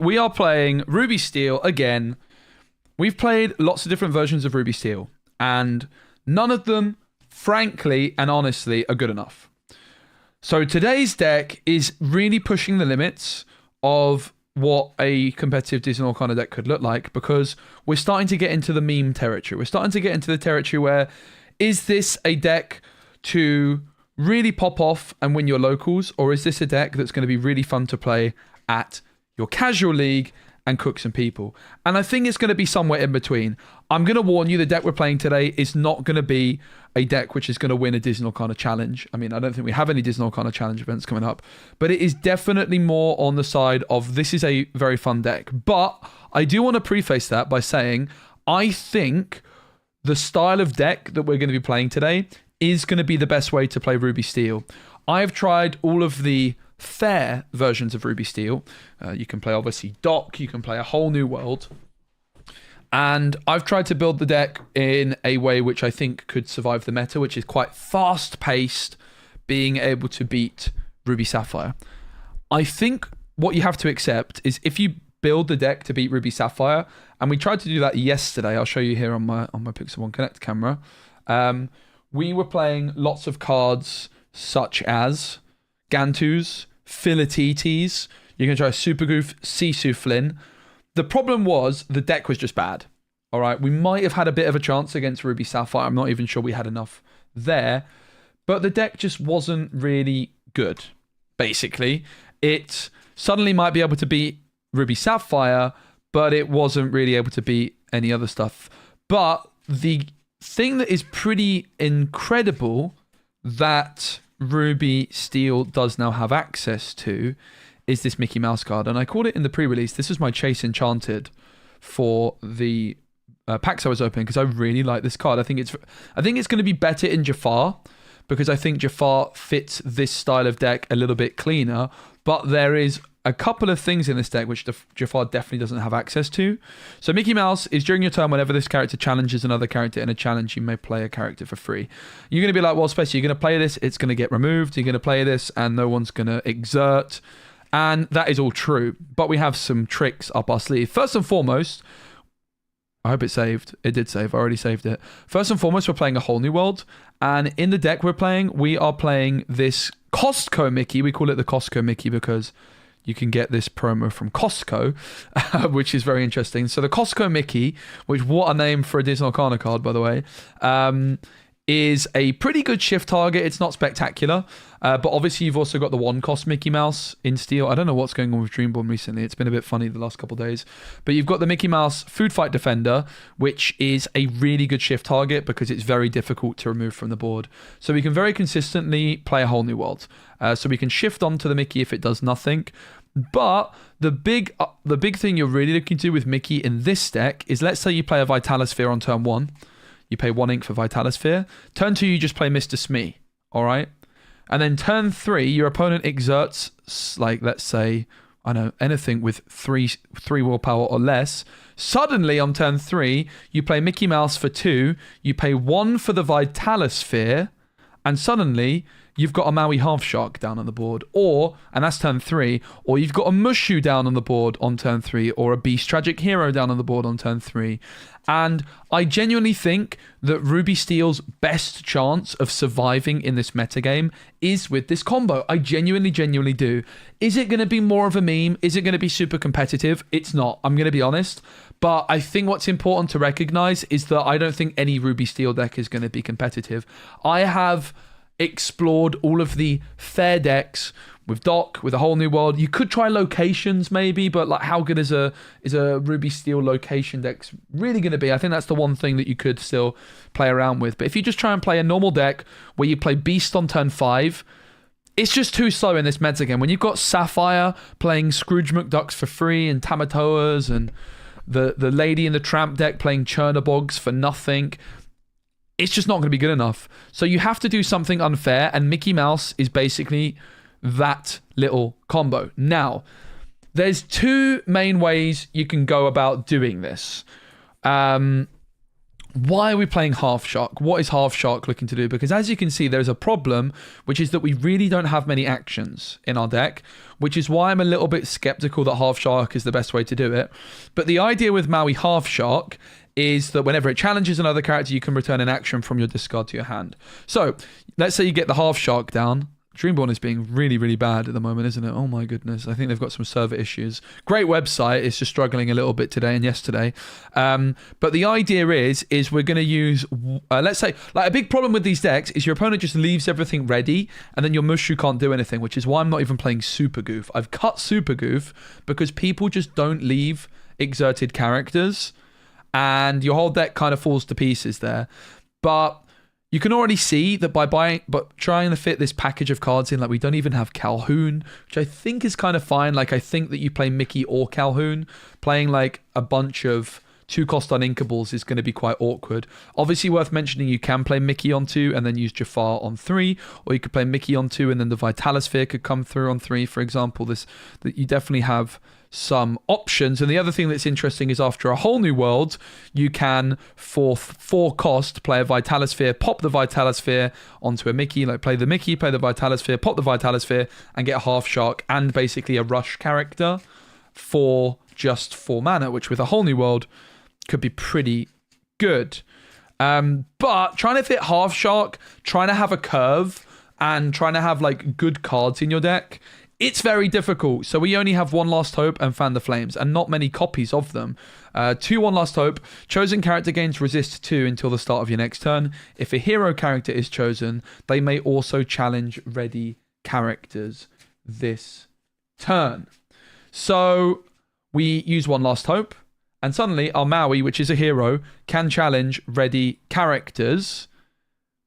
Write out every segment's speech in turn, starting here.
we are playing Ruby Steel again. We've played lots of different versions of Ruby Steel, and none of them, frankly and honestly, are good enough. So today's deck is really pushing the limits of what a competitive Disney Lorcana deck could look like, because we're starting to get into the meme territory. We're starting to get into the territory where, is this a deck to really pop off and win your locals, or is this a deck that's going to be really fun to play at your casual league and cook some people? And I think it's going to be somewhere in between. I'm going to warn you, the deck we're playing today is not going to be a deck which is going to win a Disney Lorcana challenge. I mean, I don't think we have any Disney Lorcana challenge events coming up, but it is definitely more on the side of this is a very fun deck. But I do want to preface that by saying I think the style of deck that we're going to be playing today is going to be the best way to play Ruby Steel. I've tried all of the fair versions of Ruby Steel. You can play, obviously, Dock. You can play a whole new world. And I've tried to build the deck in a way which I think could survive the meta, which is quite fast-paced, being able to beat Ruby Sapphire. I think what you have to accept is if you build the deck to beat Ruby Sapphire, and we tried to do that yesterday. I'll show you here on my Pixel One Connect camera. We were playing lots of cards such as Gantus, Philatites. You can try Supergoof, Sisu Flynn. The problem was the deck was just bad. All right, we might have had a bit of a chance against Ruby Sapphire. I'm not even sure we had enough there, but the deck just wasn't really good. Basically, it suddenly might be able to beat Ruby Sapphire, but it wasn't really able to beat any other stuff. But the thing that is pretty incredible that Ruby Steel does now have access to is this Mickey Mouse card. And I called it in the pre-release. This is my Chase Enchanted for the packs I was opening, because I really like this card. I think it's going to be better in Jafar, because I think Jafar fits this style of deck a little bit cleaner. But there is a couple of things in this deck which Jafar definitely doesn't have access to. So Mickey Mouse is during your turn, whenever this character challenges another character in a challenge, you may play a character for free. You're going to be like, well, Space, you're going to play this, it's going to get removed. You're going to play this and no one's going to exert. And that is all true. But we have some tricks up our sleeve. First and foremost, I hope it saved. It did save. I already saved it. First and foremost, we're playing a whole new world. And in the deck we are playing this Costco Mickey. We call it the Costco Mickey because you can get this promo from Costco, which is very interesting. So the Costco Mickey, which what a name for a Disney Lorcana card, by the way, is a pretty good shift target. It's not spectacular, but obviously you've also got the one cost Mickey Mouse in Steel. I don't know what's going on with Dreamborn recently. It's been a bit funny the last couple of days, but you've got the Mickey Mouse Food Fight Defender, which is a really good shift target because it's very difficult to remove from the board. So we can very consistently play a whole new world. So we can shift on to the Mickey if it does nothing. But the big thing you're really looking to do with Mickey in this deck is, let's say you play a Vitalisphere on turn 1. You pay 1 ink for Vitalisphere. Turn 2, you just play Mr. Smee. All right? And then turn 3, your opponent exerts, like, let's say, I don't know, anything with 3 willpower or less. Suddenly, on turn 3, you play Mickey Mouse for 2. You pay 1 for the Vitalisphere. And suddenly, you've got a Maui Half-Shark down on the board, and that's turn 3, or you've got a Mushu down on the board on turn 3, or a Beast Tragic Hero down on the board on turn 3. And I genuinely think that Ruby Steel's best chance of surviving in this metagame is with this combo. I genuinely do. Is it going to be more of a meme? Is it going to be super competitive? It's not. I'm going to be honest. But I think what's important to recognize is that I don't think any Ruby Steel deck is going to be competitive. I have explored all of the fair decks with Doc, with a whole new world. You could try locations maybe, but like, how good is a Ruby Steel location deck really going to be? I think that's the one thing that you could still play around with. But if you just try and play a normal deck where you play Beast on turn 5, it's just too slow in this meta game. When you've got Sapphire playing Scrooge McDucks for free and Tamatoas, and the Lady in the Tramp deck playing Chernobogs for nothing, it's just not going to be good enough. So you have to do something unfair, and Mickey Mouse is basically that little combo. Now, there's 2 main ways you can go about doing this. why are we playing Half-Shark? What is Half-Shark looking to do? Because as you can see, there's a problem, which is that we really don't have many actions in our deck, which is why I'm a little bit skeptical that Half-Shark is the best way to do it. But the idea with Maui Half-Shark is that whenever it challenges another character, you can return an action from your discard to your hand. So let's say you get the Half-Shark down. Dreamborn is being really, really bad at the moment, isn't it? Oh my goodness. I think they've got some server issues. Great website. It's just struggling a little bit today and yesterday. But the idea is we're going to use, let's say, like a big problem with these decks is your opponent just leaves everything ready and then your Mushu can't do anything, which is why I'm not even playing Super Goof. I've cut Super Goof because people just don't leave exerted characters and your whole deck kind of falls to pieces there. But you can already see that by trying to fit this package of cards in, like we don't even have Calhoun, which I think is kind of fine. Like I think that you play Mickey or Calhoun. Playing like a bunch of 2-cost uninkables is going to be quite awkward. Obviously worth mentioning, you can play Mickey on 2 and then use Jafar on 3, or you could play Mickey on 2 and then the Vitalosphere could come through on 3, for example. That you definitely have some options. And the other thing that's interesting is after a whole new world, you can for 4 cost play a Vitalosphere, pop the Vitalosphere onto a Mickey, like play the Mickey, play the Vitalosphere, pop the Vitalosphere, and get a Half-Shark and basically a rush character for just 4 mana, which with a whole new world could be pretty good. But trying to fit Half-Shark, trying to have a curve, and trying to have like good cards in your deck, it's very difficult. So we only have One Last Hope and Fan the Flames, and not many copies of them. 2 One Last Hope. Chosen character gains resist 2 until the start of your next turn. If a hero character is chosen, they may also challenge ready characters this turn. So we use One Last Hope, and suddenly our Maui, which is a hero, can challenge ready characters.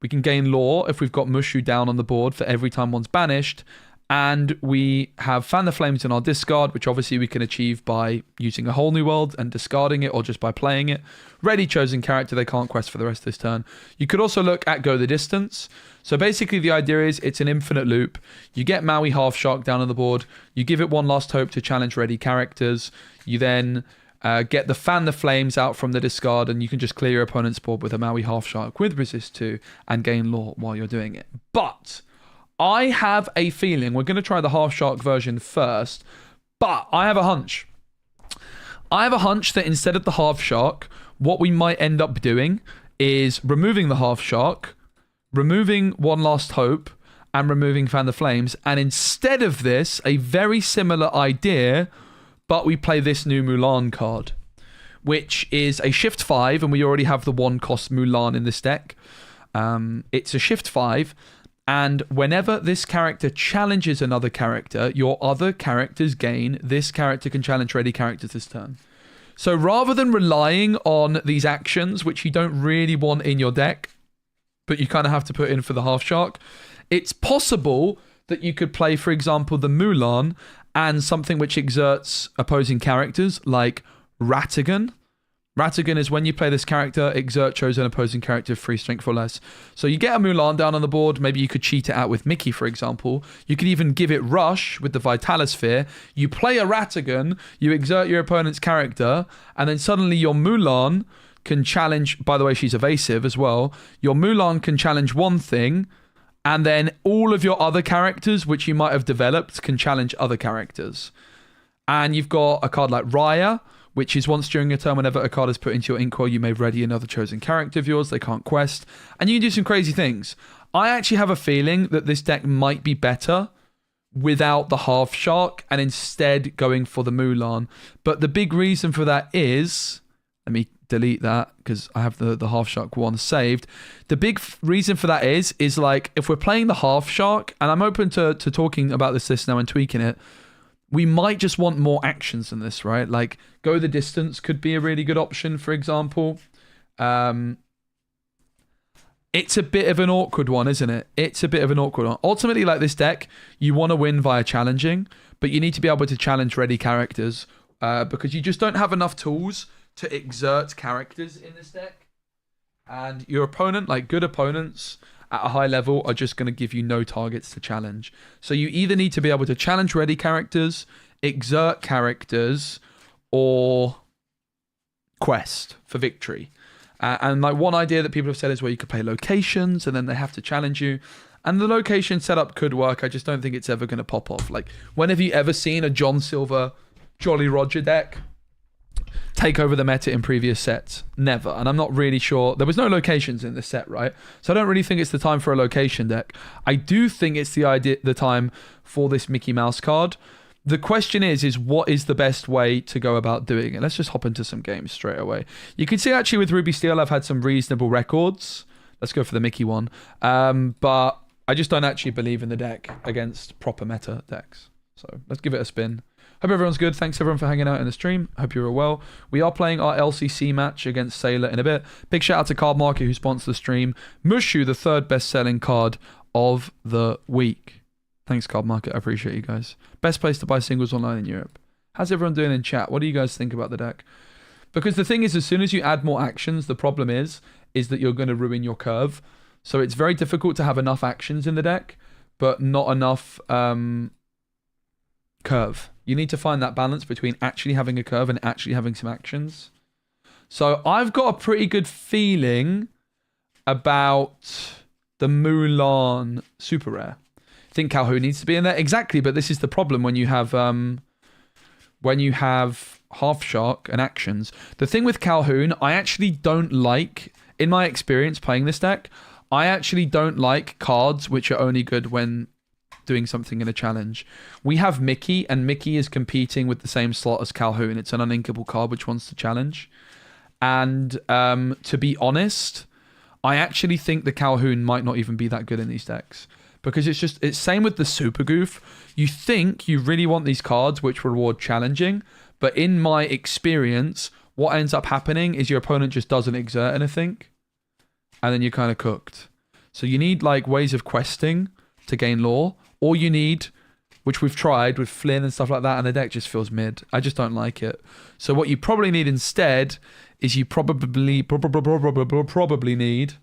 We can gain lore if we've got Mushu down on the board for every time one's banished. And we have Fan the Flames in our discard, which obviously we can achieve by using a whole new world and discarding it, or just by playing it. Ready chosen character, they can't quest for the rest of this turn. You could also look at Go the Distance. So basically the idea is it's an infinite loop. You get Maui Half-Shark down on the board. You give it One Last Hope to challenge ready characters. You then get the Fan the Flames out from the discard, and you can just clear your opponent's board with a Maui Half-Shark with resist 2 and gain lore while you're doing it. But I have a feeling we're going to try the Half-Shark version first, but I have a hunch. I have a hunch that instead of the Half-Shark, what we might end up doing is removing the Half-Shark, removing One Last Hope, and removing Fan the Flames, and instead of this, a very similar idea, but we play this new Mulan card, which is a Shift 5, and we already have the 1-cost Mulan in this deck. It's a Shift 5, and whenever this character challenges another character, your other characters gain. This character can challenge ready characters this turn. So rather than relying on these actions, which you don't really want in your deck, but you kind of have to put in for the Half-Shark, it's possible that you could play, for example, the Mulan and something which exerts opposing characters, like Ratigan. Ratigan is when you play this character, exert chosen opposing character 3 strength or less. So you get a Mulan down on the board. Maybe you could cheat it out with Mickey, for example. You could even give it Rush with the Vitalosphere. You play a Ratigan, you exert your opponent's character, and then suddenly your Mulan can challenge, by the way, she's evasive as well. Your Mulan can challenge one thing, and then all of your other characters, which you might have developed, can challenge other characters. And you've got a card like Raya, which is once during a turn, whenever a card is put into your inkwell, you may ready another chosen character of yours. They can't quest. And you can do some crazy things. I actually have a feeling that this deck might be better without the Half-Shark and instead going for the Mulan. But the big reason for that is, let me delete that because I have the Half-Shark one saved. The big reason for that is like, if we're playing the Half-Shark, and I'm open to talking about this list now and tweaking it, we might just want more actions than this, right? Like, Go the Distance could be a really good option, for example. It's a bit of an awkward one, isn't it? It's a bit of an awkward one. Ultimately, like this deck, you want to win via challenging, but you need to be able to challenge ready characters because you just don't have enough tools to exert characters in this deck. And your opponent, like good opponents at a high level, are just going to give you no targets to challenge. So you either need to be able to challenge ready characters, exert characters, or quest for victory. And like one idea that people have said is where you could play locations and then they have to challenge you. And the location setup could work. I just don't think it's ever going to pop off. Like, when have you ever seen a John Silver Jolly Roger deck take over the meta in previous sets? Never. And I'm not really sure. There was no locations in this set, right? So I don't really think it's the time for a location deck. I do think it's the time for this Mickey Mouse card. The question is what is the best way to go about doing it? Let's just hop into some games straight away. You can see actually with Ruby Steel, I've had some reasonable records. Let's go for the Mickey one. But I just don't actually believe in the deck against proper meta decks. So let's give it a spin. Hope everyone's good. Thanks everyone for hanging out in the stream. Hope you're all well. We are playing our LCC match against Sailor in a bit. Big shout out to Card Market who sponsored the stream. Mushu, the third best selling card of the week. Thanks Card Market. I appreciate you guys. Best place to buy singles online in Europe. How's everyone doing in chat? What do you guys think about the deck? Because the thing is, as soon as you add more actions, the problem is that you're going to ruin your curve. So it's very difficult to have enough actions in the deck, but not enough curve. You need to find that balance between actually having a curve and actually having some actions. So I've got a pretty good feeling about the Mulan Super Rare. I think Calhoun needs to be in there. Exactly, but this is the problem when you have Half-Shark and actions. The thing with Calhoun, I actually don't like, in my experience playing this deck, I actually don't like cards which are only good when doing something in a challenge. We have Mickey, and Mickey is competing with the same slot as Calhoun. It's an uninkable card which wants to challenge. And to be honest, I actually think the Calhoun might not even be that good in these decks. Because it's same with the Super Goof. You think you really want these cards which reward challenging, but in my experience, what ends up happening is your opponent just doesn't exert anything, and then you're kind of cooked. So you need like ways of questing to gain lore, or you need, which we've tried with Flynn and stuff like that, and the deck just feels mid. I just don't like it. So what you probably need instead is you probably need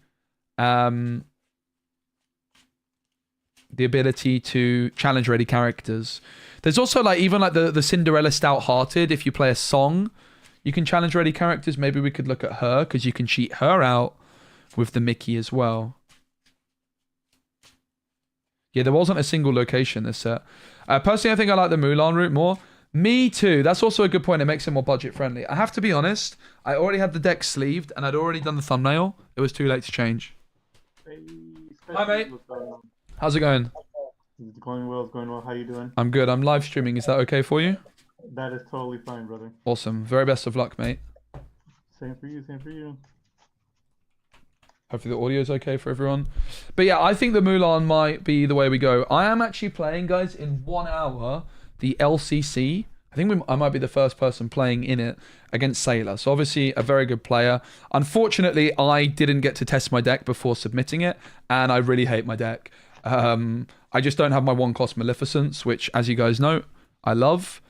the ability to challenge ready characters. There's also like even like the Cinderella Stout-Hearted. If you play a song, you can challenge ready characters. Maybe we could look at her because you can cheat her out with the Mickey as well. Yeah, there wasn't a single location this set. Personally, I think I like the Mulan route more. Me too. That's also a good point. It makes it more budget friendly. I have to be honest. I already had the deck sleeved and I'd already done the thumbnail. It was too late to change. Hi, mate. How's it going? It's going well. It's going well. How you doing? I'm good. I'm live streaming. Is that okay for you? That is totally fine, brother. Awesome. Very best of luck, mate. Same for you. Same for you. Hopefully the audio is okay for everyone. But yeah, I think the Mulan might be the way we go. I am actually playing, guys, in 1 hour, the LCC. I think I might be the first person playing in it against Sailor. So obviously a very good player. Unfortunately, I didn't get to test my deck before submitting it, and I really hate my deck. I just don't have my one-cost Maleficence, which, as you guys know, I love.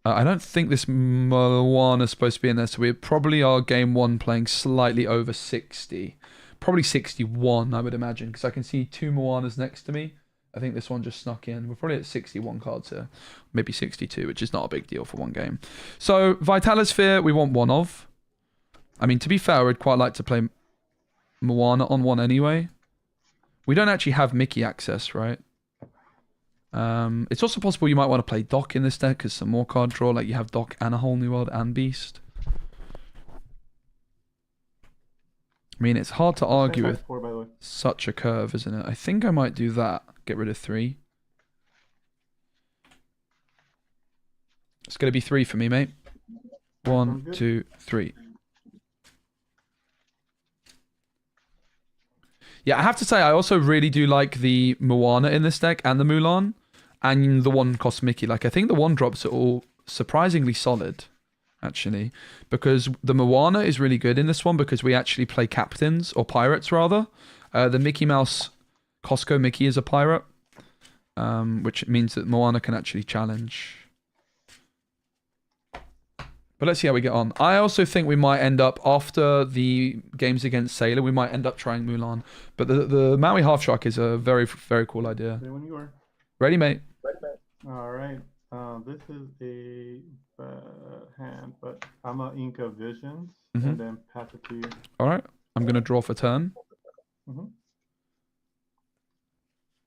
I don't think this Moana is supposed to be in there, so we probably are game one playing slightly over 60. Probably 61, I would imagine, because I can see 2 Moanas next to me. I think this one just snuck in. We're probably at 61 cards here. Maybe 62, which is not a big deal for one game. So, Vitalosphere, we want one of. I mean, to be fair, I'd quite like to play Moana on one anyway. We don't actually have Mickey access, right? It's also possible you might want to play Doc in this deck because some more card draw. Like you have Doc and a Whole New World and Beast. I mean, it's hard to argue with such a curve, isn't it? I think I might do that. Get rid of 3. It's going to be 3 for me, mate. 1, 2, 3. Yeah, I have to say, I also really do like the Moana in this deck and the Mulan and the one cost Mickey. Like, I think the one drops are all surprisingly solid, actually, because the Moana is really good in this one because we actually play captains, or pirates, rather. The Mickey Mouse Costco Mickey is a pirate, which means that Moana can actually challenge. But let's see how we get on. I also think we might end up, after the games against Sailor, we might end up trying Mulan. But the Maui Half-Shark is a very, very cool idea. Ready when you are. Ready, mate? All right. This is a hand, but I'm a Inca Visions Mhm. and then pass it to you. All right. I'm going to draw for turn. Mm-hmm.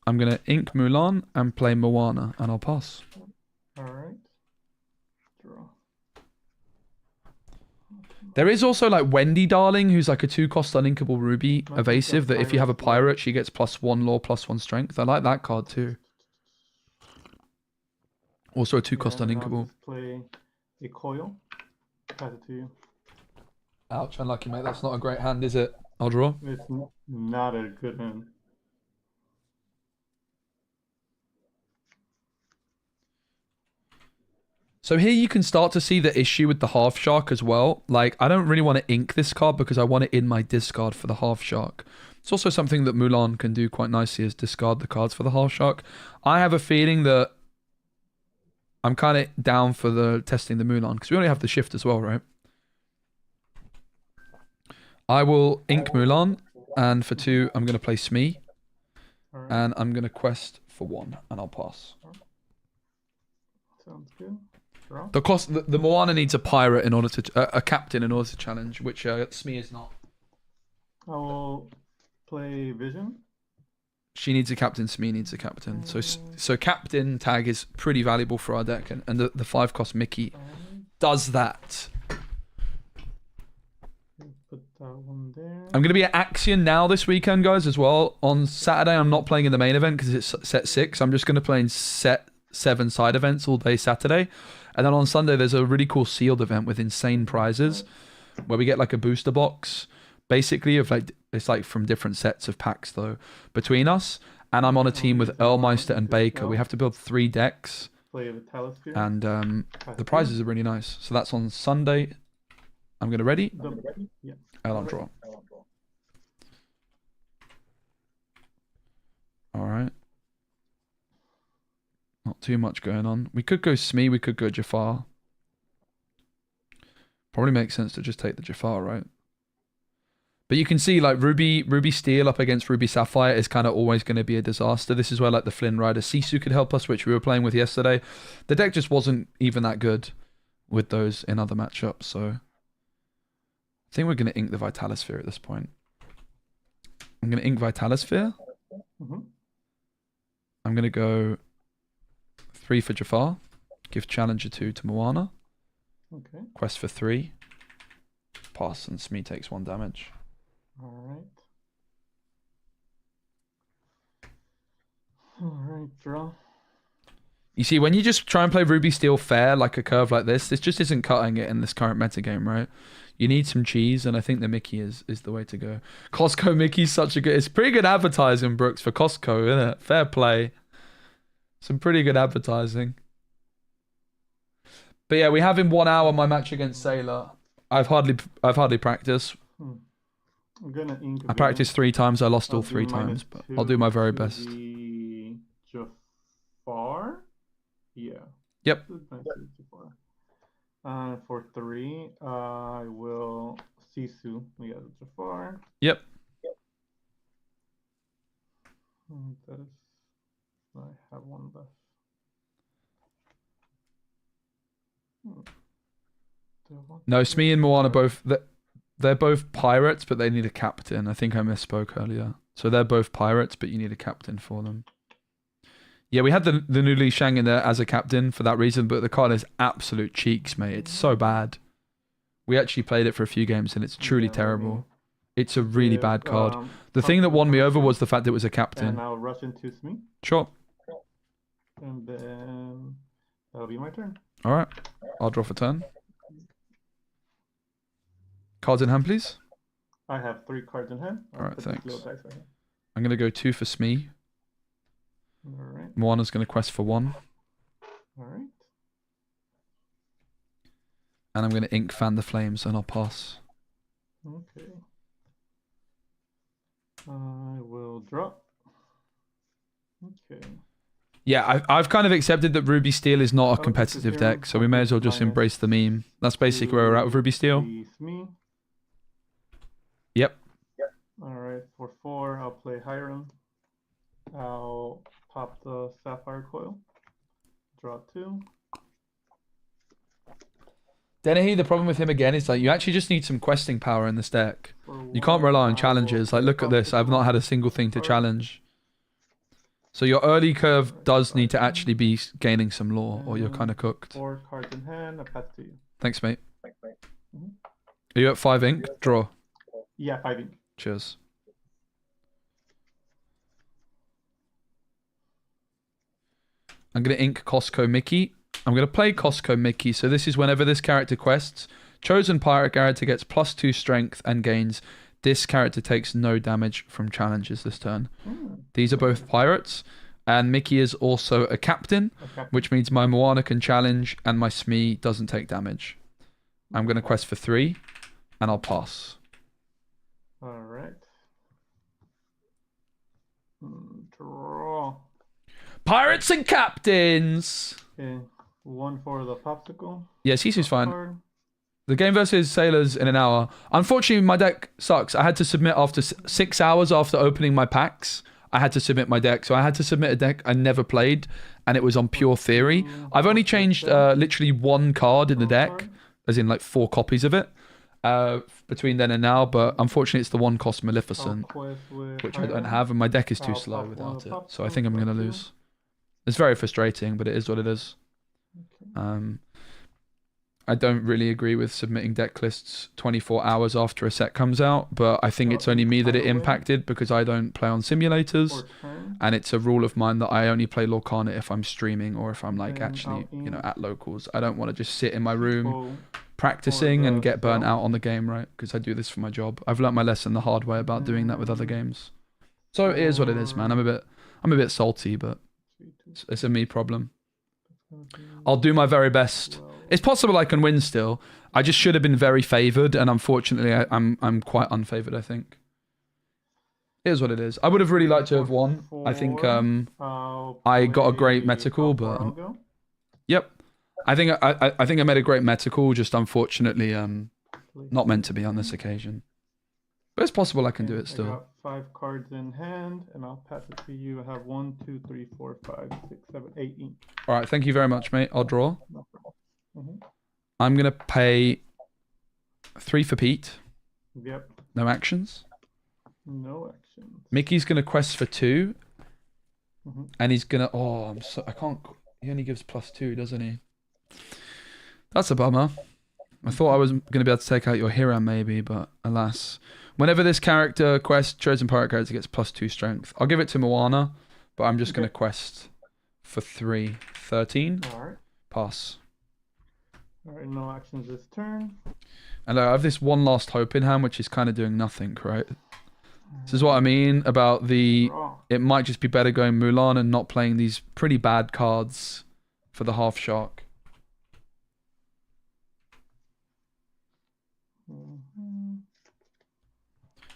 I'm going to ink Mulan and play Moana, and I'll pass. All right. Draw. There is also like Wendy Darling, who's like a 2-cost uninkable ruby I think evasive that if you have a pirate's low. pirate, she gets +1 law, +1 strength. I like that card too. Also a 2-cost And then I'll uninkable. just play a coil. Pass it to you. Ouch, unlucky, mate. That's not a great hand, is it? I'll draw. It's not a good hand. So here you can start to see the issue with the Half-Shark as well. Like, I don't really want to ink this card because I want it in my discard for the Half-Shark. It's also something that Mulan can do quite nicely is discard the cards for the Half-Shark. I have a feeling that I'm kind of down for the testing the Mulan because we only have the shift as well, right? I will ink Mulan, and for 2, I'm going to play Smee, All right. and I'm going to quest for 1, and I'll pass. Sounds good. Draw. The Moana needs a pirate in order to a captain in order to challenge, which Smee is not. I will play Vision. She needs a captain. Smee needs a captain. So captain tag is pretty valuable for our deck, and the 5-cost Mickey does that. Put that one there. I'm going to be at Axion now this weekend, guys, as well. On Saturday, I'm not playing in the main event because it's set 6. I'm just going to play in set 7 side events all day Saturday. And then on Sunday, there's a really cool sealed event with insane prizes where we get like a booster box, basically, of like, it's like from different sets of packs, though, between us. And I'm on a team with Earlmeister and Baker. We have to build 3 decks. Play the Talisphere. And the prizes are really nice. So that's on Sunday. I'm going to ready. Yeah. I'll draw. All right. Not too much going on. We could go Smee. We could go Jafar. Probably makes sense to just take the Jafar, right? But you can see like Ruby Steel up against Ruby Sapphire is kind of always going to be a disaster. This is where like the Flynn Rider Sisu could help us, which we were playing with yesterday. The deck just wasn't even that good with those in other matchups. So I think we're going to ink the Vitalisphere at this point. I'm going to ink Vitalisphere. Mm-hmm. I'm going to go 3 for Jafar. Give Challenger 2 to Moana. Okay. Quest for 3. Pass, and Smee takes 1 damage. All right, draw. You see, when you just try and play Ruby Steel fair, like a curve like this just isn't cutting it in this current metagame, right? You need some cheese, and I think the Mickey is the way to go. Costco Mickey's such a good... It's pretty good advertising, Brooks, for Costco, isn't it? Fair play. Some pretty good advertising. But yeah, we have in 1 hour my match against Sailor. I've hardly practiced. I'm gonna ink. I practiced 3 times. I lost all 3 times, but I'll do my very best. The Jafar. Yeah. Yep. For 3, I will Sisu. We got Jafar. Yep. That is. I have 1 left. No, Smee and Moana both... They're both pirates, but they need a captain. I think I misspoke earlier. So they're both pirates, but you need a captain for them. Yeah, we had the new Li Shang in there as a captain for that reason, but the card is absolute cheeks, mate. It's so bad. We actually played it for a few games, and it's truly terrible. It's a really bad card. The thing that won me over was the fact it was a captain. And I'll rush into Smee. Sure. And then that'll be my turn. All right. I'll draw for turn. Cards in hand, please. I have 3 cards in hand. All right, put thanks. these little dice right here. I'm going to go 2 for Smee. All right. Moana's going to quest for 1. All right. And I'm going to ink Fan the Flames, and I'll pass. Okay. I will draw. Okay. Yeah, I've kind of accepted that Ruby Steel is not a competitive deck, so we may as well just embrace the meme. That's basically where we're at with Ruby Steel. Me. Yep. All right, for 4, I'll play Hiram. I'll pop the Sapphire Coil. Draw 2. Dennehy, the problem with him again is like you actually just need some questing power in this deck. For You can't one, rely on I will challenges. Like play look at this. I've not had a single thing to card. challenge. So your early curve does need to actually be gaining some lore, or you're kind of cooked. 4 cards in hand. I pass to you. Thanks, mate. Mhm. Are you at 5 ink? Draw. Yeah, 5 ink. Cheers. I'm going to ink Costco Mickey. I'm going to play Costco Mickey. So this is whenever this character quests. Chosen pirate character gets +2 strength and gains. This character takes no damage from challenges this turn. These are both pirates. And Mickey is also a captain, which means my Moana can challenge and my Smee doesn't take damage. I'm going to quest for 3 and I'll pass. Alright. Draw. Pirates and captains! Okay. 1 for the popsicle. Yeah, Sisu's fine. Card. The game versus Sailors in an hour. Unfortunately, my deck sucks. I had to submit after 6 hours after opening my packs. I had to submit my deck. So I had to submit a deck I never played, and it was on pure theory. I've only changed literally 1 card in the deck, as in like 4 copies of it, between then and now. But unfortunately, it's the 1 cost Maleficent, which I don't have, and my deck is too slow without it. So I think I'm going to lose. It's very frustrating, but it is what it is. I don't really agree with submitting deck lists 24 hours after a set comes out, but I think it's only me that it impacted because I don't play on simulators, and it's a rule of mine that I only play Lorcana if I'm streaming or if I'm like actually, you know, at locals. I don't want to just sit in my room practicing and get burnt out on the game, right? Because I do this for my job. I've learnt my lesson the hard way about doing that with other games. So it is what it is, man. I'm a bit salty, but it's a me problem. I'll do my very best. It's possible I can win still. I just should have been very favoured, and unfortunately, I'm quite unfavoured. I think it is what it is. I would have really liked to have won. I think I got a great metacal, but yep. I think I made a great metacal. Just unfortunately, not meant to be on this occasion. But it's possible I can do it still. I got 5 cards in hand, and I'll pass it to you. I have 1, 2, 3, 4, 5, 6, 7, 8 ink. All right, thank you very much, mate. I'll draw. Mm-hmm. I'm gonna pay 3 for Pete. Yep. No actions. No actions. Mickey's gonna quest for 2, Mm-hmm. and he's gonna. Oh, I can't. He only gives +2, doesn't he? That's a bummer. I thought I was gonna be able to take out your Hiram maybe, but alas. Whenever this character quests, chosen pirate character gets +2 strength. I'll give it to Moana, but I'm just gonna quest for 3. 13. All right. Pass. All right. No actions this turn. And I have this one last hope in hand, which is kind of doing nothing, right? This is what I mean about the... Draw. It might just be better going Mulan and not playing these pretty bad cards for the Half-Shark. Mm-hmm.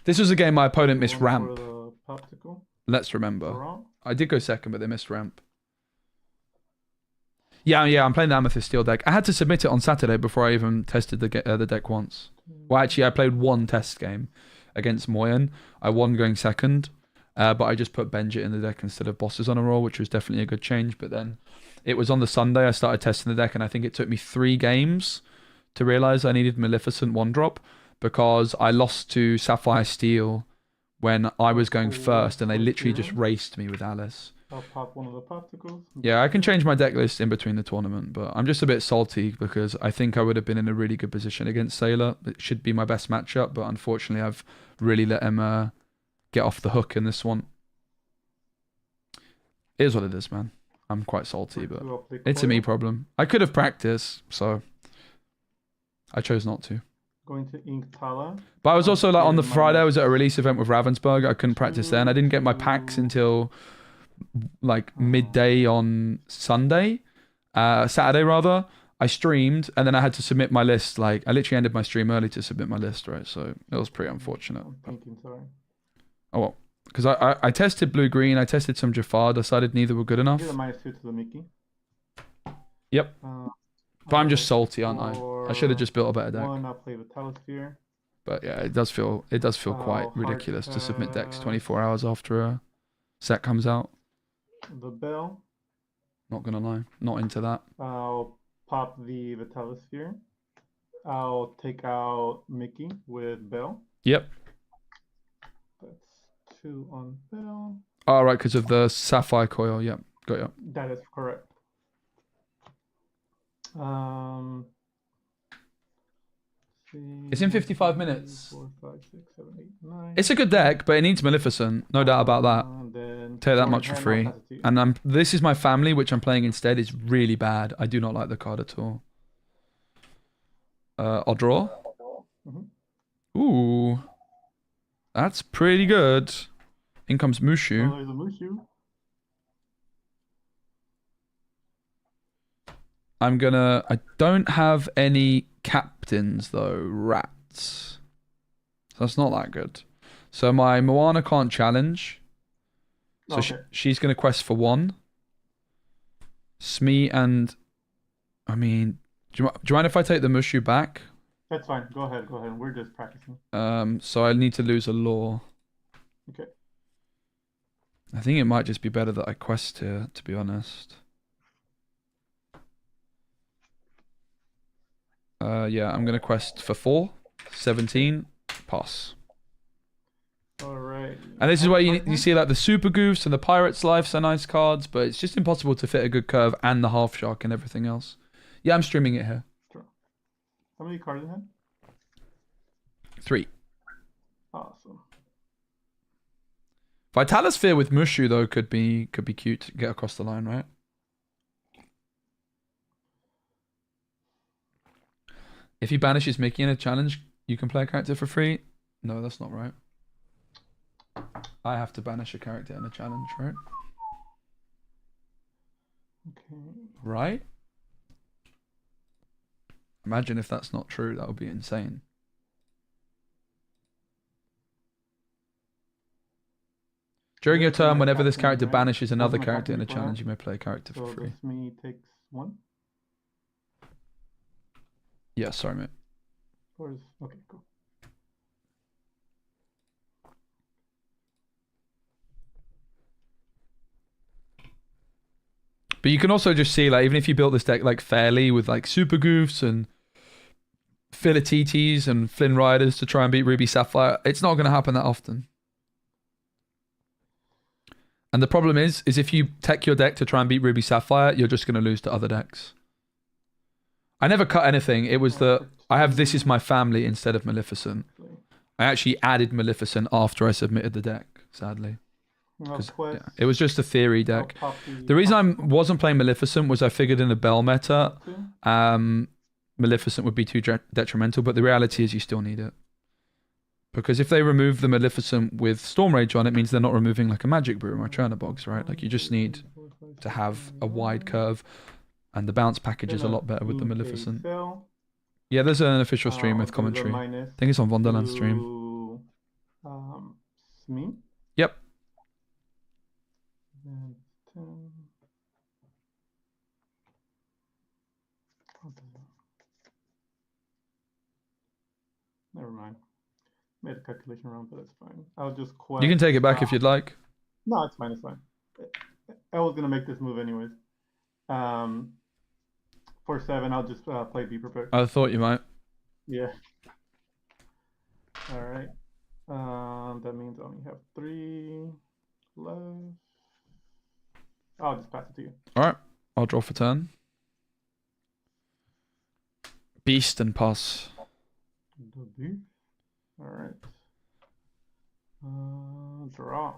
This was a game my opponent missed 1 ramp. for the popsicle. Let's remember. Draw. I did go second, but they missed ramp. Yeah, I'm playing the Amethyst Steel deck. I had to submit it on Saturday before I even tested the deck once. Well, actually, I played 1 test game against Moyen. I won going second, but I just put Benjit in the deck instead of Bosses on a roll, which was definitely a good change. But then it was on the Sunday I started testing the deck, and I think it took me 3 games to realize I needed Maleficent 1-drop because I lost to Sapphire Steel when I was going first, and they literally just raced me with Alice. I'll pop one of the popsicles. Yeah, I can change my deck list in between the tournament, but I'm just a bit salty because I think I would have been in a really good position against Sailor. It should be my best matchup, but unfortunately I've really let him get off the hook in this one. It is what it is, man. I'm quite salty, but it's a me problem. I could have practiced, so I chose not to. Going to ink Tala. But I was also like on the Friday, I was at a release event with Ravensburg. I couldn't practice then. I didn't get my packs until like midday on Saturday rather. I streamed and then I had to submit my list. Like I literally ended my stream early to submit my list, right? So it was pretty unfortunate. I'm thinking, sorry. Oh well, because I tested blue green, I tested some Jafar, decided neither were good enough. Give a -2 to the Mickey. Yep. But I'm just salty, aren't I? I should have just built a better deck. I'll play with Talisphere. But yeah, it does feel quite ridiculous to submit decks 24 hours after a set comes out. The Bell. Not gonna lie, not into that. I'll pop the Vitalisphere. I'll take out Mickey with Bell. Yep. That's 2 on Bell. All right, because of the sapphire coil. Yep. Got you. That is correct. It's in 55 minutes. 4, 5, 6, 7, 8, 9. It's a good deck, but it needs Maleficent. No doubt about that. Then Take that much for free. And this is my family, which I'm playing instead. Is really bad. I do not like the card at all. I'll draw. Ooh. That's pretty good. In comes Mushu. Oh, there's a Mushu. I don't have any captains though, rats. So that's not that good. So my Moana can't challenge. So Okay. she's going to quest for 1. Smee and... I mean, do you mind if I take the Mushu back? That's fine. Go ahead. We're just practicing. So I need to lose a law. Okay. I think it might just be better that I quest here, to be honest. Yeah, I'm going to quest for 4. 17. Pass. Alright. And this is where you see like the Super Goofs and the Pirate's Life are nice cards, but it's just impossible to fit a good curve and the Half-Shark and everything else. Yeah, I'm streaming it here. Sure. How many cards in hand? 3. Awesome. Vitalosphere with Mushu though could be cute to get across the line, right? If he banishes Mickey in a challenge, you can play a character for free. No, that's not right. I have to banish a character in a challenge, right? Okay. Right? Imagine if that's not true. That would be insane. During your turn, whenever this character banishes another character in a challenge, you may play a character for free. So Smee takes 1? Yeah, sorry, mate. Okay, cool. But you can also just see, like, even if you built this deck like fairly with like Super Goofs and Philatites and Flynn Riders to try and beat Ruby Sapphire, it's not going to happen that often. And the problem is if you tech your deck to try and beat Ruby Sapphire, you're just going to lose to other decks. I never cut anything. It was that I have This Is My Family instead of Maleficent. I actually added Maleficent after I submitted the deck, sadly. Yeah, it was just a theory deck. The reason I wasn't playing Maleficent was I figured in a Bell meta, Maleficent would be too detrimental, but the reality is you still need it. Because if they remove the Maleficent with Storm Rage on, it means they're not removing like a Magic Broom or a Churner Box, right? Like you just need to have a wide curve, and the bounce package is a lot better with the Maleficent. Yeah, there's an official stream with commentary. I think it's on Wonderland's stream. Smee? Yep. Never mind. Made a calculation wrong, but that's fine. I'll just quest. You can take it back if you'd like. No, it's fine. It's fine. I was gonna make this move anyways. For 7, I'll just play Be Prepared. I thought you might. Yeah. All right. That means I only have 3 left. I'll just pass it to you. All right. I'll draw for turn. Beast and pass. All right. Draw.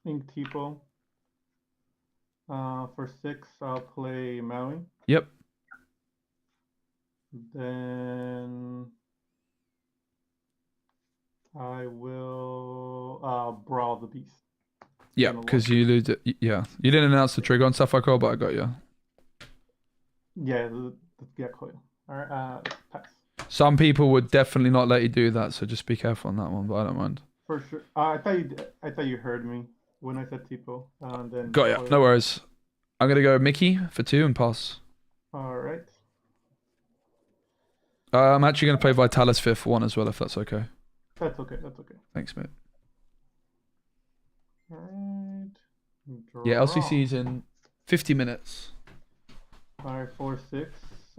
Ink Tipo. For 6, I'll play Maui. Yep. Then I will Brawl the Beast. Yeah, because you lose it. Yeah, you didn't announce the trigger on Sapphire Coil, but I got you. Yeah, coil. All right, pass. Some people would definitely not let you do that, so just be careful on that one. But I don't mind. For sure. I thought you heard me when I said Tipo. Then got you. No worries. I'm gonna go Mickey for 2 and pass. All right. I'm actually gonna play Vitalosphere for 1 as well, if that's okay. That's okay. That's okay. Thanks, mate. All right. Yeah, LCC is in 50 minutes. All right, 4, 6.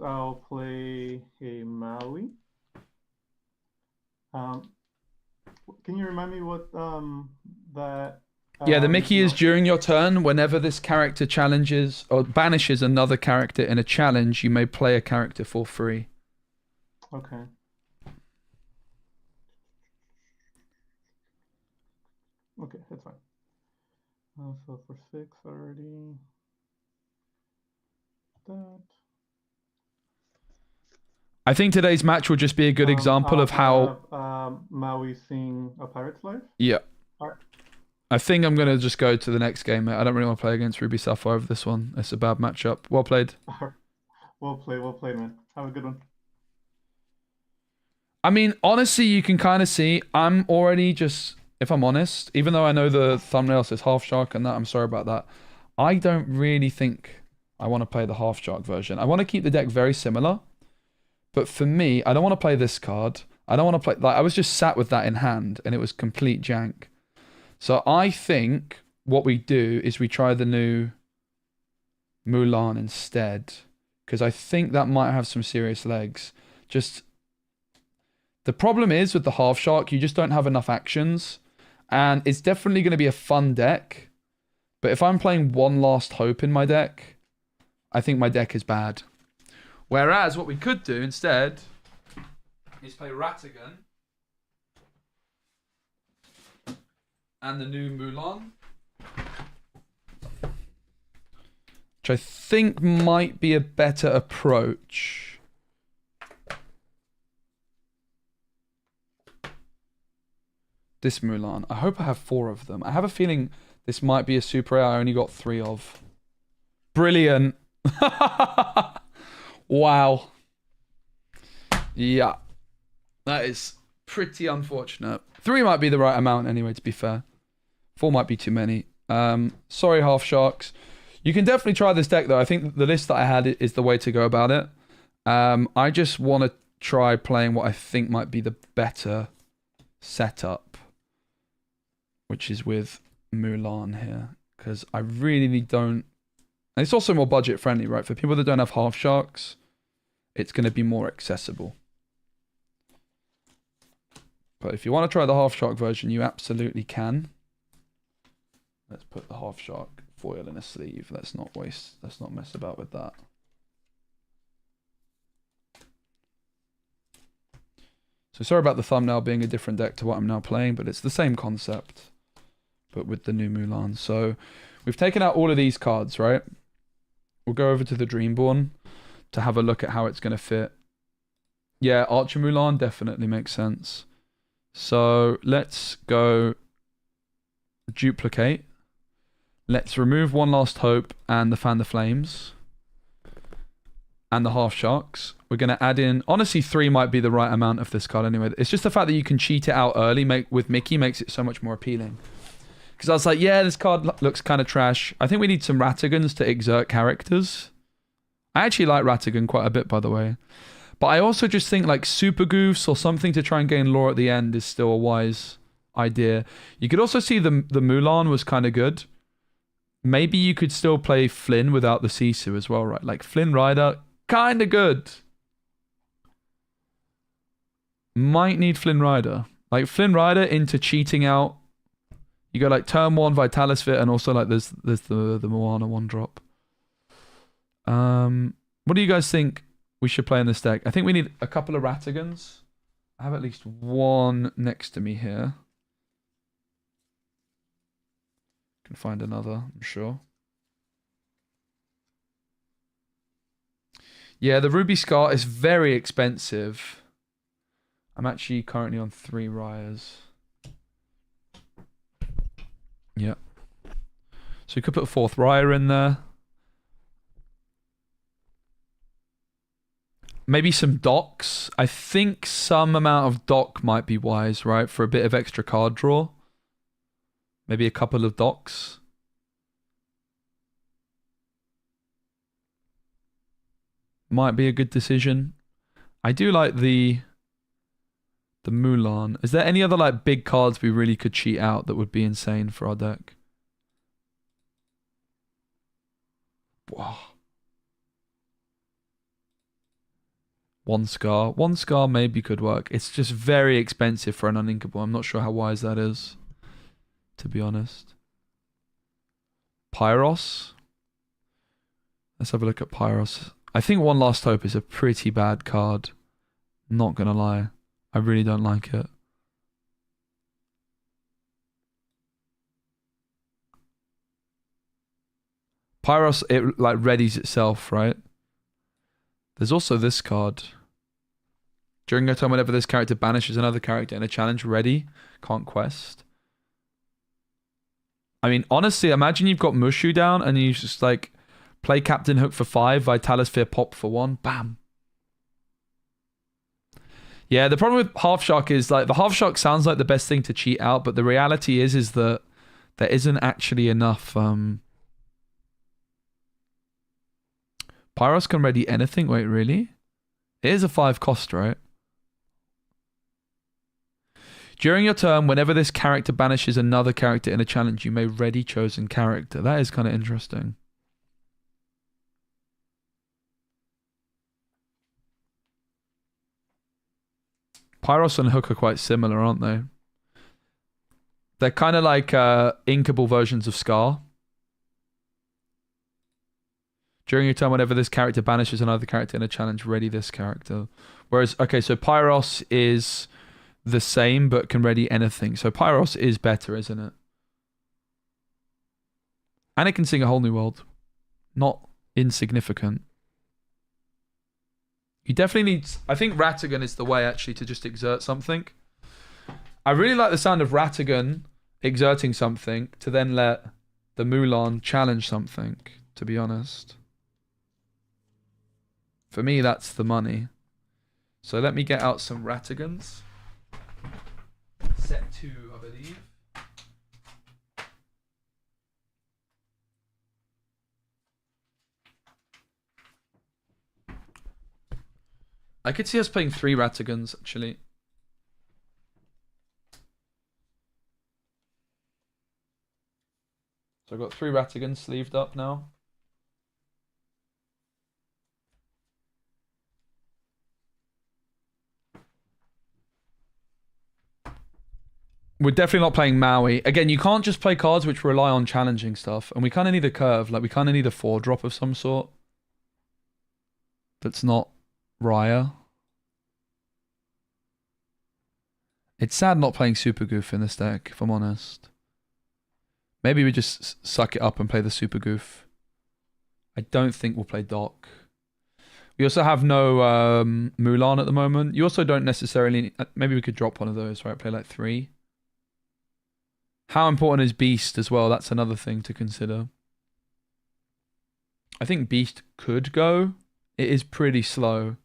I'll play a Maui. Can you remind me what that? Yeah, the Mickey is no. during your turn. Whenever this character challenges or banishes another character in a challenge, you may play a character for free. Okay. Okay, that's fine. So for 6 already. That. I think today's match will just be a good example of how. Maui sing A Pirate's Life. Yeah. Alright. I think I'm gonna just go to the next game, mate. I don't really want to play against Ruby Sapphire over this one. It's a bad matchup. Well played. Well played, man. Have a good one. I mean, honestly, you can kind of see I'm already just, if I'm honest, even though I know the thumbnail says Half-Shark and that, I'm sorry about that. I don't really think I want to play the Half-Shark version. I want to keep the deck very similar. But for me, I don't want to play this card. I don't want to play, like, I was just sat with that in hand and it was complete jank. So I think what we do is we try the new Mulan instead. Because I think that might have some serious legs. Just, the problem is with the Half-Shark, you just don't have enough actions. And it's definitely going to be a fun deck. But if I'm playing One Last Hope in my deck, I think my deck is bad. Whereas what we could do instead is play Ratigan and the new Mulan, which I think might be a better approach. This Mulan. I hope I have 4 of them. I have a feeling this might be a super rare I only got 3 of. Brilliant. Wow. Yeah. That is pretty unfortunate. 3 might be the right amount anyway, to be fair. 4 might be too many. Sorry, Half-Sharks. You can definitely try this deck, though. I think the list that I had is the way to go about it. I just want to try playing what I think might be the better setup, which is with Mulan here. Because I really don't... And it's also more budget friendly, right? For people that don't have Half-Sharks, it's going to be more accessible. But if you want to try the Half-Shark version, you absolutely can. Let's put the Half-Shark foil in a sleeve. Let's not mess about with that. So sorry about the thumbnail being a different deck to what I'm now playing, but it's the same concept, but with the new Mulan. So we've taken out all of these cards, right? We'll go over to the Dreamborn to have a look at how it's going to fit. Yeah, Archer Mulan definitely makes sense. So let's go duplicate. Let's remove One Last Hope and the Fan the Flames and the Half-Sharks. We're going to add in... Honestly, 3 might be the right amount of this card anyway. It's just the fact that you can cheat it out early with Mickey makes it so much more appealing. Because I was like, yeah, this card looks kind of trash. I think we need some Ratigans to exert characters. I actually like Ratigan quite a bit, by the way. But I also just think like Super Goofs or something to try and gain lore at the end is still a wise idea. You could also see the Mulan was kind of good. Maybe you could still play Flynn without the Sisu as well, right? Like Flynn Rider, kind of good. Might need Flynn Rider. Like Flynn Rider into cheating out. You go like turn 1 Vitalis Fit, and also like there's the Moana 1-drop. What do you guys think we should play in this deck? I think we need a couple of Ratigans. I have at least 1 next to me here. Can find another, I'm sure. Yeah, the Ruby Scar is very expensive. I'm actually currently on 3 Ryers. Yeah. So we could put a 4th Ryer in there. Maybe some docks. I think some amount of dock might be wise, right? For a bit of extra card draw. Maybe a couple of docks. Might be a good decision. I do like the Mulan. Is there any other like big cards we really could cheat out that would be insane for our deck? Wow. One scar. One scar maybe could work. It's just very expensive for an uninkable. I'm not sure how wise that is, to be honest. Pyros. Let's have a look at Pyros. I think One Last Hope is a pretty bad card. Not gonna lie. I really don't like it. Pyros, it like readies itself, right? There's also this card. During a turn, whenever this character banishes another character in a challenge, ready, can't quest. I mean, honestly, imagine you've got Mushu down and you just like play Captain Hook for 5, Vitalisphere pop for 1, bam. Yeah, the problem with Half-Shark is like the Half-Shark sounds like the best thing to cheat out, but the reality is that there isn't actually enough. Pyros can ready anything. Wait, really? It is a 5 cost, right? During your turn, whenever this character banishes another character in a challenge, you may ready chosen character. That is kind of interesting. Pyros and Hook are quite similar, aren't they? They're kind of like inkable versions of Scar. During your turn, whenever this character banishes another character in a challenge, ready this character. Whereas, okay, so Pyros is the same, but can ready anything. So Pyros is better, isn't it? And it can sing A Whole New World. Not insignificant. You definitely need... I think Ratigan is the way, actually, to just exert something. I really like the sound of Ratigan exerting something to then let the Mulan challenge something, to be honest. For me, that's the money. So let me get out some Ratigans. Set 2, I believe. I could see us playing 3 Ratigans, actually. So I've got 3 Ratigans sleeved up now. We're definitely not playing Maui. Again, you can't just play cards which rely on challenging stuff. And we kind of need a curve. Like, we kind of need a 4-drop of some sort. That's not Raya. It's sad not playing Super Goof in this deck, if I'm honest. Maybe we just suck it up and play the Super Goof. I don't think we'll play Doc. We also have no Mulan at the moment. You also don't necessarily... Maybe we could drop one of those, right? Play like 3. How important is Beast as well? That's another thing to consider. I think Beast could go. It is pretty slow.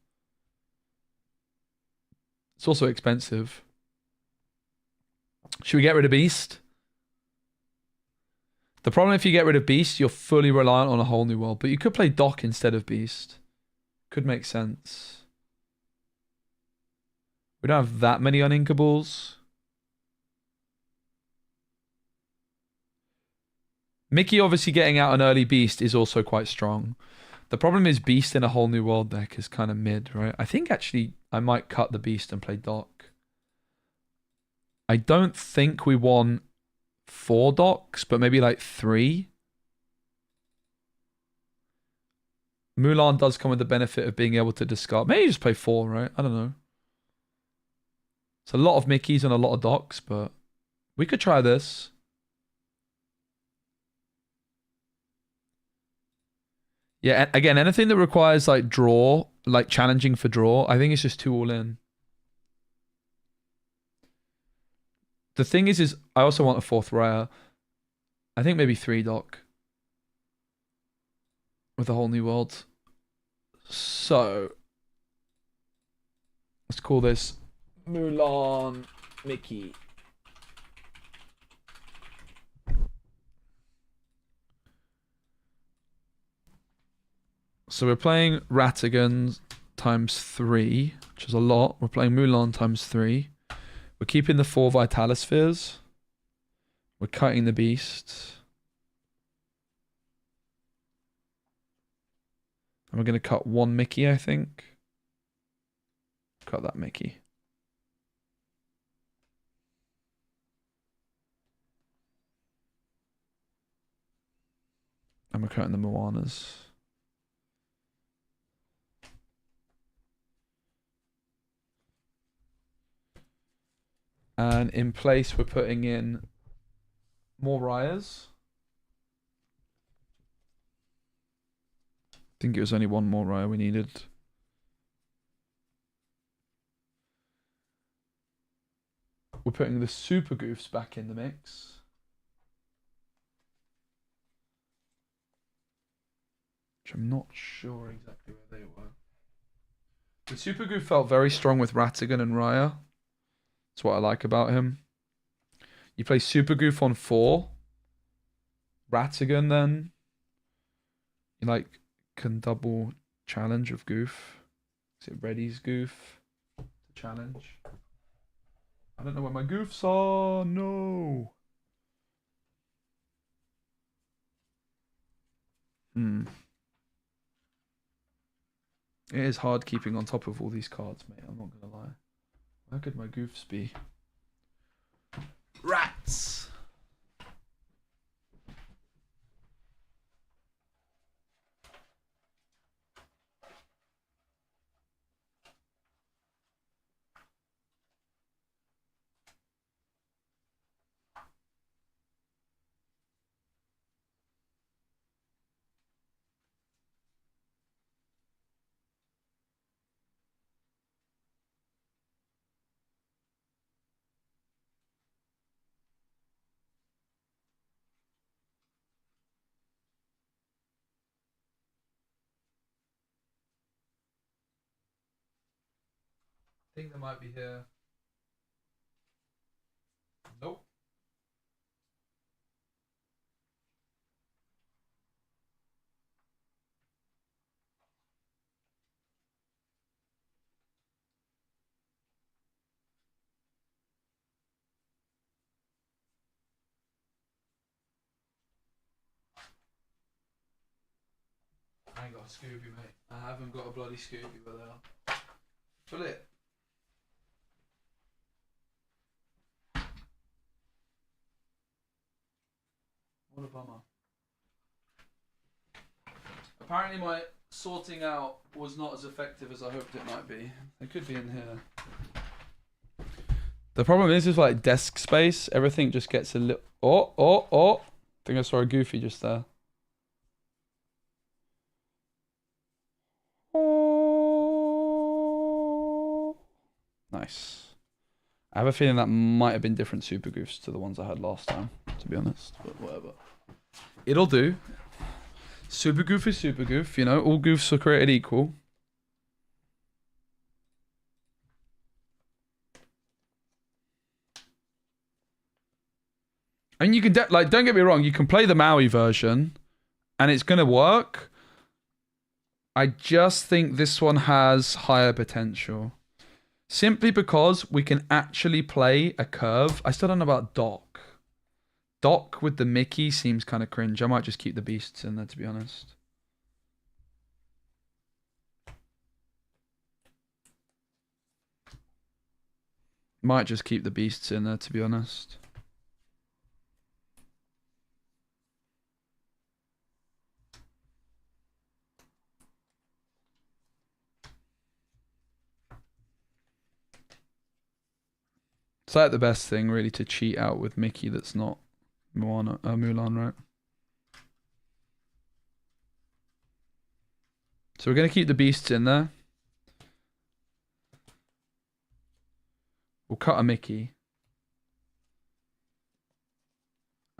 It's also expensive. Should we get rid of Beast? The problem if you get rid of Beast, you're fully reliant on A Whole New World. But you could play Doc instead of Beast. Could make sense. We don't have that many uninkables. Mickey obviously getting out an early Beast is also quite strong. The problem is Beast in A Whole New World deck is kind of mid, right? I think actually I might cut the Beast and play Doc. I don't think we want 4 Docs, but maybe like 3. Mulan does come with the benefit of being able to discard. Maybe just play 4, right? I don't know. It's a lot of Mickeys and a lot of Docs, but we could try this. Yeah, again, anything that requires like draw, like challenging for draw, I think it's just 2 all in. The thing is I also want a 4th Raya. I think maybe 3 Doc. With A Whole New World. So, let's call this Mulan Mickey. So we're playing Ratigan times 3, which is a lot. We're playing Mulan times 3. We're keeping the 4 Vitalispheres. We're cutting the Beast. And we're going to cut 1 Mickey, I think. cut that Mickey. And we're cutting the Moanas. And in place, we're putting in more Ryas. I think it was only one more Raya we needed. We're putting the Super Goofs back in the mix. Which I'm not sure exactly where they were. The Super Goof felt very strong with Ratigan and Raya. That's what I like about him. You play Super Goof on 4. Ratigan then. You like can double challenge of Goof. Is it Reddy's Goof? The challenge. I don't know where my Goofs are. No. It is hard keeping on top of all these cards, mate. I'm not gonna lie. Where could my Goofs be? Rats! I think they might be here. Nope. I ain't got a Scooby, mate. I haven't got a bloody Scooby, but they are. Pull it. What a bummer. Apparently my sorting out was not as effective as I hoped it might be. They could be in here. The problem is like desk space. Everything just gets a little... Oh. I think I saw a Goofy just there. Oh. Nice. I have a feeling that might have been different Super Goofs to the ones I had last time, to be honest. But whatever. It'll do. Super Goof is Super Goof, you know, all Goofs are created equal. I mean, you can, like, don't get me wrong, you can play the Maui version, and it's going to work. I just think this one has higher potential. Simply because we can actually play a curve. I still don't know about Doc. Doc with the Mickey seems kind of cringe. I might just keep the beasts in there, to be honest. Might just keep the beasts in there, to be honest. It's like the best thing, really, to cheat out with Mickey that's not Mulan, right? So we're going to keep the beasts in there. We'll cut a Mickey.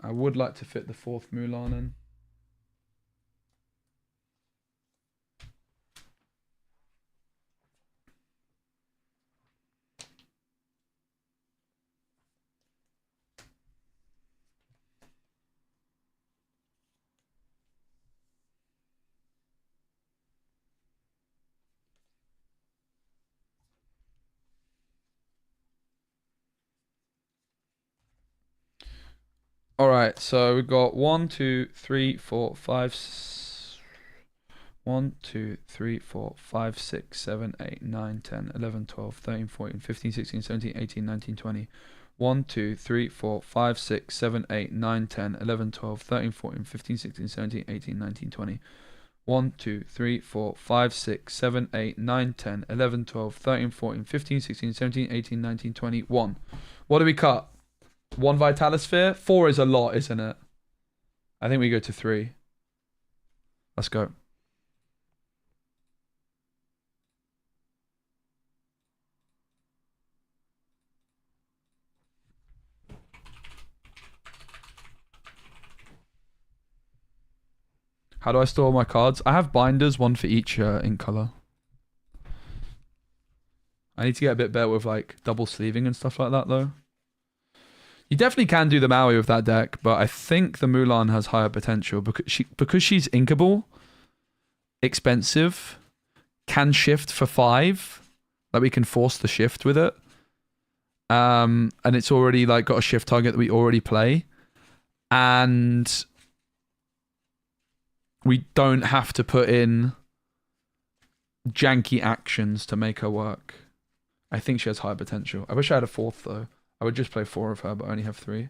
I would like to fit the 4th Mulan in. All right, so we've got 1, 2, 3, 4, 5, 1, 2, 3, 4, 5, 6, 7, 8, 9, 10, 11, 12, 13, 14, 15, 16, 17, 18, 19, 20. 1, 2, 3, 4, 5, 6, 7, 8, 9, 10, 11, 12, 13, 14, 15, 16, 17, 18, 19, 20. 1, 2, 3, 4, 5, 6, 7, 8, 9, 10, 11, 12, 13, 14, 15, 16, 17, 18, 19, 20. 1. What do we cut? 1 Vitalisphere? 4 is a lot, isn't it? I think we go to 3. Let's go. How do I store my cards? I have binders, 1 for each ink color. I need to get a bit better with like double sleeving and stuff like that though. You definitely can do the Maui with that deck, but I think the Mulan has higher potential because she's inkable, expensive, can shift for 5. Like we can force the shift with it. And it's already like got a shift target that we already play. And we don't have to put in janky actions to make her work. I think she has high potential. I wish I had a 4th though. I would just play 4 of her, but I only have 3.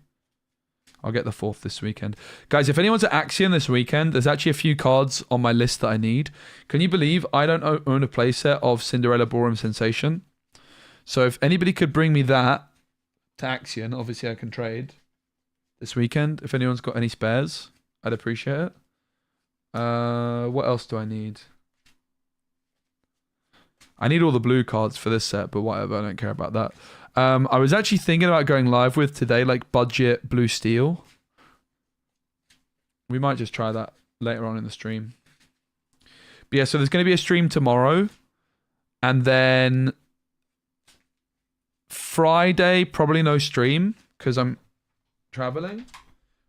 I'll get the 4th this weekend. Guys, if anyone's at Axiom this weekend, there's actually a few cards on my list that I need. Can you believe I don't own a playset of Cinderella Ballroom Sensation? So if anybody could bring me that to Axiom, obviously I can trade this weekend. If anyone's got any spares, I'd appreciate it. What else do I need? I need all the blue cards for this set, but whatever, I don't care about that. I was actually thinking about going live with today, like budget blue steel. We might just try that later on in the stream. But yeah, so there's going to be a stream tomorrow. And then Friday, probably no stream because I'm traveling.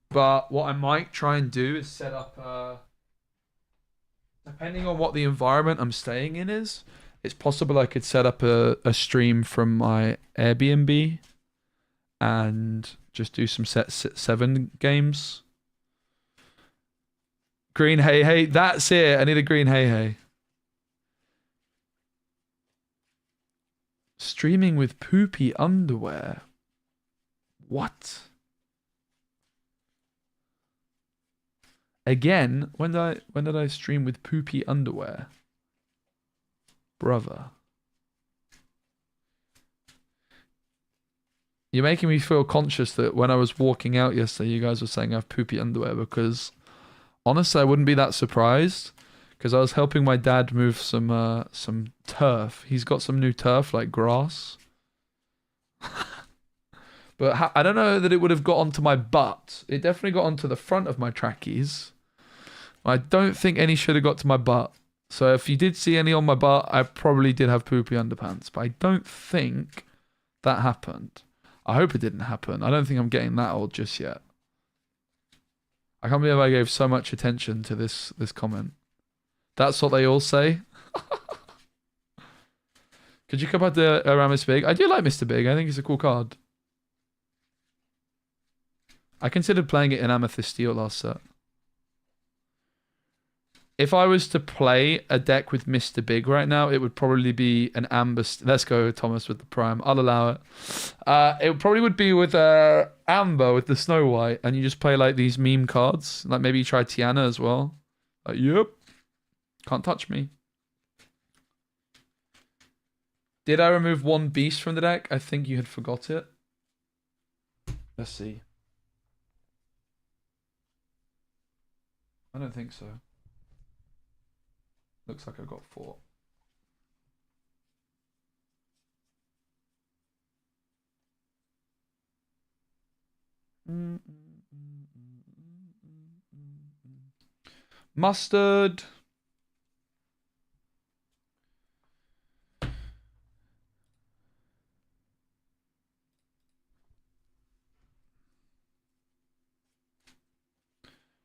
But what I might try and do is set up, depending on what the environment I'm staying in is, it's possible I could set up a stream from my Airbnb and just do some set 7 games. Green hey hey, that's it. I need a green hey hey. Streaming with poopy underwear. What? Again, when did I stream with poopy underwear? Brother. You're making me feel conscious that when I was walking out yesterday, you guys were saying I have poopy underwear because honestly, I wouldn't be that surprised because I was helping my dad move some turf. He's got some new turf, like grass. But I don't know that it would have got onto my butt. It definitely got onto the front of my trackies. I don't think any should have got to my butt. So if you did see any on my butt, I probably did have poopy underpants. But I don't think that happened. I hope it didn't happen. I don't think I'm getting that old just yet. I can't believe I gave so much attention to this comment. That's what they all say. Could you come out to around Mr. Big? I do like Mr. Big. I think he's a cool card. I considered playing it in Amethyst Steel last set. If I was to play a deck with Mr. Big right now, it would probably be an Amber... Let's go, Thomas, with the Prime. I'll allow it. It probably would be with Amber, with the Snow White, and you just play, like, these meme cards. Like, maybe you try Tiana as well. Like, yep. Can't touch me. Did I remove 1 beast from the deck? I think you had forgot it. Let's see. I don't think so. Looks like I've got 4. Mustard.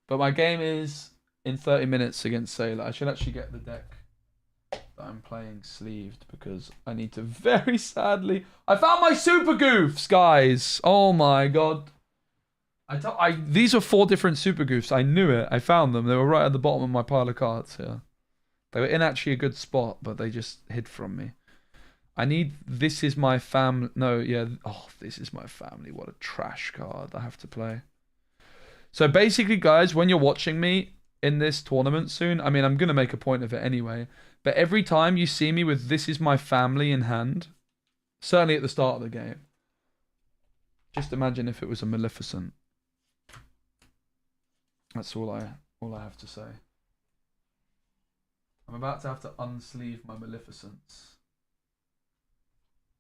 But my game is in 30 minutes against Sailor. I should actually get the deck that I'm playing sleeved because I need to very sadly... I found my super goofs, guys! Oh my god. These are 4 different super goofs. I knew it. I found them. They were right at the bottom of my pile of cards here. They were in actually a good spot, but they just hid from me. I need This Is My Family. No, yeah. Oh, This Is My Family. What a trash card I have to play. So basically, guys, when you're watching me in this tournament soon, I mean, I'm going to make a point of it anyway, but every time you see me with This Is My Family in hand, certainly at the start of the game, just imagine if it was a Maleficent. That's all I have to say. I'm about to have to unsleeve my Maleficents.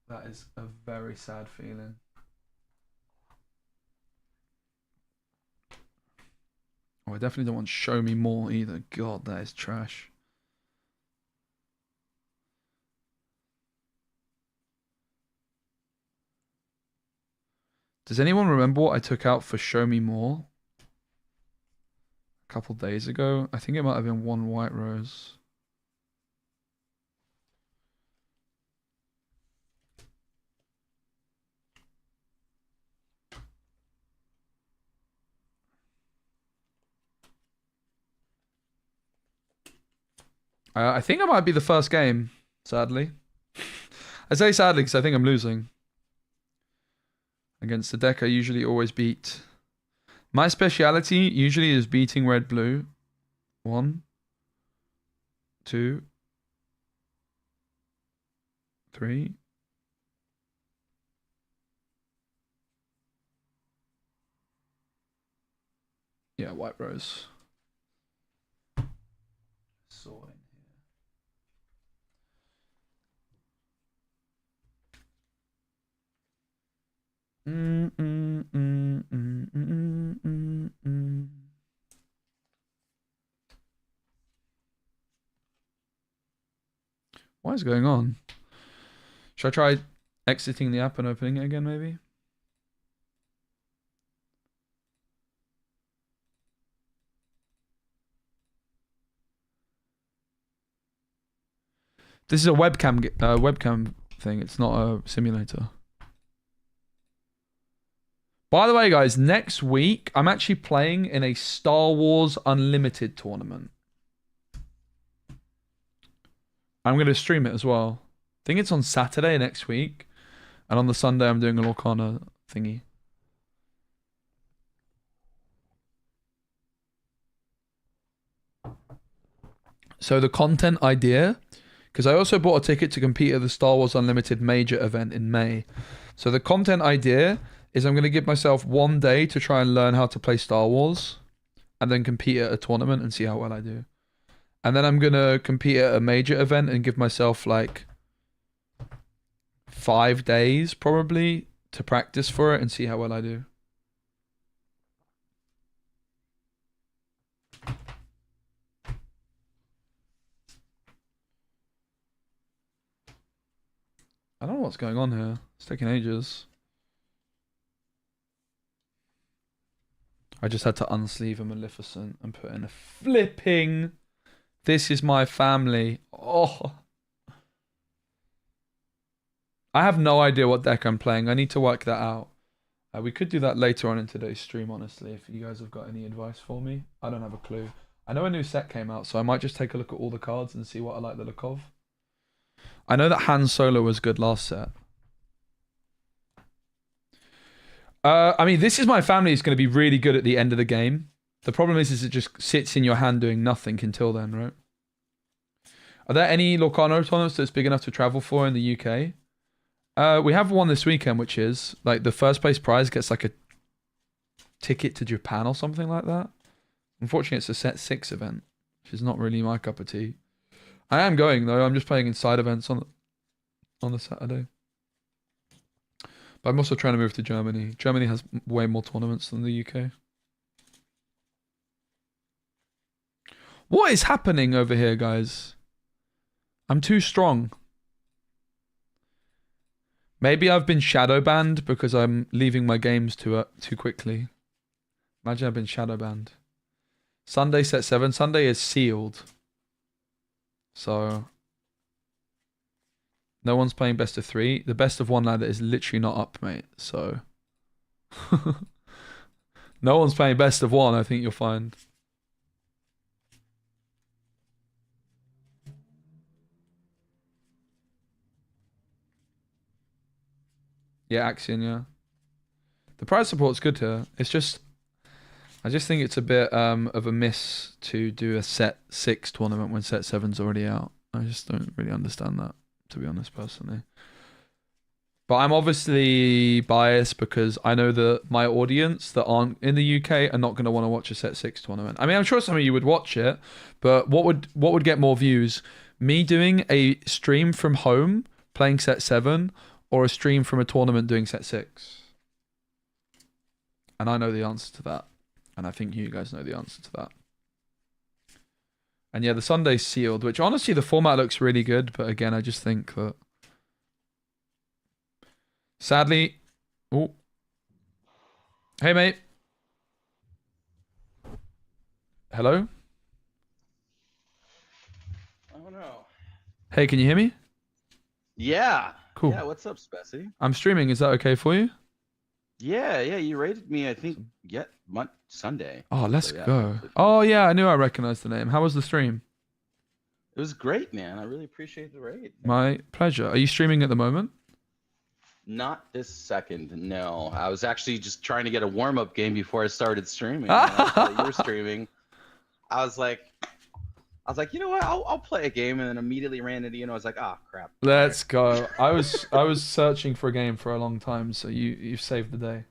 That is a very sad feeling. Oh, I definitely don't want Show Me More either. God, that is trash. Does anyone remember what I took out for Show Me More? A couple days ago? I think it might have been one white rose. I think it might be the first game, sadly. I say sadly because I think I'm losing. Against the deck I usually always beat. My speciality usually is beating red-blue. 1, 2, 3. Yeah, white rose. Sorting. What is going on? Should I try exiting the app and opening it again, maybe? This is a webcam thing. It's not a simulator. By the way, guys, next week I'm actually playing in a Star Wars Unlimited tournament. I'm going to stream it as well. I think it's on Saturday next week. And on the Sunday I'm doing a Lorcana thingy. So the content idea, because I also bought a ticket to compete at the Star Wars Unlimited major event in May. So the content idea is I'm going to give myself 1 day to try and learn how to play Star Wars and then compete at a tournament and see how well I do. And then I'm going to compete at a major event and give myself like 5 days probably to practice for it and see how well I do. I don't know what's going on here. It's taking ages. I just had to unsleeve a Maleficent and put in a flipping This Is My Family. Oh. I have no idea what deck I'm playing. I need to work that out. We could do that later on in today's stream, honestly, if you guys have got any advice for me. I don't have a clue. I know a new set came out, so I might just take a look at all the cards and see what I like the look of. I know that Han Solo was good last set. I mean, This Is My Family is going to be really good at the end of the game. The problem is it just sits in your hand doing nothing until then, right? Are there any Lorcana tournaments that's big enough to travel for in the UK? We have one this weekend, which is like the first place prize gets like a ticket to Japan or something like that. Unfortunately, it's a set 6 event, which is not really my cup of tea. I am going though. I'm just playing in side events on the Saturday. But I'm also trying to move to Germany. Germany has way more tournaments than the UK. What is happening over here, guys? I'm too strong. Maybe I've been shadow banned because I'm leaving my games too quickly. Imagine I've been shadow banned. Sunday set 7. Sunday is sealed. So no one's playing best of 3. The best of 1 ladder is literally not up, mate. So no one's playing best of 1. I think you'll find. Yeah, Axion, yeah. The prize support's good here. It's just, I just think it's a bit of a miss to do a set 6 tournament when set 7's already out. I just don't really understand that, to be honest, personally. But I'm obviously biased because I know that my audience that aren't in the UK are not going to want to watch a set 6 tournament. I mean, I'm sure some of you would watch it, but what would get more views? Me doing a stream from home playing set 7 or a stream from a tournament doing set 6? And I know the answer to that. And I think you guys know the answer to that. And yeah, the Sunday's sealed, which honestly the format looks really good, but again, I just think that sadly, oh, hey mate, hello. Oh no. Hey, can you hear me? Yeah. Cool. Yeah, what's up, Spessy? I'm streaming. Is that okay for you? Yeah, you rated me, I think, Sunday. Oh, let's So, yeah, go. Oh yeah, I knew I recognized the name. How was the stream? It was great, man. I really appreciate the raid. My pleasure. Are you streaming at the moment? Not this second, no. I was actually just trying to get a warm-up game before I started streaming. I saw that you were streaming. I was like, you know what? I'll play a game, and then immediately ran into you, and I was like, ah, crap. Let's go. I was searching for a game for a long time, so you've saved the day.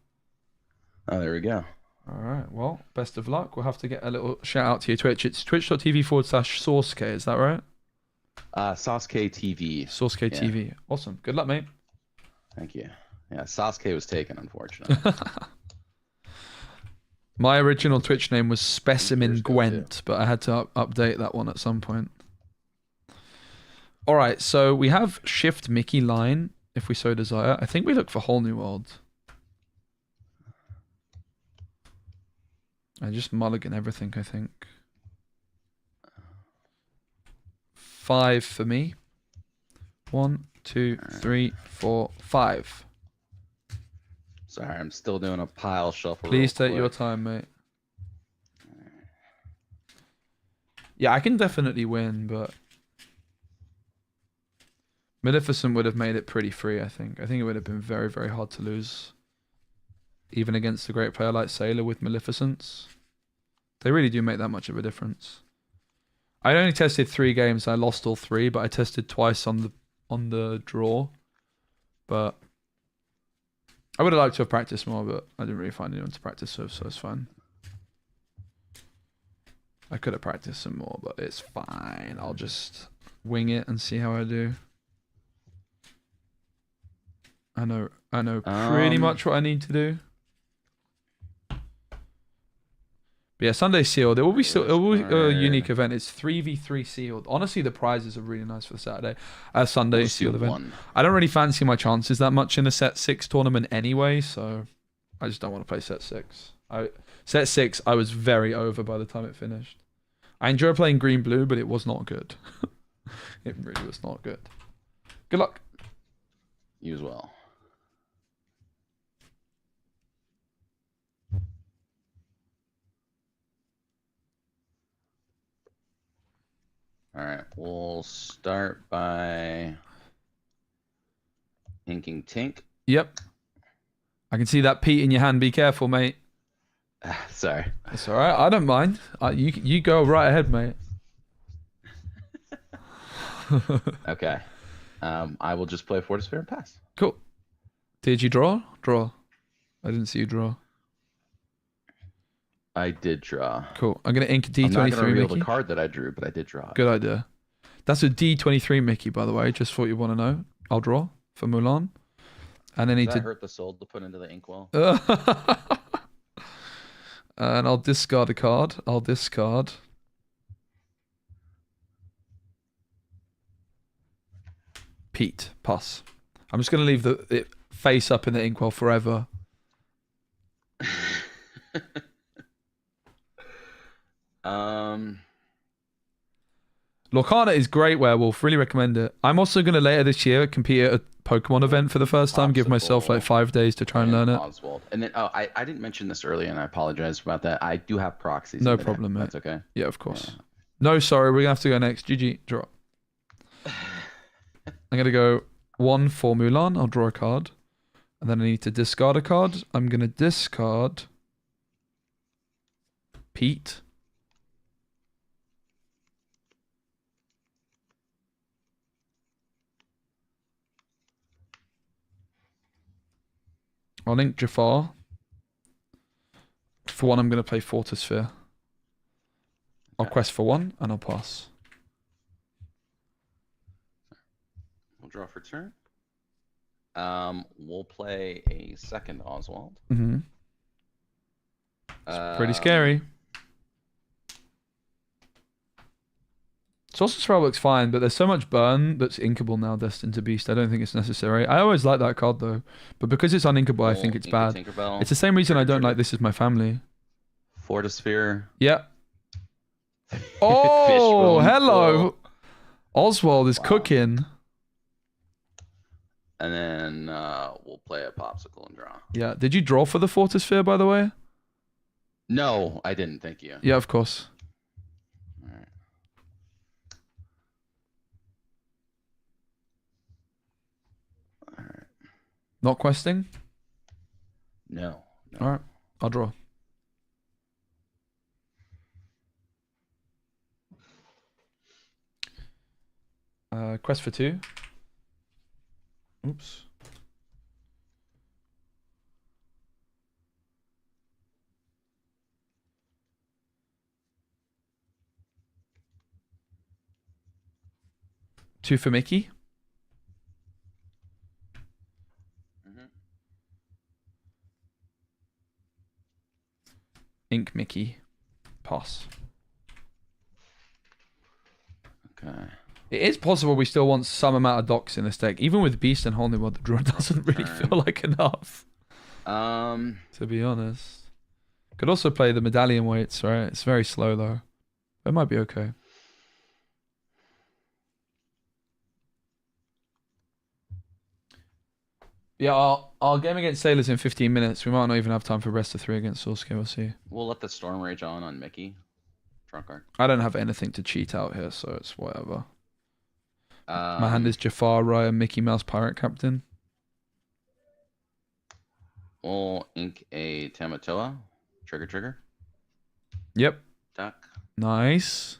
Oh, there we go. All right. Well, best of luck. We'll have to get a little shout out to your Twitch. It's twitch.tv/SauceK. Is that right? Sasuke TV. SauceK TV. Awesome. Good luck, mate. Thank you. Yeah, Sasuke was taken, unfortunately. My original Twitch name was Specimen Years ago, Gwent, but I had to update that one at some point. All right, so we have Shift Mickey line, if we so desire. I think we look for Whole New World. I just mulligan everything, I think. 5 for me. 1, 2, 3, 4, 5. Sorry, I'm still doing a pile shuffle. Please take your time, mate. Yeah, I can definitely win, but Maleficent would have made it pretty free, I think. I think it would have been very, very hard to lose. Even against a great player like Sailor with Maleficents. They really do make that much of a difference. I only tested 3 games. I lost all 3, but I tested twice on the draw. But I would have liked to have practiced more, but I didn't really find anyone to practice with, so it's fine. I could have practiced some more, but it's fine. I'll just wing it and see how I do. I know pretty much what I need to do. But yeah, Sunday sealed. It will be a unique event. It's 3v3 sealed. Honestly, the prizes are really nice for the Saturday. Sunday sealed event. I don't really fancy my chances that much in a set 6 tournament anyway, so I just don't want to play set 6. Set 6, I was very over by the time it finished. I enjoy playing green-blue, but it was not good. It really was not good. Good luck. You as well. All right, we'll start by inking Tink. Yep. I can see that Pete in your hand. Be careful, mate. Sorry. It's all right. I don't mind. You go right ahead, mate. Okay. I will just play Fortisphere and pass. Cool. Did you draw? Draw. I didn't see you draw. I did draw. Cool. I'm going to ink a D23 I'm not going to reveal Mickey. the card that I drew, but I did draw. Good idea. That's a D23 Mickey, by the way, just for what you want to know. I'll draw for Mulan. And I need Does to that hurt the soul to put into the inkwell? And I'll discard a card. I'll discard. Pete. Pass. I'm just going to leave it face up in the inkwell forever. Lorcana is great, Werewolf. Really recommend it. I'm also going to later this year compete at a Pokemon event for the first time. Give myself like 5 days to try and learn it. Oswald. And then, I didn't mention this earlier, and I apologize about that. I do have proxies. No problem, mate. That's okay. Yeah, of course. Yeah. No, sorry. We're going to have to go next. GG. Draw. I'm going to go 1 for Mulan. I'll draw a card. And then I need to discard a card. I'm going to discard Pete. I'll link Jafar. For 1, I'm going to play Fortisphere. I'll quest for 1, and I'll pass. We'll draw for turn. We'll play a second Oswald. Mm-hmm. It's pretty scary. Sorcerer's Row looks fine, but there's so much burn that's inkable now, Destined to Beast. I don't think it's necessary. I always like that card, though. But because it's uninkable, I think it's bad. Tinkerbell. It's the same reason I don't like This Is My Family. Fortisphere. Yeah. Oh, Fishbone hello. Quill. Oswald is cooking. And then we'll play a popsicle and draw. Yeah. Did you draw for the Fortisphere, by the way? No, I didn't. Thank you. Yeah, of course. All right. All right. Not questing? No. All right. I'll draw. Quest for 2. Oops. Two for Mickey. Mm-hmm. Ink Mickey. Pass. Okay. It is possible we still want some amount of docks in this deck. Even with Beast and Holy World, the draw doesn't really feel like enough. To be honest. Could also play the medallion weights, right? It's very slow though. It might be okay. Yeah, our game against Sailors in 15 minutes. We might not even have time for best of 3 against Source Game. We'll see. We'll let the Storm Rage on Mickey. Draw card. I don't have anything to cheat out here, so it's whatever. My hand Um, is Jafar, Raya, Mickey Mouse, Pirate Captain. We'll ink a Tamatoa. Trigger. Yep. Duck. Nice.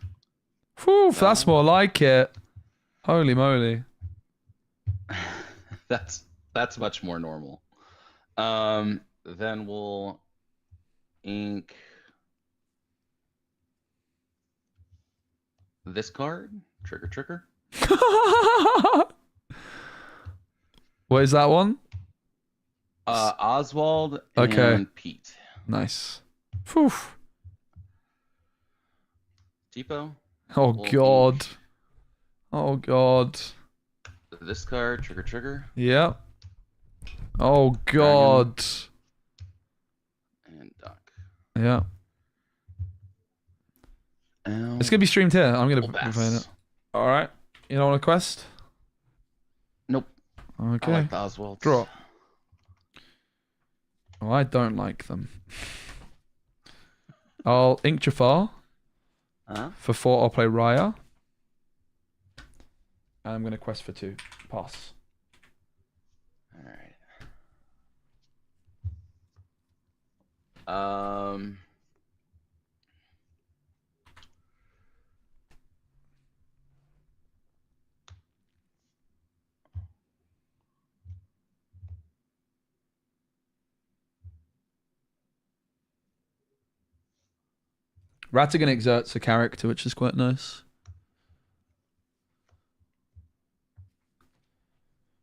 Whew, that's more like it. Holy moly. That's much more normal. Then we'll ink this card. Trigger. What is that one? Oswald Okay. and Pete. Nice. Whew. Depot. Oh We'll god. ink Oh god. this card. Trigger. Yep. Oh god. And duck. Yeah. And It's gonna be streamed here. I'm gonna we'll be pass. playing it. Alright. You don't want a quest? Nope. Okay. I like the Oswald. Draw. Oh, I don't like them. I'll ink Jafar. Huh? For 4, I'll play Raya. And I'm going to quest for 2. Pass. All right. Ratigan exerts a character, which is quite nice.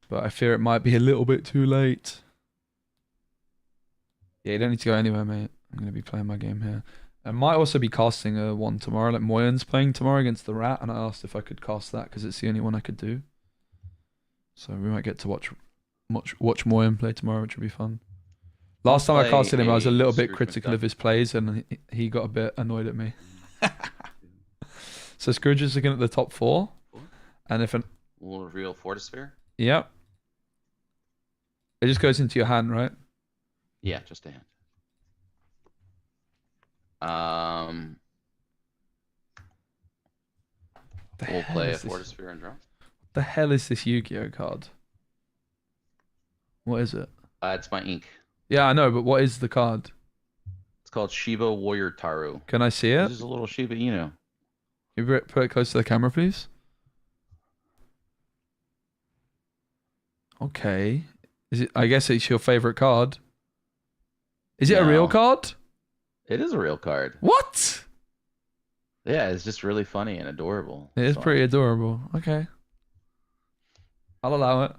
But I fear it might be a little bit too late. Yeah, you don't need to go anywhere, mate. I'm going to be playing my game here. I might also be casting a one tomorrow. Like Moyen's playing tomorrow against the Rat, and I asked if I could cast that because it's the only one I could do. So we might get to watch Moyen play tomorrow, which will be fun. Last time I casted him, I was a little bit critical of his plays, and he got a bit annoyed at me. So Scrooge is looking at the top 4, and if We'll reveal Fortisphere. Yep. It just goes into your hand, right? Yeah, just a hand. We'll play a Fortisphere and draw. What the hell is this Yu-Gi-Oh card? What is it? It's my ink. Yeah, I know, but what is the card? It's called Shiba Warrior Taru. Can I see This it? is a little Shiba Inu. You put it close to the camera, please. Okay. Is it? I guess it's your favorite card. Is it a real No. card? It is a real card. What? Yeah, it's just really funny and adorable. It is So, pretty adorable. Okay. I'll allow it.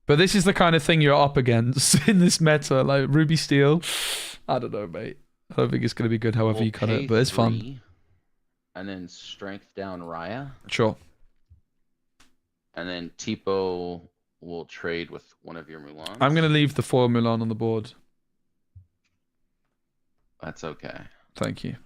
But this is the kind of thing you're up against in this meta, like Ruby Steel. I don't know, mate. I don't think it's going to be good however we'll you cut pay it, but it's fun. 3, and then strength down Raya. Sure. And then Tipo will trade with one of your Mulans. I'm going to leave the foil Mulan on the board. That's okay. Thank you.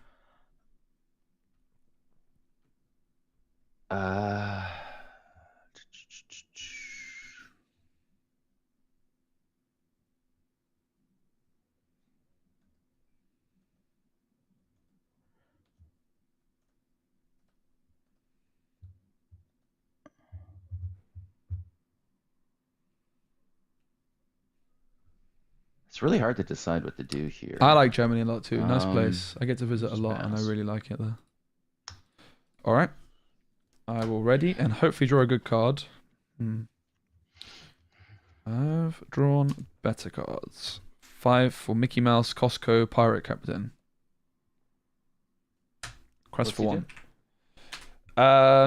It's really hard to decide what to do here. I like Germany a lot too. Nice Um, place. I get to visit a just lot and I pass. really like it there. All right. I will ready and hopefully draw a good card. I've drawn better cards. 5 for Mickey Mouse, Costco, Pirate Captain. Quest What's for he 1.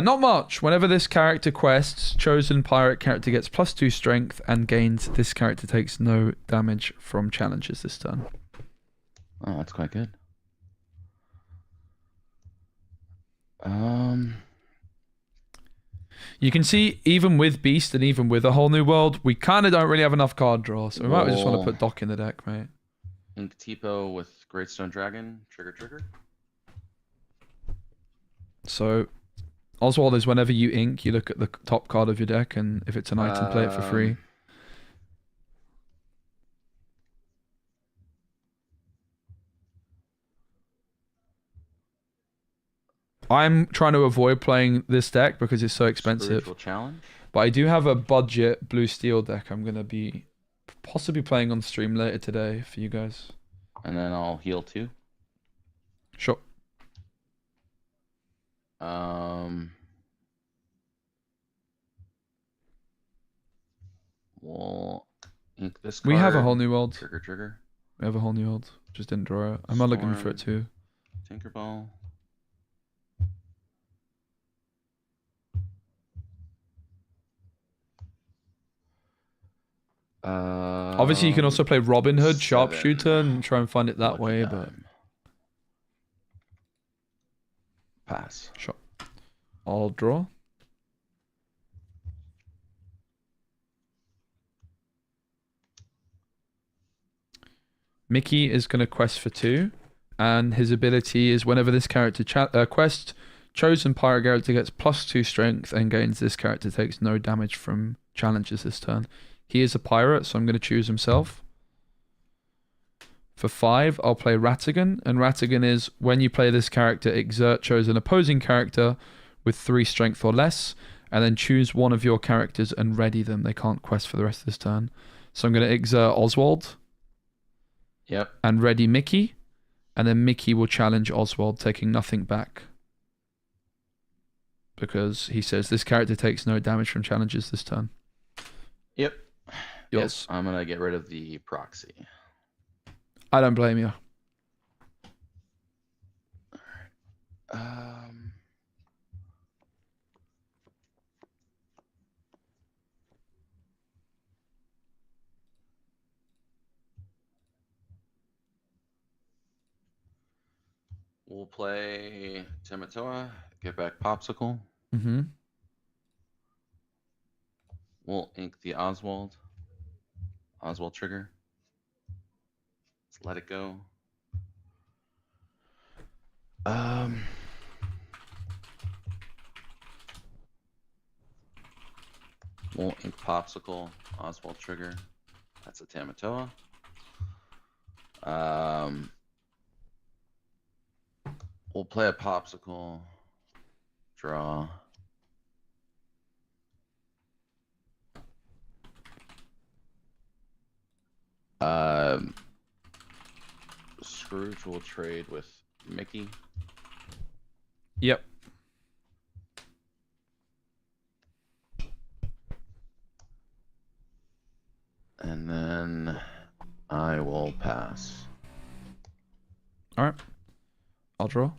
Not much. Whenever this character quests, chosen pirate character gets +2 strength and gains. This character takes no damage from challenges this turn. Oh, that's quite good. You can see, even with Beast and even with A Whole New World, we kind of don't really have enough card draw, so we might just want to put Doc in the deck, mate. Ink Tipo with Greatstone Dragon. Trigger. So, Oswald is whenever you ink, you look at the top card of your deck, and if it's an item, play it for free. I'm trying to avoid playing this deck because it's so expensive. Spiritual Challenge. But I do have a budget blue steel deck I'm going to be possibly playing on stream later today for you guys. And then I'll heal 2. Sure. We'll ink this card. We have A Whole New World. Trigger. We have A Whole New World. Just didn't draw it. I'm not looking for it too. Tinkerbell. Obviously, you can also play Robin Hood, Sharpshooter, and try and find it that way, but... Pass. Sure. I'll draw. Mickey is going to quest for 2, and his ability is whenever this character quests, chosen pirate character gets +2 strength and gains. This character takes no damage from challenges this turn. He is a pirate, so I'm going to choose himself. For 5, I'll play Ratigan, and Ratigan is when you play this character, exert chosen opposing character with 3 strength or less, and then choose one of your characters and ready them. They can't quest for the rest of this turn. So I'm going to exert Oswald. Yep. And ready Mickey, and then Mickey will challenge Oswald, taking nothing back. Because he says this character takes no damage from challenges this turn. Yep. Yours. Yes, I'm gonna get rid of the proxy. I don't blame you. We'll play Timatoa, get back Popsicle. Mm-hmm. We'll ink the Oswald trigger. Let's let it go. We'll ink Popsicle, Oswald trigger. That's a Tamatoa. We'll play a Popsicle. Draw. Scrooge will trade with Mickey. Yep. And then I will pass. All right. I'll draw.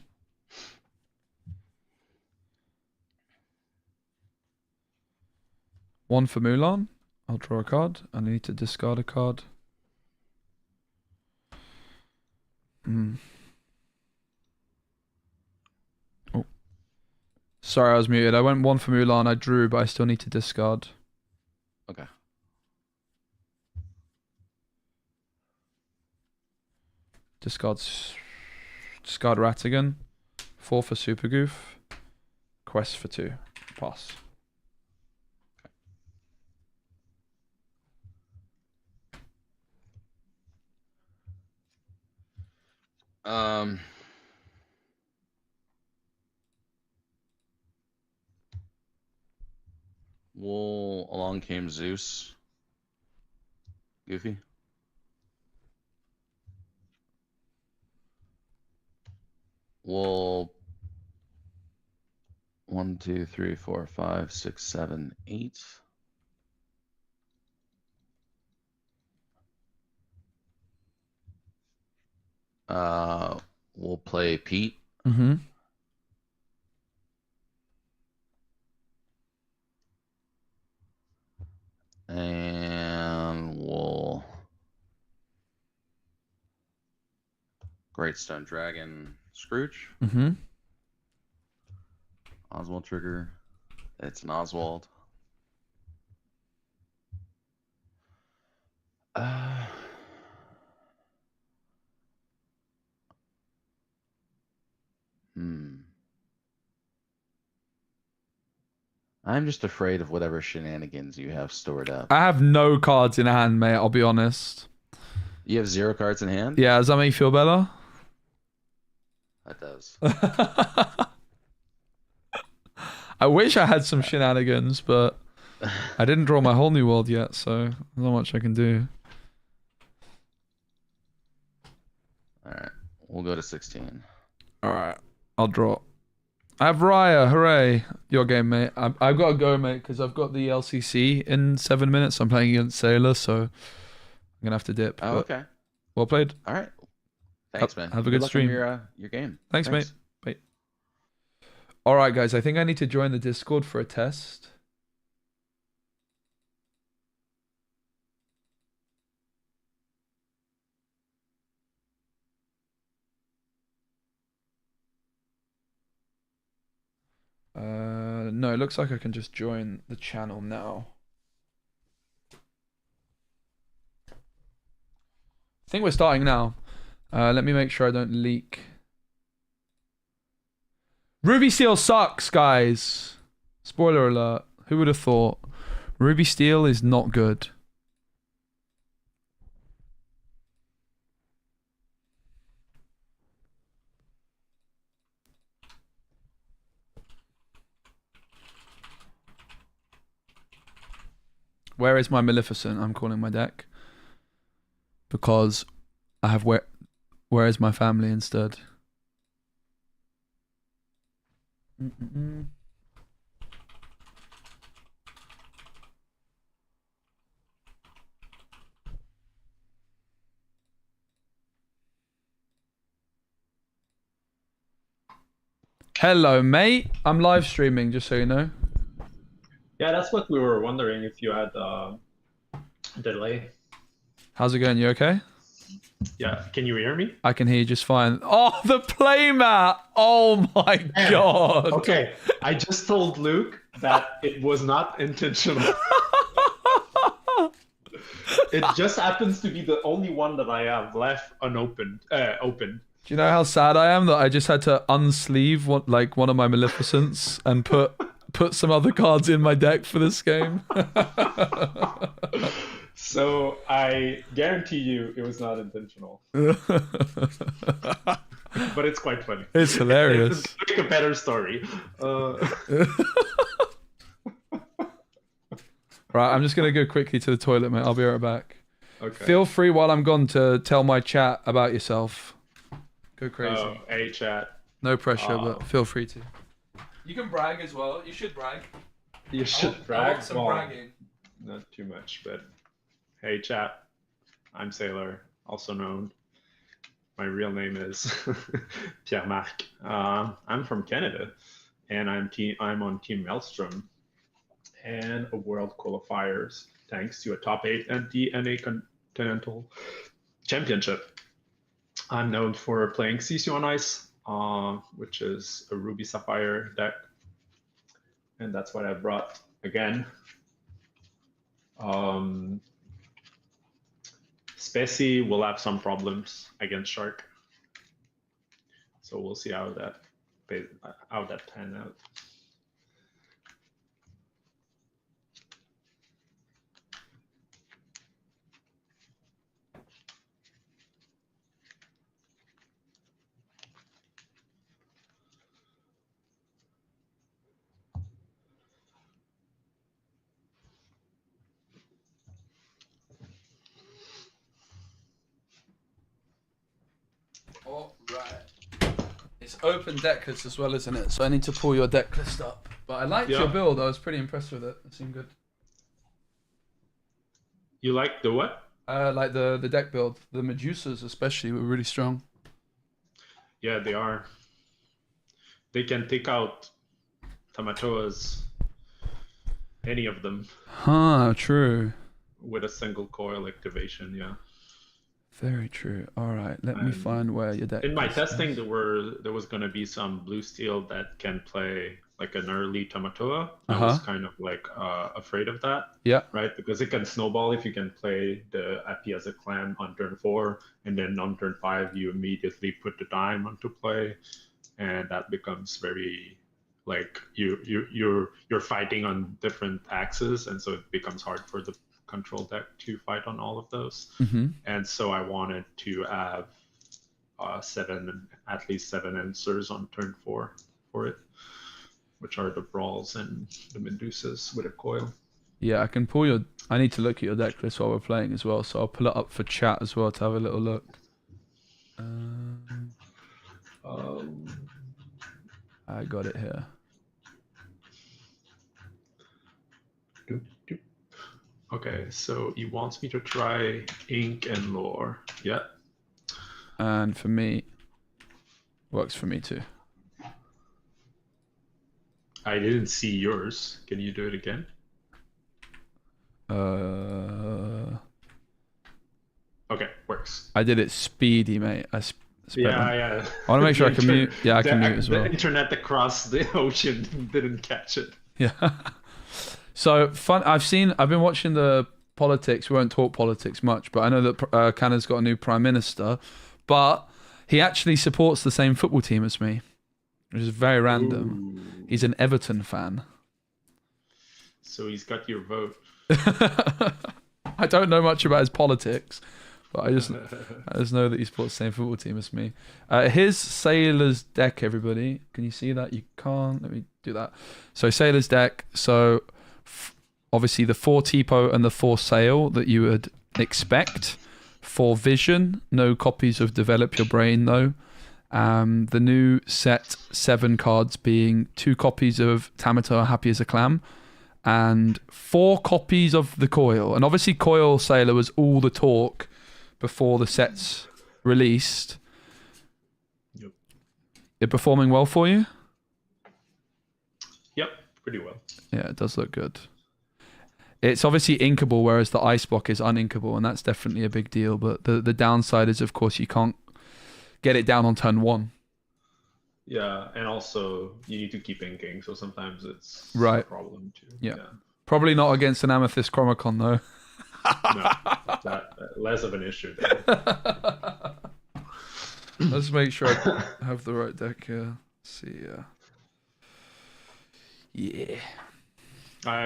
One for Mulan. I'll draw a card. I need to discard a card. Oh. Sorry, I was muted. I went one for Mulan. I drew, but I still need to discard. Okay. Discard Ratigan. 4 for Super Goof. Quest for 2. Pass. Along came Zeus. Goofy. We'll 1, 2, 3, 4, 5, 6, 7, 8. We'll play Pete. Mm-hmm. And we'll Great Stone Dragon Scrooge. Mm-hmm. Oswald trigger. It's an Oswald. I'm just afraid of whatever shenanigans you have stored up. I have no cards in hand, mate. I'll be honest. You have 0 cards in hand? Yeah, does that make you feel better? That does. I wish I had some shenanigans, but I didn't draw my whole new world yet, so there's not much I can do. Alright, we'll go to 16. Alright, I'll draw. I have Raya, hooray. Your game, mate. I've got to go, mate, because I've got the LCC in 7 minutes. I'm playing against Sailor, so I'm going to have to dip. Oh, okay. Well played. Alright. Thanks, man. Have a good luck stream. On your game. Thanks, mate. Bye. Alright, guys. I think I need to join the Discord for a test. No, it looks like I can just join the channel now. I think we're starting now. Let me make sure I don't leak. Ruby Steel sucks, guys. Spoiler alert. Who would have thought? Ruby Steel is not good. Where is my Maleficent? I'm calling my deck. Because I have where is my family instead? Hello, mate. I'm live streaming, just so you know. Yeah, that's what we were wondering, if you had a delay. How's it going? You okay? Yeah, can you hear me? I can hear you just fine. Oh, the playmat! Oh my god! Okay, I just told Luke that it was not intentional. It just happens to be the only one that I have left unopened. Open. Do you know how sad I am that I just had to unsleeve one of my Maleficents and put some other cards in my deck for this game? So I guarantee you it was not intentional. But it's quite funny. It's hilarious. It's like a better story. Right, I'm just going to go quickly to the toilet, mate. I'll be right back. Okay. Feel free while I'm gone to tell my chat about yourself. Go crazy. Oh, hey chat. No pressure, but feel free to. You can brag as well. You should brag. You should brag. Well, bragging. not too much, but hey chat. I'm Sailor, also known. My real name is Pierre-Marc. I'm from Canada, and I'm on Team Maelstrom and a World Qualifiers, thanks to a top 8 at the NA Continental Championship. I'm known for playing CC on Ice, which is a Ruby Sapphire deck, and that's what I brought again. Specie will have some problems against Shark, so we'll see how that pan out. All right. It's open deck list as well, isn't it? So I need to pull your deck list up. But I liked your build. I was pretty impressed with it. It seemed good. You like the what? Like the deck build. The Medusas especially were really strong. Yeah, they are. They can take out Tamatoas, any of them, Huh, true. with a single coil activation, yeah. Very true. All right, let me find where your deck In my list testing, is. there was going to be some blue steel that can play like an early Tamatoa. I was kind of like afraid of that. Yeah. Right, because it can snowball if you can play the Api as a clan on turn 4, and then on turn 5 you immediately put the dime onto play, and that becomes very like you're fighting on different axes, and so it becomes hard for the control deck to fight on all of those. Mm-hmm. And so I wanted to have at least seven answers on turn 4 for it, which are the brawls and the Medusas with a coil. Yeah, I can pull your. I need to look at your deck list while we're playing as well, so I'll pull it up for chat as well to have a little look. I got it here. Okay, so he wants me to try Ink and Lore. Yeah. And for me, works for me too. I didn't see yours. Can you do it again? Okay, works. I did it speedy, mate. Yeah. I want to make sure I can mute. Yeah, I can mute as well. The internet across the ocean didn't catch it. Yeah. So fun. I've been watching the politics. We won't talk politics much, but I know that Canada's got a new prime minister, but he actually supports the same football team as me, which is very random. Ooh. He's an Everton fan. So he's got your vote. I don't know much about his politics, but I just know that he supports the same football team as me. Here's Sailor's deck, everybody. Can you see that? You can't. Let me do that. So Sailor's deck. So obviously the 4 Tipo and the 4 Sail that you would expect. 4 Vision. No copies of Develop Your Brain though. The new set 7 cards being 2 copies of Tamata Happy as a Clam. And 4 copies of the Coil. And obviously Coil Sailor was all the talk before the sets released. Yep. It performing well for you? Yep, pretty well. Yeah, it does look good. It's obviously inkable, whereas the ice block is uninkable, and that's definitely a big deal. But the downside is, of course, you can't get it down on turn 1. Yeah, and also you need to keep inking, so sometimes it's a problem too. Yeah. Probably not against an Amethyst Chromacon, though. No, less of an issue there. Let's make sure I have the right deck here. Let's see, yeah.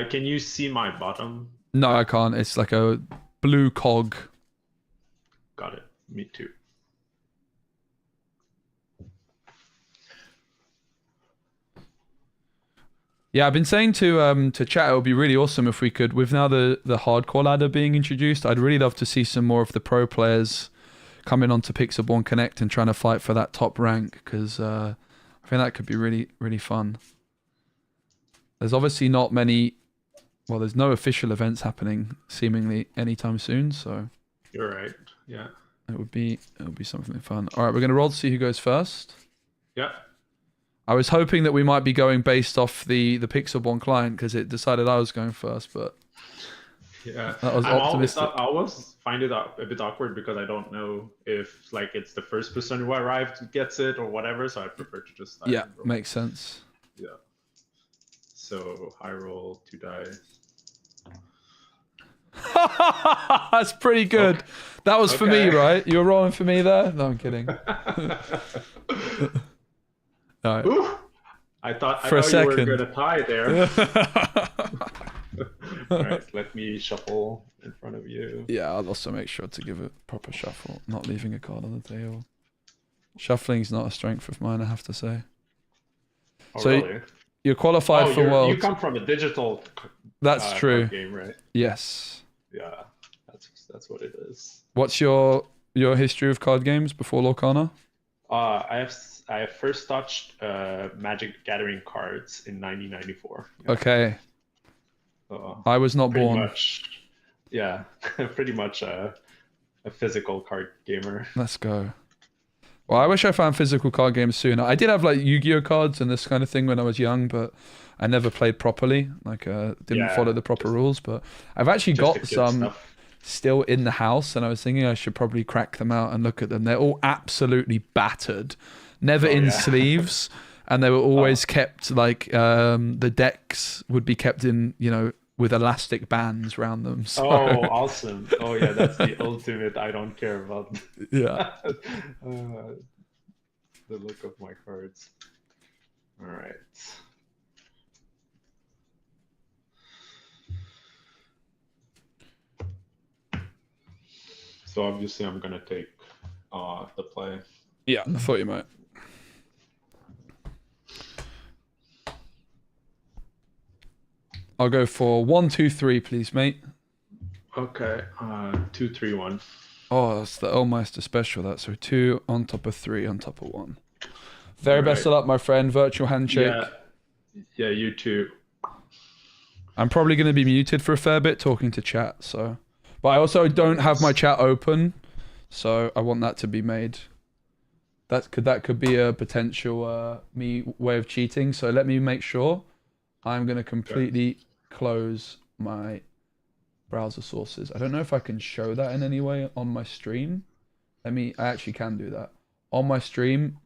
Can you see my bottom? No, I can't. It's like a blue cog. Got it. Me too. Yeah, I've been saying to chat, it would be really awesome if we could, with now the hardcore ladder being introduced, I'd really love to see some more of the pro players coming onto Pixelborn Connect and trying to fight for that top rank, because I think that could be really, really fun. There's obviously not many, well, there's no official events happening seemingly anytime soon, so You're right. Yeah. it would be something fun. All right, we're going to roll to see who goes first. Yeah. I was hoping that we might be going based off the Pixelborn client because it decided I was going first, but Yeah. that was I optimistic. always find it a bit awkward because I don't know if like it's the first person who arrived who gets it or whatever. So I prefer to just start Yeah, and roll. makes sense. Yeah. So I roll 2 dice. That's pretty good. That was for me, Okay. right? You were rolling for me there? No, I'm kidding. All right. Ooh, I thought For a you were second. going to tie there. All right, let me shuffle in front of you. Yeah, I'll also make sure to give a proper shuffle, not leaving a card on the table. Shuffling's not a strength of mine, I have to say. Oh, So really? You're qualified for you Worlds. come from a digital That's true. card game, right? Yes. Yeah, that's what it is. What's your history of card games before Lorcana? I have first touched Magic Gathering cards in 1994. Yeah. Okay. So I was not pretty born. much, yeah, pretty much a physical card gamer. Let's go. Well, I wish I found physical card games sooner. I did have like Yu-Gi-Oh cards and this kind of thing when I was young, but I never played properly. Like, didn't Yeah, follow the proper just- rules. But I've actually Just the got kid some stuff. still in the house, and I was thinking I should probably crack them out and look at them. They're all absolutely battered, never Oh, in yeah. sleeves, and they were always kept like the decks would be kept in, with elastic bands around them. So, Oh, awesome! Oh yeah, that's the ultimate. I don't care about yeah. the look of my cards. All right. So obviously, I'm gonna take the play. Yeah, I thought you might. I'll go for 1, 2, 3, please, mate. Okay. 2, 3, 1. Oh, that's the Elmeister special. That so 2 on top of 3 on top of 1. Very best of Alright. luck, my friend. Virtual handshake. Yeah. Yeah. You too. I'm probably going to be muted for a fair bit talking to chat. So, but I also don't have my chat open, so I want that to be made. That could be a potential way of cheating. So let me make sure. I'm going to completely close my browser sources. I don't know if I can show that in any way on my stream. I actually can do that. On my stream,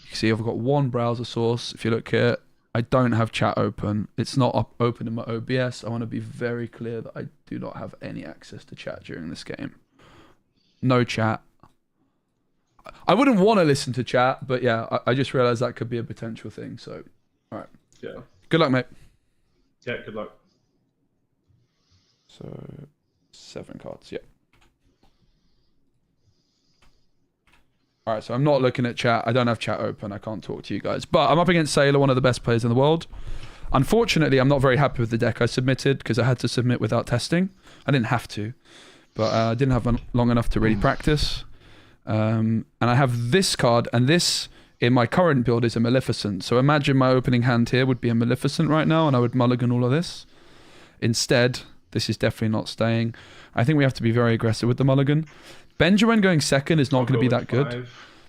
you can see I've got one browser source. If you look here, I don't have chat open. It's not open in my OBS. I want to be very clear that I do not have any access to chat during this game. No chat. I wouldn't want to listen to chat, but yeah, I just realized that could be a potential thing. So, all right. Yeah. Good luck, mate. Yeah. Good luck. So, 7 cards, yeah. All right, so I'm not looking at chat. I don't have chat open. I can't talk to you guys. But I'm up against Sailor, one of the best players in the world. Unfortunately, I'm not very happy with the deck I submitted because I had to submit without testing. I didn't have to, but I didn't have long enough to really practice. And I have this card, and this in my current build is a Maleficent. So imagine my opening hand here would be a Maleficent right now, and I would mulligan all of this. Instead, this is definitely not staying. I think we have to be very aggressive with the mulligan. Benjamin going second is not going to be that good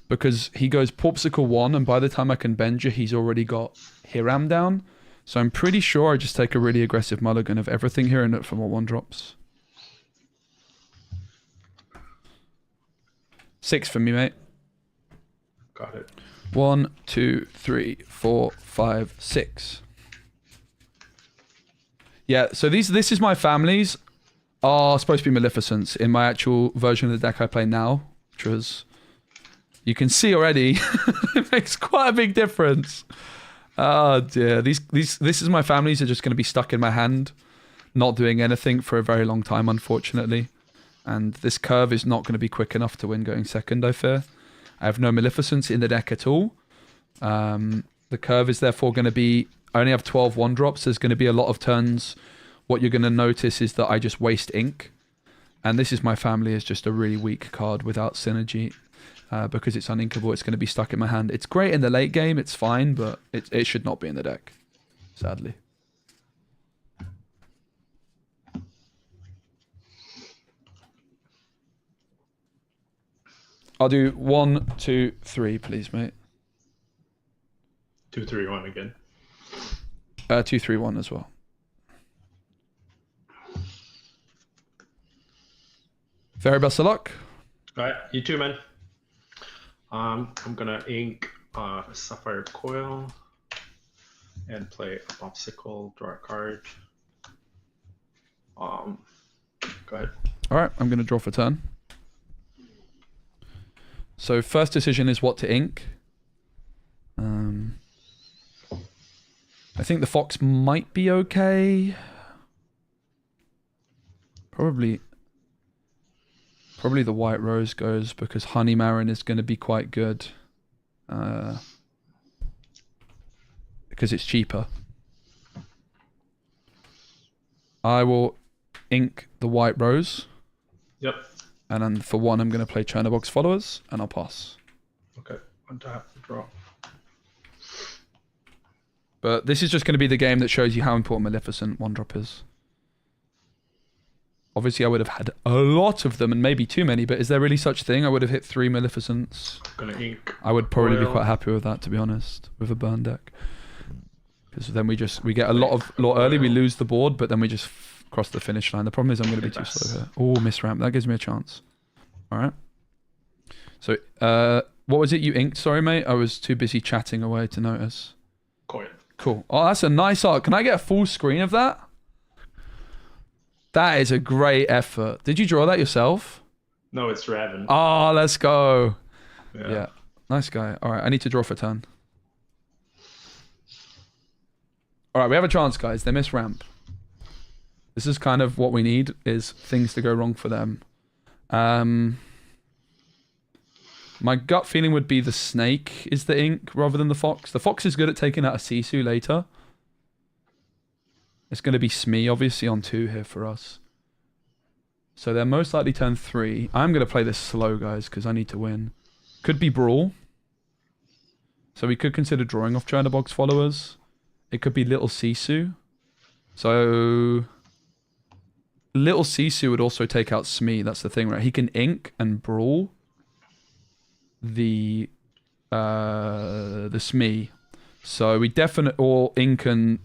because he goes Popsicle 1, and by the time I can Benja, he's already got Hiram down. So I'm pretty sure I just take a really aggressive mulligan of everything here and look for more 1-drops. 6 for me, mate. Got it. 1, 2, 3, 4, 5, 6. Yeah, so this is my families are supposed to be Maleficents in my actual version of the deck I play now, which was, you can see already, it makes quite a big difference. Oh dear, this is my families are just going to be stuck in my hand, not doing anything for a very long time, unfortunately. And this curve is not going to be quick enough to win going second, I fear. I have no Maleficents in the deck at all. The curve is therefore going to be I only have 12 1-drops. There's going to be a lot of turns. What you're going to notice is that I just waste ink. And This Is My Family is just a really weak card without synergy. Because it's uninkable, it's going to be stuck in my hand. It's great in the late game, it's fine, but it should not be in the deck, sadly. I'll do 1, 2, 3, please, mate. 2, 3, 1 again. 2, 3, 1 as well. Very best of luck. All right, you too, man. I'm gonna ink a Sapphire Coil and play a Popsicle, draw a card. Go ahead. All right, I'm going to draw for turn. So first decision is what to ink. I think the Fox might be okay. Probably the White Rose goes because Honey Marin is going to be quite good. Because it's cheaper. I will ink the White Rose. Yep. And then for 1, I'm going to play Chernobog's Followers, and I'll pass. Okay, on tap, draw. But this is just going to be the game that shows you how important Maleficent 1-drop is. Obviously, I would have had a lot of them, and maybe too many, but is there really such thing? I would have hit 3 Maleficents. Gonna ink. I would probably be quite happy with that, to be honest, with a burn deck. Because then we get a lot early, we lose the board, but then we just cross the finish line. The problem is I'm going to be too slow here. Oh, miss ramp. That gives me a chance. All right. So, what was it you inked? Sorry, mate. I was too busy chatting away to notice. Coin. Cool. Oh, that's a nice art. Can I get a full screen of that? That is a great effort. Did you draw that yourself? No, it's Raven. Oh, let's go. Yeah. Nice guy. All right, I need to draw for turn. All right, we have a chance, guys. They miss ramp. This is kind of what we need, is things to go wrong for them. My gut feeling would be the snake is the ink rather than the fox. The fox is good at taking out a Sisu later. It's going to be Smee, obviously, on 2 here for us. So they're most likely turn 3. I'm going to play this slow, guys, because I need to win. Could be Brawl. So we could consider drawing off Chernobog's Followers. It could be Little Sisu. So Little Sisu would also take out Smee. That's the thing, right? He can ink and Brawl the Smee. So we definitely, or ink and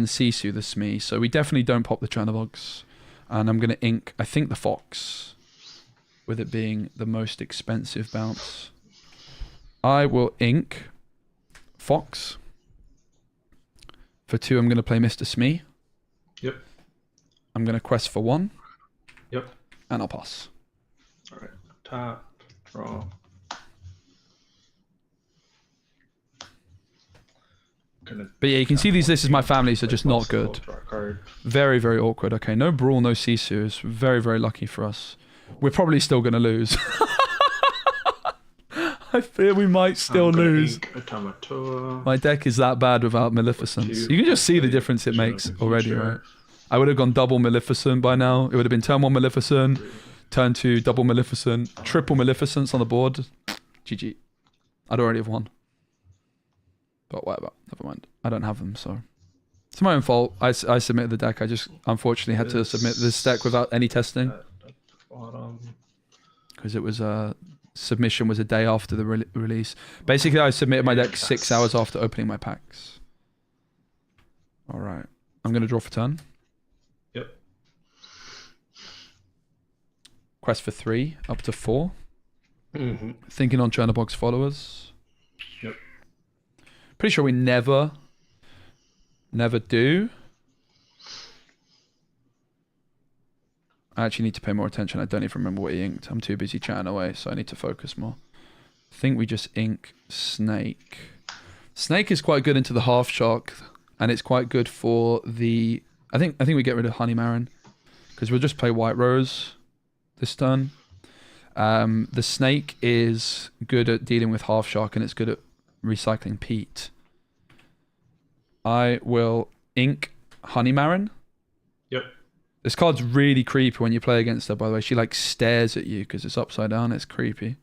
Sisu the Smee. So we definitely don't pop the Chernobygs. And I'm going to ink, I think, the Fox, with it being the most expensive bounce. I will ink Fox. For 2, I'm going to play Mr. Smee. Yep. I'm going to quest for 1. Yep. And I'll pass. All right. Tap, draw. But yeah, you can see these This Is My Family, so just not good. Very, very awkward. Okay, no Brawl, no Sisu. It's very, very lucky for us. We're probably still going to lose. I fear we might still lose. My deck is that bad without Maleficence. You can just see the difference it makes already, right? I would have gone double Maleficent by now. It would have been turn 1 Maleficent, turn 2 double Maleficent, triple Maleficence on the board. GG. I'd already have won. But whatever. Never mind. I don't have them, so it's my own fault. I submitted the deck. I just unfortunately had to submit this deck without any testing. Because it was submission was a day after the release. Basically, I submitted my deck 6 hours after opening my packs. All right. I'm going to draw for turn. Yep. Quest for 3, up to 4. Mm-hmm. Thinking on Chernobog's Followers. Yep. Pretty sure we never do. I actually need to pay more attention. I don't even remember what he inked. I'm too busy chatting away, so I need to focus more. I think we just ink Snake. Snake is quite good into the Half-Shark, and it's quite good for the... I think we get rid of Honey Marin, because we'll just play White Rose this turn. The Snake is good at dealing with Half-Shark, and it's good at recycling Pete. I will ink Honeymarin. Yep. This card's really creepy when you play against her, by the way. She like stares at you because it's upside down. It's creepy.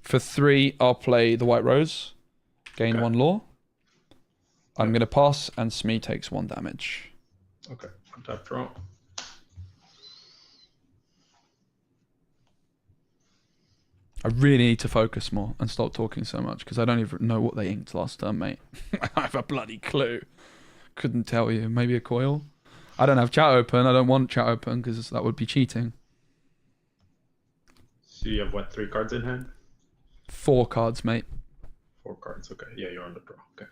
For 3, I'll play the White Rose. Gain 1 law. I'm going to pass, and Smee takes 1 damage. Okay. Tap draw. I really need to focus more and stop talking so much because I don't even know what they inked last turn, mate. I have a bloody clue. Couldn't tell you. Maybe a coil? I don't have chat open. I don't want chat open because that would be cheating. So you have what, 3 cards in hand? 4 cards, mate. 4 cards. Okay. Yeah, you're on the draw. Okay.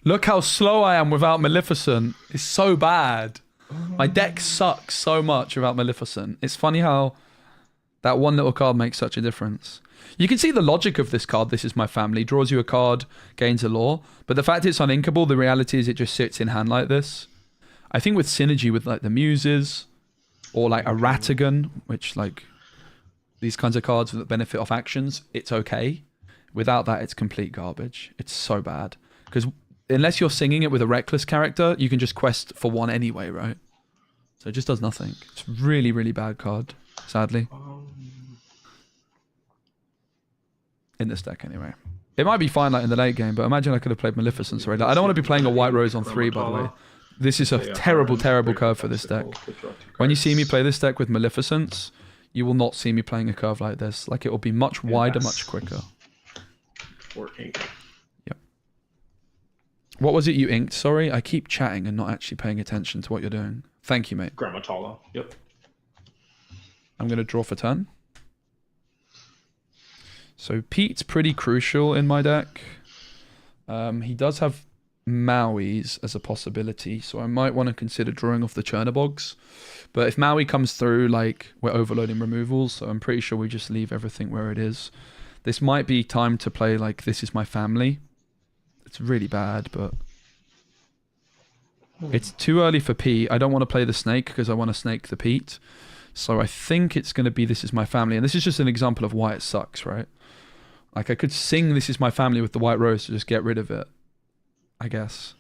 Look how slow I am without Maleficent. It's so bad. My deck sucks so much without Maleficent. It's funny how that one little card makes such a difference. You can see the logic of this card. This is my family. Draws you a card, gains a law. But the fact it's uninkable, the reality is it just sits in hand like this. I think with synergy with like the Muses or like a Ratigan, which like these kinds of cards that benefit off actions, it's okay. Without that, it's complete garbage. It's so bad. Because unless you're singing it with a reckless character, you can just quest for 1 anyway, right? So it just does nothing. It's really, really bad card, sadly. In this deck, anyway. It might be fine like in the late game, but imagine I could have played Maleficent already. Like, I don't want to be playing a White Rose on 3, by the way. This is a terrible, terrible curve for this deck. When you see me play this deck with Maleficents, you will not see me playing a curve like this. Like, it will be much wider, much quicker. 4 ink. Yep. What was it you inked? Sorry, I keep chatting and not actually paying attention to what you're doing. Thank you, mate. Grammatala. Yep. I'm going to draw for turn. So Pete's pretty crucial in my deck. He does have Maui's as a possibility, so I might want to consider drawing off the Chernobyls. But if Maui comes through, like, we're overloading removals, so I'm pretty sure we just leave everything where it is. This might be time to play, like, This Is My Family. It's really bad, but it's too early for Pete. I don't want to play the snake because I want to snake the Pete. So I think it's going to be This Is My Family. And this is just an example of why it sucks, right? Like, I could sing This Is My Family with the White Rose to just get rid of it, I guess.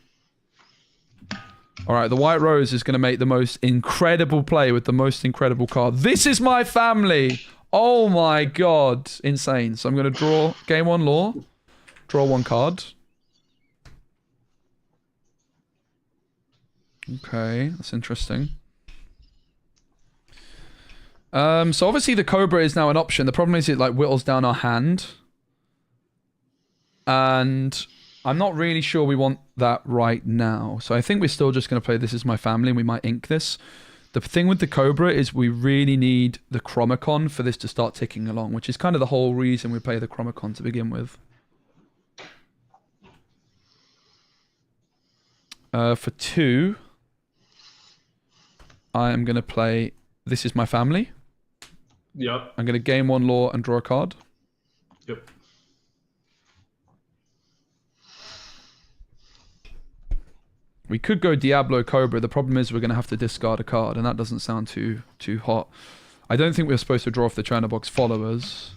All right, the White Rose is going to make the most incredible play with the most incredible card. This Is My Family! Oh my god. Insane. So I'm going to draw game 1 law. Draw 1 card. Okay, that's interesting. So obviously the Cobra is now an option. The problem is it like whittles down our hand. And I'm not really sure we want that right now. So I think we're still just going to play This Is My Family and we might ink this. The thing with the Cobra is we really need the Chromacon for this to start ticking along, which is kind of the whole reason we play the Chromacon to begin with. For 2, I am going to play This Is My Family. Yep. I'm going to gain 1 law and draw a card. Yep. We could go Diablo Cobra. The problem is we're going to have to discard a card, and that doesn't sound too hot. I don't think we're supposed to draw off the Chernobox followers.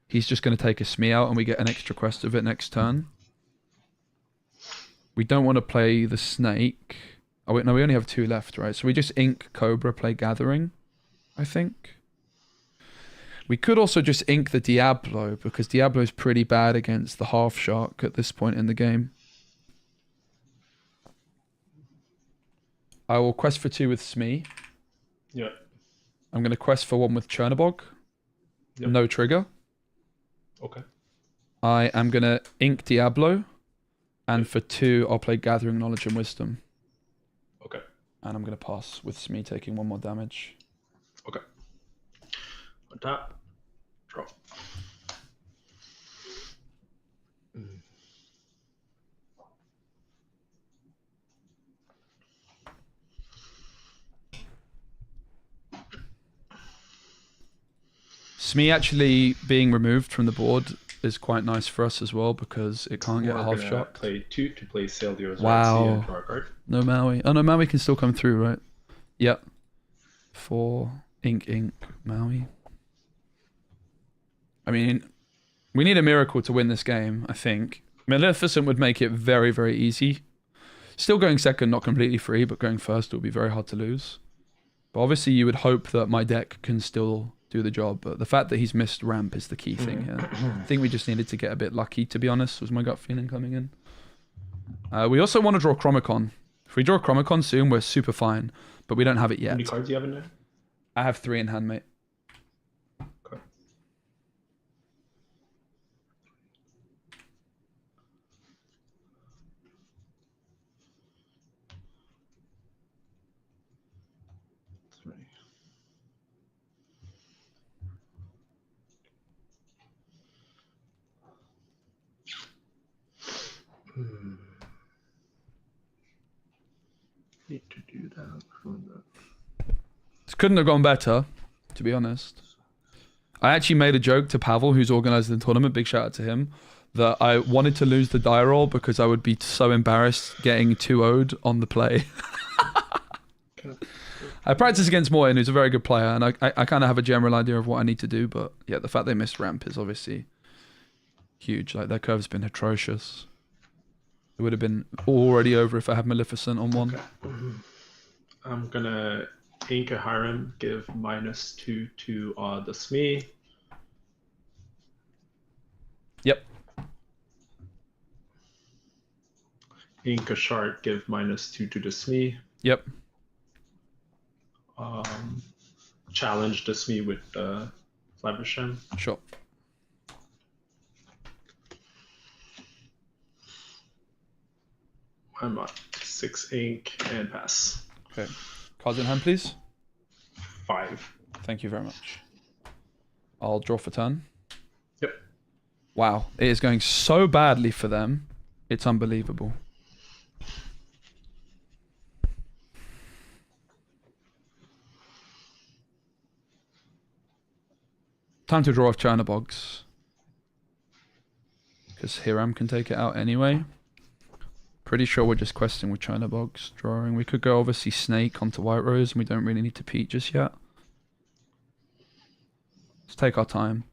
He's just going to take a Smee out, and we get an extra quest of it next turn. We don't want to play the Snake. Oh wait, no, we only have 2 left, right? So we just ink Cobra, play Gathering, I think. We could also just ink the Diablo, because Diablo is pretty bad against the Half-Shark at this point in the game. I will quest for 2 with Smee. Yep. I'm going to quest for 1 with Chernobog. Yep. No trigger. Okay. I am going to ink Diablo. And for 2, I'll play Gathering Knowledge and Wisdom. Okay. And I'm going to pass with Smee taking 1 more damage. Okay. On top. Draw. Smee actually being removed from the board is quite nice for us as well because it can't get We're half gonna shot. play 2 to play Sailor's Wow. Red Sea and draw a card. No Maui. Oh no, Maui can still come through, right? Yep. 4 ink Maui. I mean, we need a miracle to win this game, I think. Maleficent would make it very, very easy. Still going second, not completely free, but going first will be very hard to lose. But obviously you would hope that my deck can still do the job, but the fact that he's missed ramp is the key thing here. I think we just needed to get a bit lucky, to be honest, was my gut feeling coming in. We also want to draw Chromicon. If we draw Chromicon soon, we're super fine, but we don't have it How yet. many cards do you have in there? I have 3 in hand, mate. Okay. Need to do that. This couldn't have gone better, to be honest. I actually made a joke to Pavel, who's organised the tournament, big shout out to him, that I wanted to lose the die roll because I would be so embarrassed getting 2-0'd on the play. I practice against Morton, who's a very good player, and I kind of have a general idea of what I need to do, but yeah, the fact they missed ramp is obviously huge. Like, their curve's been atrocious. It would have been already over if I had Maleficent on 1. Okay. I'm gonna ink a Hiram, give -2 to the Smee. Yep. Ink a Shark, give -2 to the Smee. Yep. Challenge the Smee with Flabbersham. Sure. I'm at 6 ink and pass. Okay. Cards in hand, please. 5. Thank you very much. I'll draw for turn. Yep. Wow. It is going so badly for them. It's unbelievable. Time to draw off China Bogs. Because Hiram can take it out anyway. Pretty sure we're just questing with China Bogs drawing. We could go obviously Snake onto White Rose, and we don't really need to peat just yet. Let's take our time.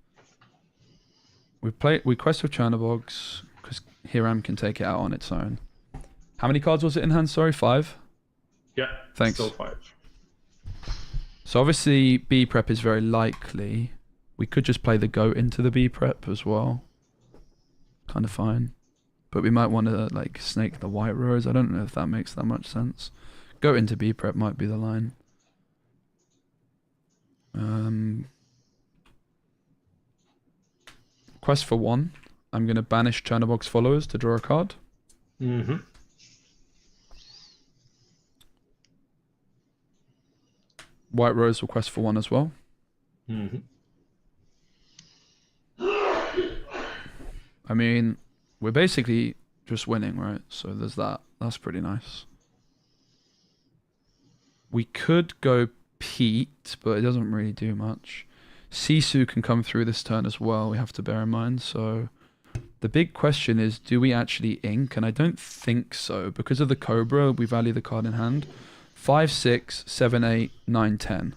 We quest with China Bogs because Hiram can take it out on its own. How many cards was it in hand? Sorry, 5? Yeah. Thanks. Still 5. So obviously B prep is very likely. We could just play the goat into the B prep as well. Kind of fine. But we might want to like snake the White Rose. I don't know if that makes that much sense. Goat into B prep might be the line. Quest for 1. I'm going to banish Chernobog's followers to draw a card. Mm-hmm. White Rose will quest for 1 as well. Mm-hmm. I mean, we're basically just winning, right? So there's that. That's pretty nice. We could go Pete, but it doesn't really do much. Sisu can come through this turn as well, we have to bear in mind. So the big question is, do we actually ink? And I don't think so. Because of the Cobra, we value the card in hand. 5, 6, 7, 8, 9, 10.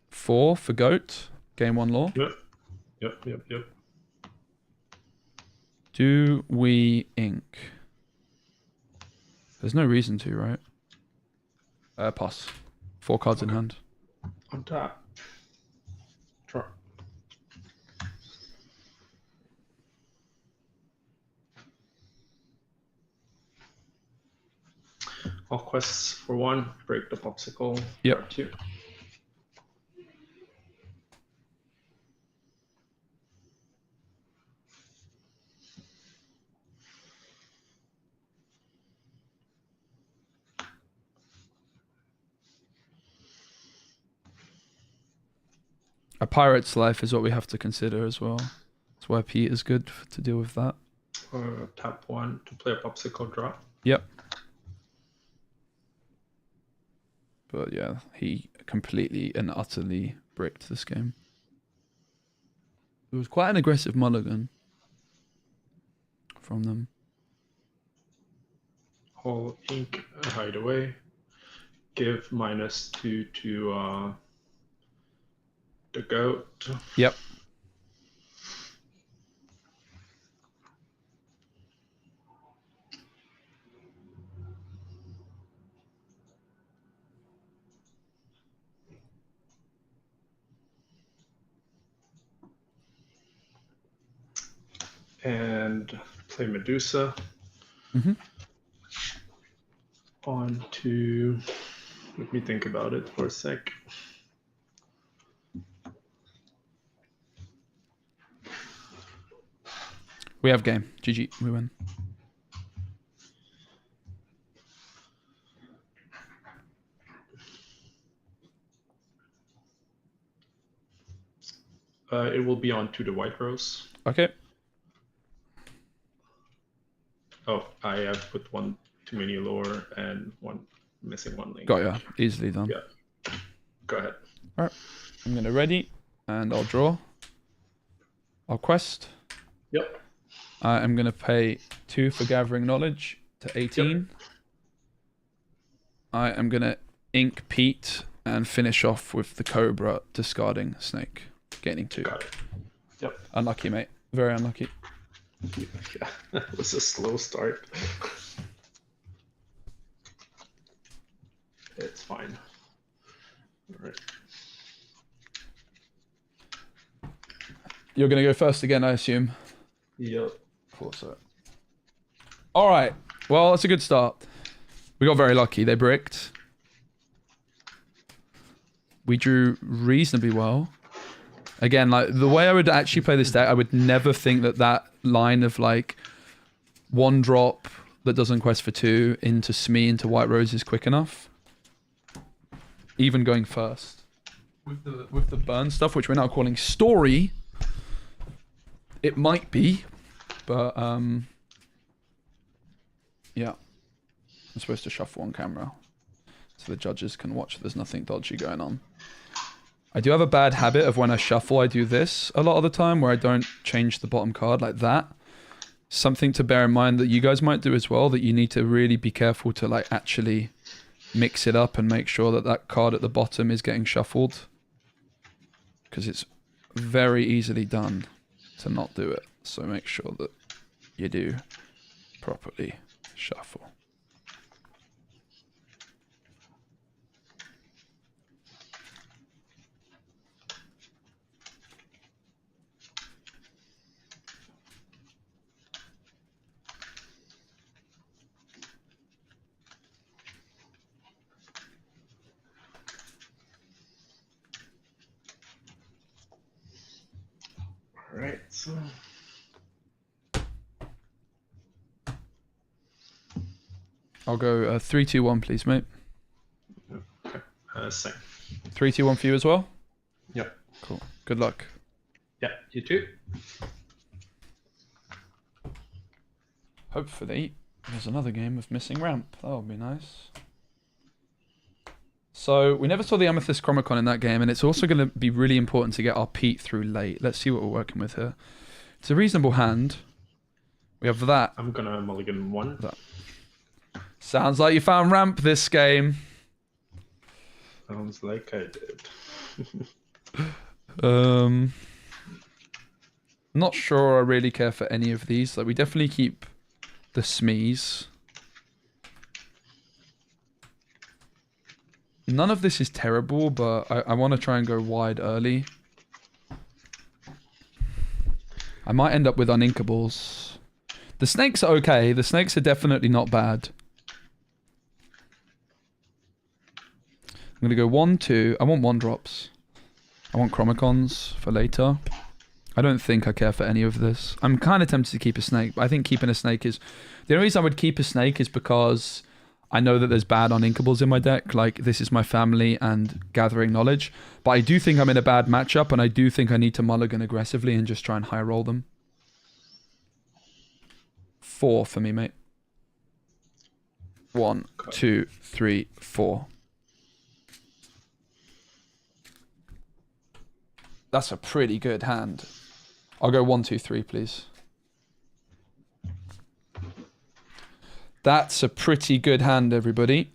4 for Goat. Game 1 lore. Yep. Do we ink? There's no reason to, right? Pass. 4 cards in hand. On top. Draw. All quests for 1. Break the popsicle. Yep. Draw 2. A pirate's life is what we have to consider as well. That's why Pete is good to deal with that. Tap 1 to play a popsicle. Draw. Yep. But yeah, he completely and utterly bricked this game. It was quite an aggressive mulligan from them. Whole ink hideaway. Give -2 to the goat. Yep. And play Medusa. Mm-hmm. On to. Let me think about it for a sec. We have game. GG. We win. It will be on to the white rose. Okay. Oh, I have put one too many lower and one missing one link. Got ya. Easily done. Yeah. Go ahead. All right. I'm going to ready and I'll draw. I'll quest. Yep. I'm going to pay 2 for gathering knowledge to 18. Yep. I am going to ink Pete and finish off with the Cobra discarding Snake. Gaining 2. Got it. Yep. Unlucky, mate. Very unlucky. Yeah, that was a slow start. It's fine. All right. You're going to go first again, I assume. Yep. Of course so. All right. Well, that's a good start. We got very lucky. They bricked. We drew reasonably well. Again, like the way I would actually play this deck, I would never think that that line of like 1 drop that doesn't quest for 2 into Smee into White Rose is quick enough. Even going first with the burn stuff, which we're now calling story. It might be, but yeah. I'm supposed to shuffle on camera so the judges can watch. There's nothing dodgy going on. I do have a bad habit of when I shuffle, I do this a lot of the time where I don't change the bottom card like that. Something to bear in mind that you guys might do as well, that you need to really be careful to like actually mix it up and make sure that that card at the bottom is getting shuffled. Because it's very easily done to not do it. So make sure that you do properly shuffle. All right. So. I'll go 3, 2, 1, please, mate. Okay. Same. 3, 2, 1 for you as well? Yep. Cool. Good luck. Yeah, you too. Hopefully, there's another game of missing ramp. That would be nice. So, we never saw the Amethyst Chromicon in that game, and it's also going to be really important to get our Pete through late. Let's see what we're working with here. It's a reasonable hand. We have that. I'm gonna mulligan 1. That. Sounds like you found ramp this game. Sounds like I did. Not sure I really care for any of these. Like, we definitely keep the Smees. None of this is terrible, but I want to try and go wide early. I might end up with uninkables. The snakes are okay. The snakes are definitely not bad. I'm going to go 1, 2. I want 1 drops. I want Chromicons for later. I don't think I care for any of this. I'm kind of tempted to keep a snake, but I think keeping a snake is... The only reason I would keep a snake is because I know that there's bad uninkables in my deck. Like, this is my family and gathering knowledge. But I do think I'm in a bad matchup, and I do think I need to mulligan aggressively and just try and high roll them. 4 for me, mate. 1, 2, 3, 4. That's a pretty good hand. I'll go 1, 2, 3, please. That's a pretty good hand, everybody.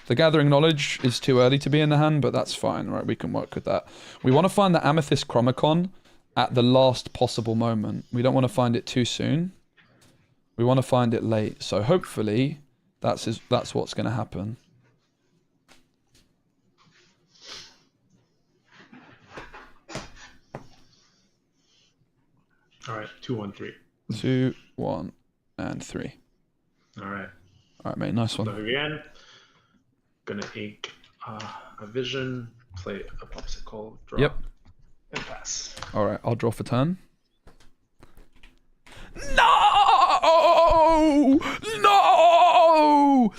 The Gathering Knowledge is too early to be in the hand, but that's fine, right? We can work with that. We want to find the Amethyst Chromacon at the last possible moment. We don't want to find it too soon. We want to find it late. So hopefully that's what's going to happen. All right, 2, 1, 3. 2, 1, and 3. All right. All right, mate. Nice one. So again, gonna ink a vision, play a popsicle, draw, Yep. and pass. All right, I'll draw for turn. No! No!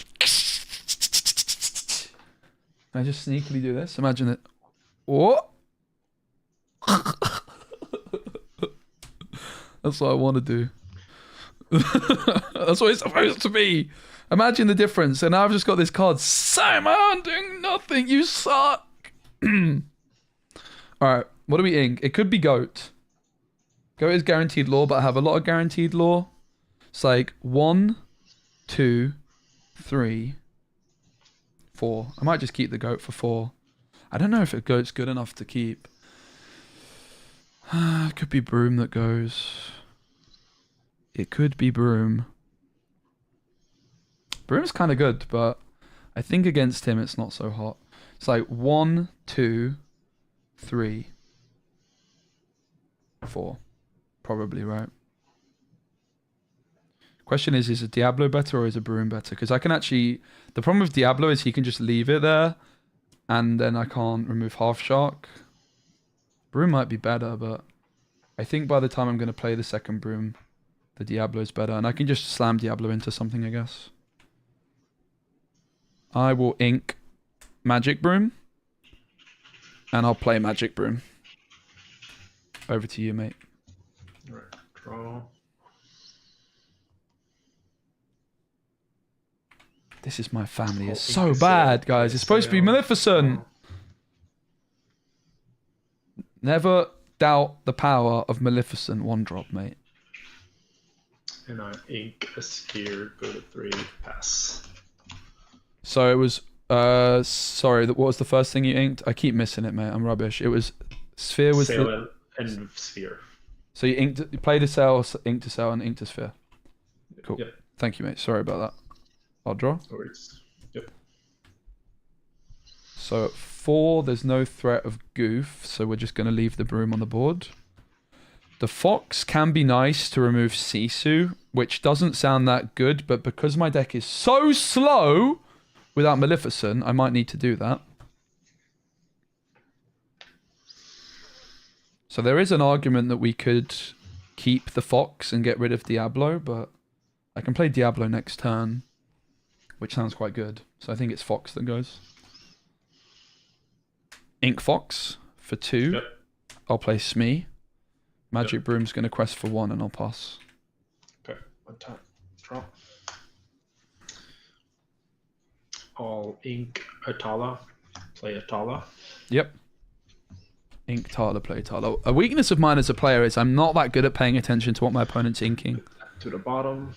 Can I just sneakily do this? Imagine it. What? That's what I want to do. That's what it's supposed to be. Imagine the difference. And now I've just got this card. Simon doing nothing. You suck. Alright, what do we ink? It could be Goat. Goat is guaranteed law, but I have a lot of guaranteed law. It's like 1, 2, 3, 4. I might just keep the Goat for 4. I don't know if a Goat's good enough to keep. It could be Broom that goes. It could be Broom. Broom's kind of good, but I think against him it's not so hot. It's like 1, 2, 3, 4. Probably, right? Question is a Diablo better or is a Broom better? Because I can actually... The problem with Diablo is he can just leave it there and then I can't remove Half-Shark. Broom might be better, but I think by the time I'm going to play the second Broom, the Diablo's better. And I can just slam Diablo into something, I guess. I will ink Magic Broom. And I'll play Magic Broom. Over to you, mate. Right, draw. This is my family. It's Oh, so ink bad, sale, guys. It's supposed to be sale. Maleficent. Never doubt the power of Maleficent 1-drop, mate. And I ink a sphere, go to 3, pass. So it was... sorry, what was the first thing you inked? I keep missing it, mate. I'm rubbish. It was... Sphere was Sail the... and sphere. So you played a sail, inked a sail, and inked a sphere. Cool. Yep. Thank you, mate. Sorry about that. I'll draw. No worries. Yep. So at 4, there's no threat of goof, so we're just going to leave the Broom on the board. The Fox can be nice to remove Sisu, which doesn't sound that good, but because my deck is so slow without Maleficent, I might need to do that. So there is an argument that we could keep the Fox and get rid of Diablo, but I can play Diablo next turn, which sounds quite good. So I think it's Fox that goes. Ink Fox for 2. Yep. I'll play Smee. Magic Yep. Broom's going to quest for 1 and I'll pass. Okay, 1 time. Draw. I'll ink Atala, play Atala. Yep. Ink Tala, play Tala. A weakness of mine as a player is I'm not that good at paying attention to what my opponent's inking. To the bottom.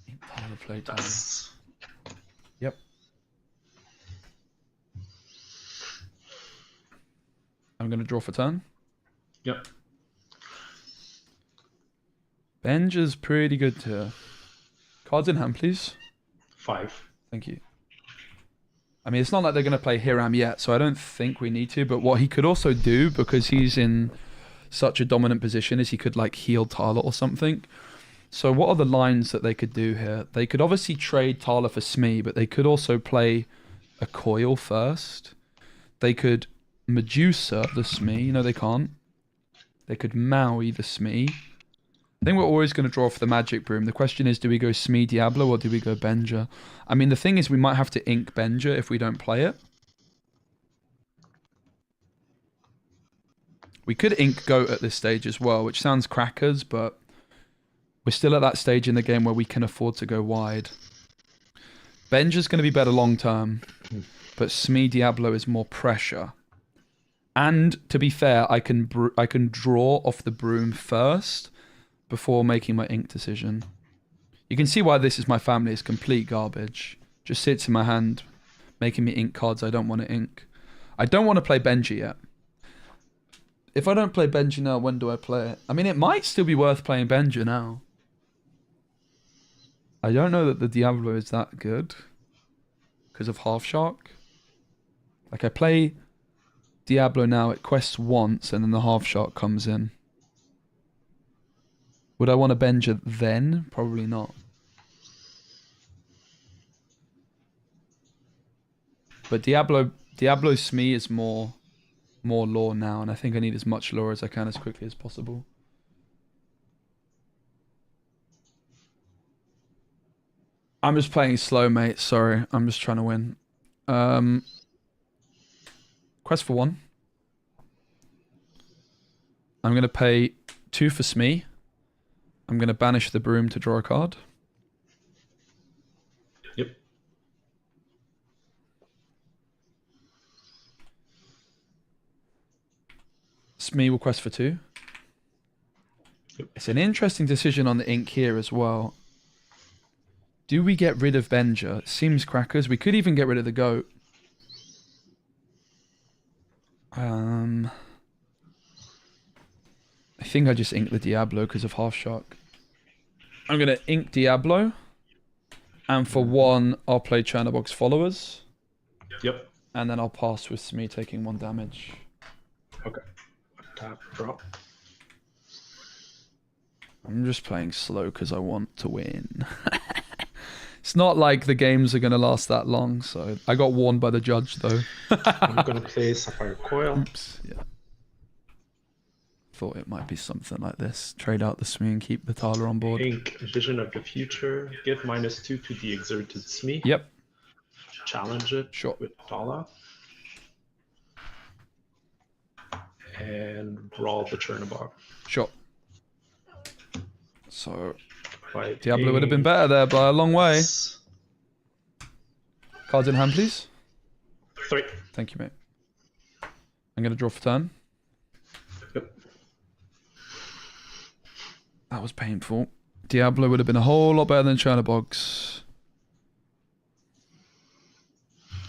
Ink Tala, play Tala. Pass. Yep. I'm going to draw for turn. Yep. Benja's pretty good here. Cards in hand, please. 5. Thank you. I mean, it's not like they're going to play Hiram yet, so I don't think we need to. But what he could also do, because he's in such a dominant position, is he could, like, heal Tala or something. So what are the lines that they could do here? They could obviously trade Tala for Smee, but they could also play a Coil first. They could Medusa the Smee. No, they can't. They could Maui the Smee. I think we're always going to draw for the Magic Broom. The question is, do we go Smee Diablo or do we go Benja? I mean, the thing is, we might have to ink Benja if we don't play it. We could ink Goat at this stage as well, which sounds crackers, but we're still at that stage in the game where we can afford to go wide. Benja's going to be better long term, but Smee Diablo is more pressure. And to be fair, I can draw off the broom first before making my ink decision. You can see why this is my family. It's complete garbage. Just sits in my hand, making me ink cards I don't want to ink. I don't want to play Benji yet. If I don't play Benji now, when do I play it? I mean, it might still be worth playing Benji now. I don't know that the Diablo is that good because of Half-Shark. Like, I play Diablo now, it quests once, and then the Half-Shark comes in. Would I want to Benja then? Probably not. But Diablo Smee is more lore now, and I think I need as much lore as I can as quickly as possible. I'm just playing slow, mate. Sorry, I'm just trying to win. Quest for 1. I'm going to pay 2 for Smee. I'm going to banish the broom to draw a card. Yep. Smee will quest for 2. Yep. It's an interesting decision on the ink here as well. Do we get rid of Benja? Seems crackers. We could even get rid of the goat. I think I just ink the Diablo because of Half-Shark. I'm going to ink Diablo. And for 1, I'll play Chernobog's Followers. Yep. And then I'll pass with Smee taking 1 damage. Okay. Tap, draw. I'm just playing slow because I want to win. It's not like the games are going to last that long, so I got warned by the judge, though. I'm going to play Sapphire Coil. Oops, yeah. Thought it might be something like this. Trade out the Smee and keep the Thaler on board. Ink Vision of the Future. Give -2 to the exerted Smee. Yep. Challenge it Sure. with Thala. And draw the Chernobog. Sure. So, By Diablo would have been better there by a long way. Cards in hand, please. 3. Thank you, mate. I'm going to draw for turn. Yep. That was painful. Diablo would have been a whole lot better than Chernobog's.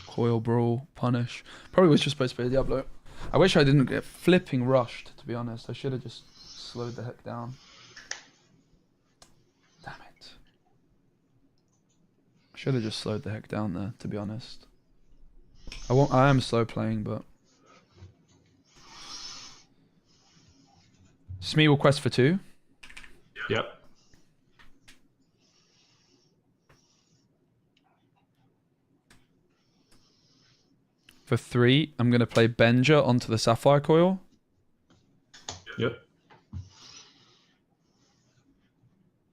Coil, Brawl, Punish. Probably was just supposed to play Diablo. I wish I didn't get flipping rushed, to be honest. I should have just slowed the heck down. Damn it. I should have just slowed the heck down there, to be honest. I am slow playing, but... Smee will quest for 2. Yep. For 3, I'm going to play Benja onto the Sapphire Coil. Yep.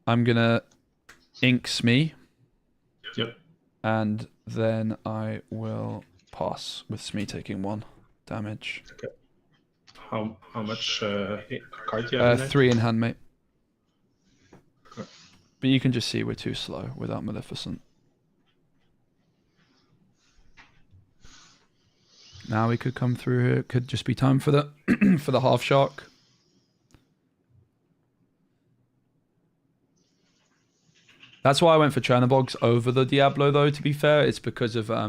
I'm going to ink Smee. Yep. And then I will pass with Smee taking 1 damage. Okay. How much card do you have? 3 in hand, mate. Okay. But you can just see we're too slow without Maleficent. Now we could come through here. It could just be time for the for the Half-Shark. That's why I went for Chernobog's over the Diablo, though, to be fair. It's because of... I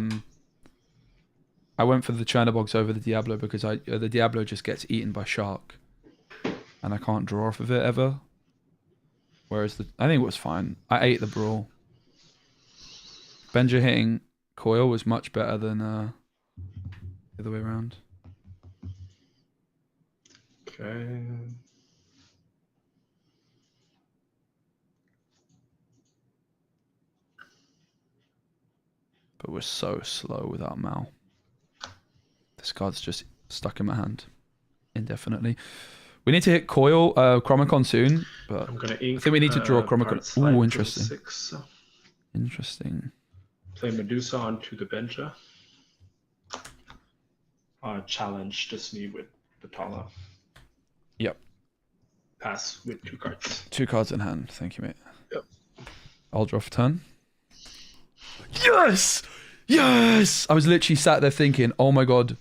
went for the Chernobog's over the Diablo because the Diablo just gets eaten by Shark. And I can't draw off of it ever. Whereas I think it was fine. I ate the Brawl. Benja hitting Coil was much better than... the other way around. Okay. But we're so slow without Mal. This card's just stuck in my hand indefinitely. We need to hit Coil, Chromicon soon, but I'm gonna ink, I think we need to draw Chromicon. Ooh, interesting. 6. Interesting. Play Medusa onto the Benja. Challenge the Smee with the Thala. Yep. Pass with 2 cards. 2 cards in hand. Thank you, mate. Yep. I'll draw for turn. Yes! Yes! I was literally sat there thinking, oh my god,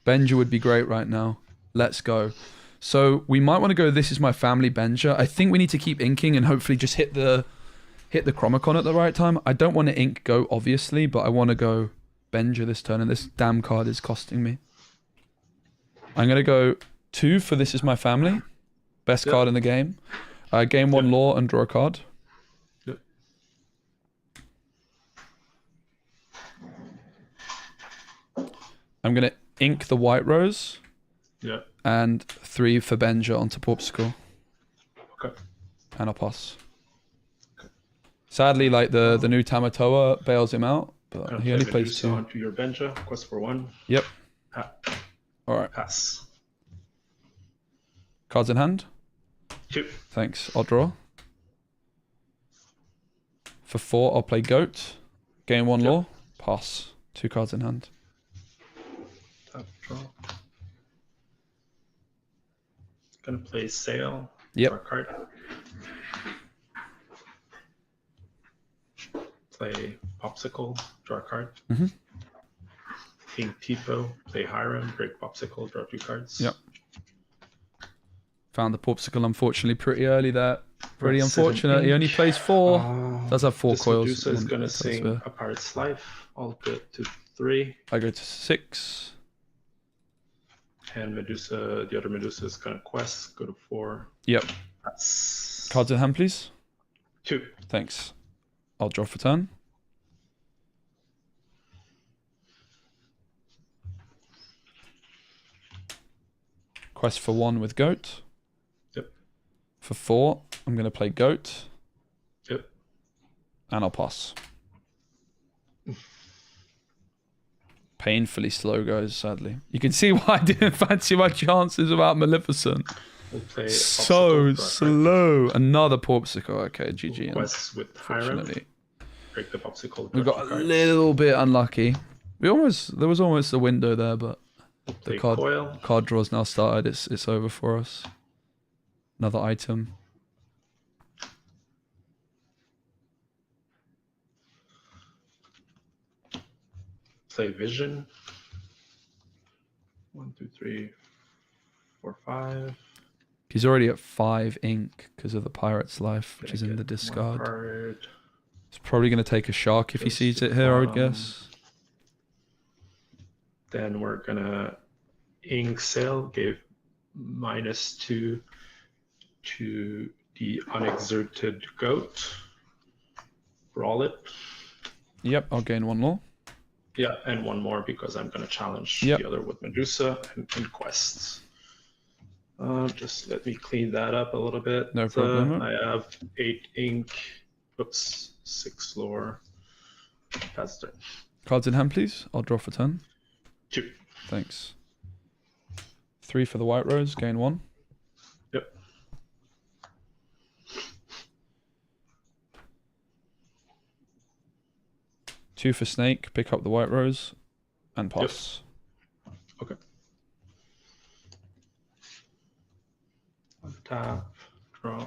Benja would be great right now. Let's go. So we might want to go This Is My Family Benja. I think we need to keep inking and hopefully just hit the Chromicon at the right time. I don't want to ink Goat, obviously, but I want to go Benja this turn, and this damn card is costing me. I'm going to go 2 for This Is My Family. Best card in the game. Game 1 Lore and draw a card. Yep. I'm going to ink the White Rose. Yeah. And 3 for Benja onto Popsicle. Okay. And I'll pass. Sadly, like the new Tamatoa bails him out, but he only plays 2. Onto your Benja. Quest for 1. Yep. All right. Pass. Cards in hand. 2. Thanks. I'll draw. For 4, I'll play Goat. Game 1 Lore. Pass. 2 cards in hand. Tap, draw. Gonna play Sail. Yep. Draw a card. Play Popsicle. Draw a card. Mm-hmm. King Tipo. Play Hiram. Break Popsicle. Draw 2 cards. Yep. Found the Popsicle, unfortunately, pretty early there. Pretty Right, unfortunate. 7 He only ink. plays 4. Does have 4 this coils. Medusa is and gonna a sing transfer. A Pirate's Life. All good to 3. I go to 6. And Medusa, the other Medusa is gonna quest. Go to 4. Yep. Pass. Cards in hand, please. 2. Thanks. I'll draw for turn. Quest for 1 with Goat. Yep. For 4, I'm going to play Goat. Yep. And I'll pass. Painfully slow, guys, sadly. You can see why I didn't fancy my chances about Maleficent. We'll play So Popsicle, draw a card. slow. Another Popsicle. Okay, GG. Quests with Hiram. Unfortunately. Break the Popsicle. We draw got 2 a cards. little bit unlucky. There was almost a window there, but the Play card Coil. draw's now started. It's over for us. Another item. Play Vision. 1, 2, 3, 4, 5. He's already at 5 ink because of the Pirate's Life, which Gonna is in get the one discard. card. He's probably going to take a shark if he Goes sees to it here, I would bottom. guess. Then we're gonna ink Sail. Gave -2 to the Unexerted Goat. Brawl it. Yep, I'll gain 1 lore. Yeah, and 1 more because I'm gonna challenge Yep. the other with Medusa and quests. Just let me clean that up a little bit. No problem. I have 8 ink. Oops, 6 lore. That's turn. Cards in hand, please. I'll draw for turn. 2. Thanks. 3 for the White Rose, gain 1. Yep. Two for Snake, pick up the White Rose, and pass. Okay. Tap, draw.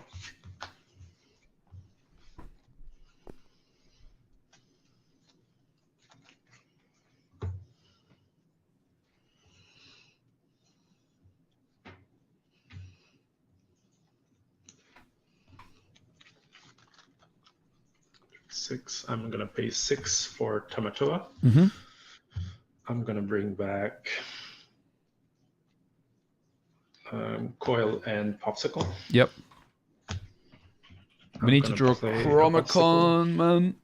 Six. I'm gonna pay 6 for Tamatoa. Mm-hmm. I'm gonna bring back Coil and Popsicle. Yep. We need to gonna draw play a Chromicon, man.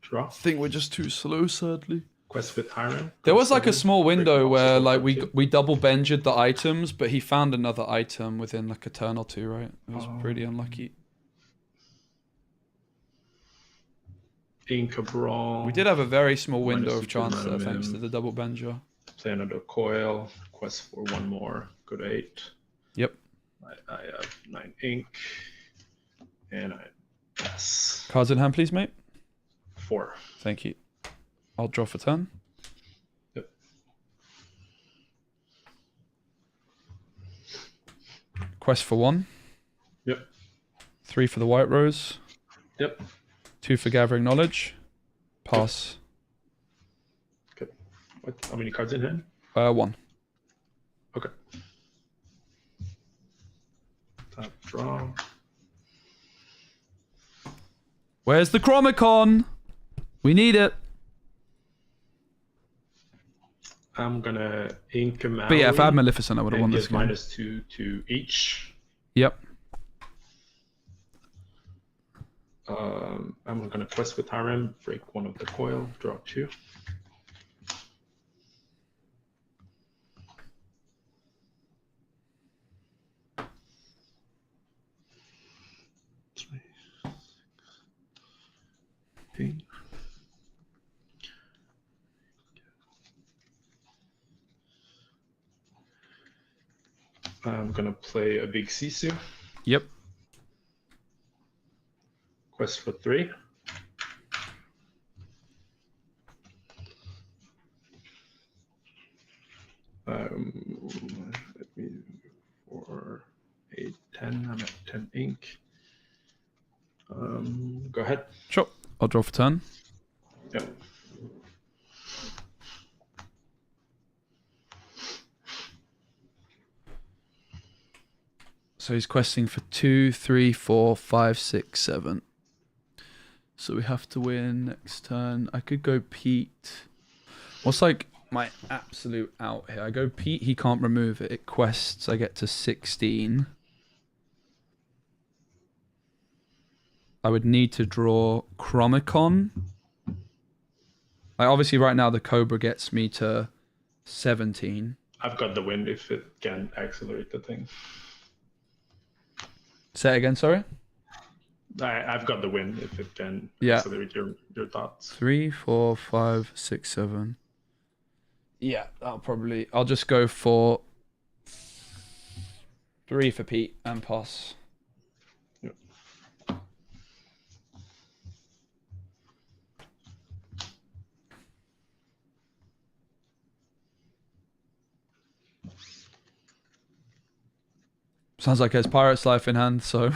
Draw. I think we're just too slow, sadly. Quest with Hiram. There was like a 7, small break window where Popsicle, like draw 2. we double benjed the items, but he found another item within like a turn or 2, right? It was pretty unlucky. Ink a Brawl. We did have a very small window Minus of chance there, Superman. thanks to the double benja. Play another Coil. Quest for 1 more. Go to 8. Yep. I have 9 ink. And I pass. Cards in hand, please, mate. 4. Thank you. I'll draw for turn. Yep. Quest for 1. Yep. 3 for the White Rose. Yep. 2 for Gathering Knowledge. Pass. Okay. What? How many cards in hand? 1. Okay. Tap draw. Where's the Chromicon? We need it. I'm gonna ink a Maui. But yeah, if I had Maleficent, I would have won and this give game. -2 to each. Yep. I'm gonna quest with Harem, break one of the coil, draw 2. Okay. I'm gonna play a big Sisu. Yep. Quest for 3. Let me 4, 8, 10. I'm at 10 ink. Go ahead. Sure. I'll draw for turn. Yep. So he's questing for 2, 3, 4, 5, 6, 7. So we have to win next turn. I could go Pete. What's like my absolute out here? I go Pete, he can't remove it. It quests, I get to 16. I would need to draw Chromicon. Like obviously right now the Cobra gets me to 17. I've got the win if it can accelerate the thing. Say it again, sorry? I've got the win if it can Yeah. accelerate your thoughts. 3, 4, 5, 6, 7. Yeah, I'll just go for 3 for Pete and pass. Yep. Sounds like it's Pirate's Life in hand, so.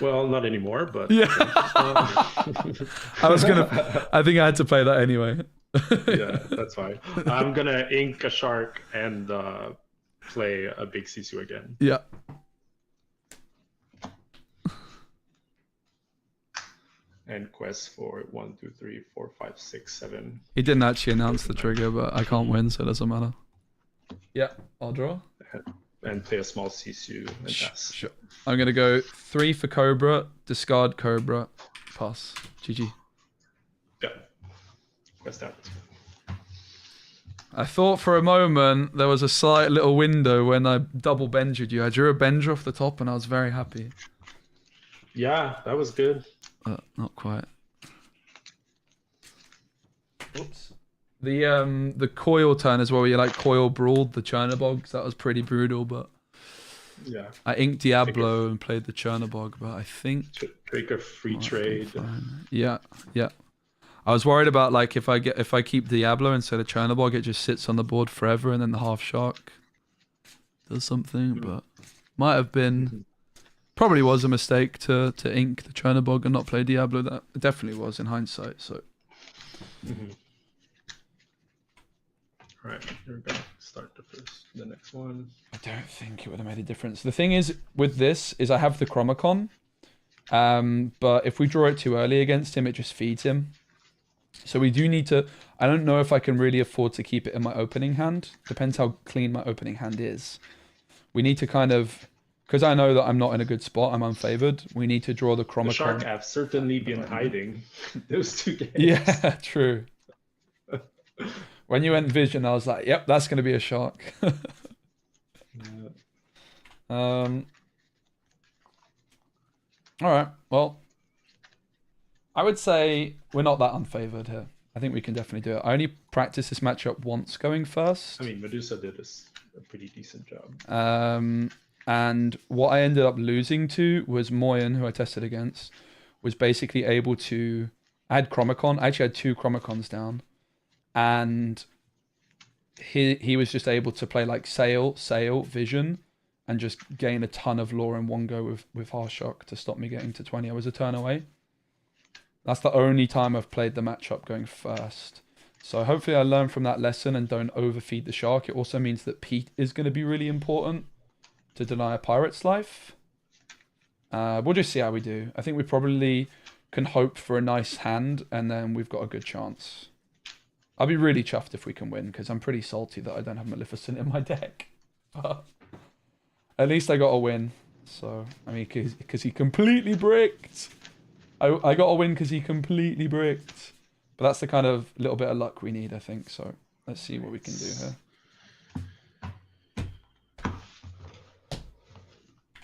Well, not anymore, but Yeah. I think I had to play that anyway. yeah, that's fine. I'm gonna ink a shark and play a big Sisu again. Yeah. And quest for 1, 2, 3, 4, 5, 6, 7. He didn't actually announce the trigger, but I can't win, so it doesn't matter. Yeah, I'll draw. And play a small Sisu and pass. Sure. I'm going to go 3 for Cobra, discard Cobra, pass. GG. Yeah. Quest out. I thought for a moment there was a slight little window when I double bendered you. I drew a bender off the top and I was very happy. Yeah, that was good. Not quite. Oops. The coil turn as well, where you like coil brawled the Chernobyls. That was pretty brutal, but Yeah. I inked Diablo and played the Chernobyl, but I think Take a free trade. fine. Yeah. I was worried about like if I keep Diablo instead of Chernobyl, it just sits on the board forever, and then the Half-Shark does something. But might have been, probably was a mistake to ink the Chernobyl and not play Diablo. That definitely was in hindsight. So. All right, you're gonna start the next one. I don't think it would have made a difference. The thing is with this is I have the Chromicon, but if we draw it too early against him, it just feeds him. So we do need to. I don't know if I can really afford to keep it in my opening hand. Depends how clean my opening hand is. We need to kind of, because I know that I'm not in a good spot. I'm unfavored. We need to draw the Chromicon. The shark have certainly been hiding those 2 games. Yeah, true. When you went Vision, I was like, "Yep, that's going to be a shark." All right. Well, I would say we're not that unfavored here. I think we can definitely do it. I only practiced this matchup once going first. I mean, Medusa did a pretty decent job. And what I ended up losing to was Moyen, who I tested against, was basically able to. I had Chromicon. I actually had 2 Chromicons down. And he was just able to play like Sail, Vision, and just gain a ton of lore in one go with Half-Shark to stop me getting to 20. I was a turn away. That's the only time I've played the matchup going first. So hopefully I learn from that lesson and don't overfeed the shark. It also means that Pete is going to be really important to deny a pirate's life. We'll just see how we do. I think we probably can hope for a nice hand, and then we've got a good chance. I'll be really chuffed if we can win, because I'm pretty salty that I don't have Maleficent in my deck. But at least I got a win. So, I mean, because he completely bricked. I got a win because he completely bricked. But that's the kind of little bit of luck we need, I think. So, let's see what we can do here.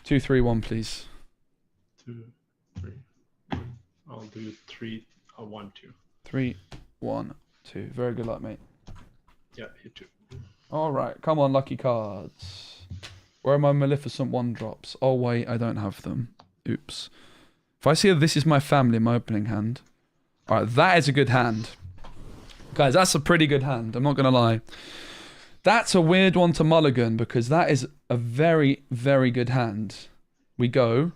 2, 3, 1, please. 2, 3, 1. I'll do 3, 1, 2. 3, 1, 2. Very good luck, mate. Yeah, you too. All right, come on, lucky cards. Where are my Maleficent 1-drops? Oh, wait, I don't have them. Oops. If I see This Is My Family in my opening hand. All right, that is a good hand. Guys, that's a pretty good hand. I'm not going to lie. That's a weird one to mulligan because that is a very, very good hand. We go.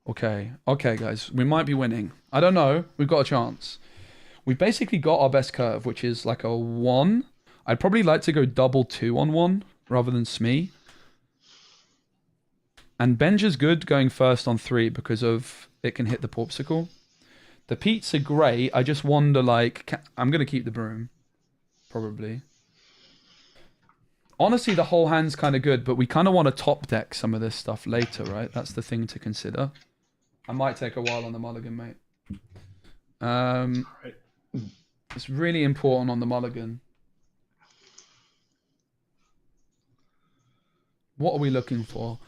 Okay, guys. We might be winning. I don't know. We've got a chance. We've basically got our best curve, which is like a 1. I'd probably like to go double 2 on 1 rather than Smee. And Benja's good going first on 3 because of it can hit the Porpsicle. The Pete's are great. I just wonder, like, I'm going to keep the Broom. Probably. Honestly, the whole hand's kind of good, but we kind of want to top deck some of this stuff later, right? That's the thing to consider. I might take a while on the mulligan, mate. Right. It's really important on the mulligan. What are we looking for?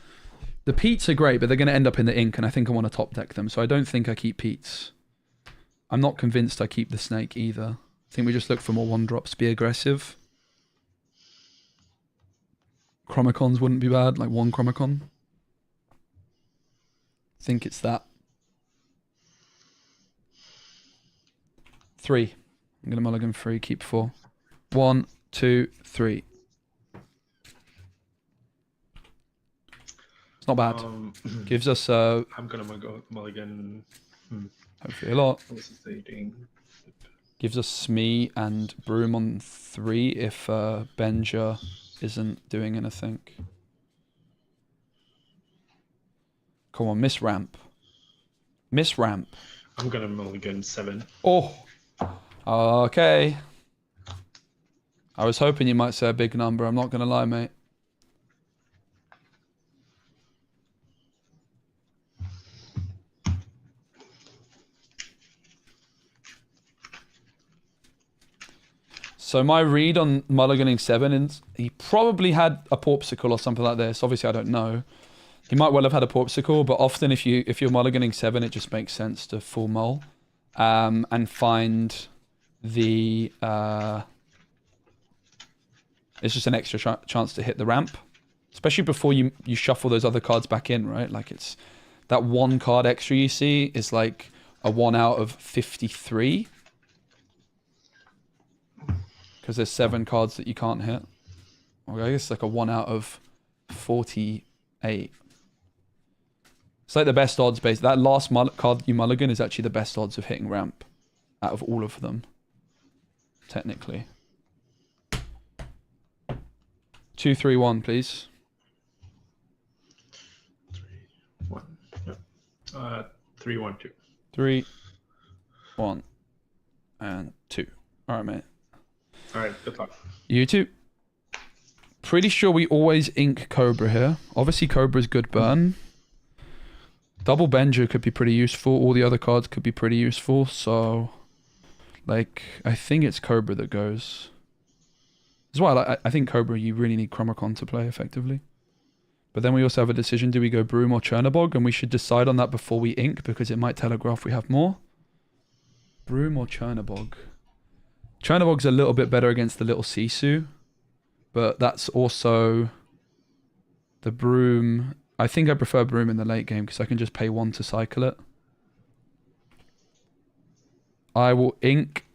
The Pete's are great, but they're going to end up in the ink, and I think I want to top deck them, so I don't think I keep Pete's. I'm not convinced I keep the Snake either. I think we just look for more 1-drops, be aggressive. Chromicons wouldn't be bad, like 1 Chromicon. I think it's that. 3. I'm going to mulligan 3, keep 4. 1, 2, 3. It's not bad. Gives us I'm gonna go mulligan. hopefully a lot. Hesitating. Gives us Smee and Broom on 3 if Benja isn't doing anything. Come on, miss ramp. Miss ramp. I'm gonna mulligan 7. Oh. Okay. I was hoping you might say a big number. I'm not going to lie, mate. So my read on mulliganing 7 is he probably had a Porpsicle or something like this. Obviously, I don't know. He might well have had a Porpsicle, but often if you're mulliganing 7, it just makes sense to full mull and find the it's just an extra chance to hit the ramp, especially before you shuffle those other cards back in, right? Like it's that 1 card extra you see is like a 1 out of 53 because there's 7 cards that you can't hit. Or I guess like a 1 out of 48. It's like the best odds base. That last card you mulligan is actually the best odds of hitting ramp out of all of them. Technically. 2, 3, 1, please. 3, 1. Yep. 3, 1, 2. 3, 1, and 2. All right, mate. All right. Good luck. You too. Pretty sure we always ink Cobra here. Obviously, Cobra's good burn. Double Benja could be pretty useful. All the other cards could be pretty useful. So, like, I think it's Cobra that goes. As well, I think Cobra, you really need Chromicon to play effectively. But then we also have a decision, do we go Broom or Chernabog? And we should decide on that before we ink, because it might telegraph we have more. Broom or Chernabog? Chernabog's a little bit better against the little Sisu. But that's also the Broom. I think I prefer Broom in the late game, because I can just pay 1 to cycle it. I will ink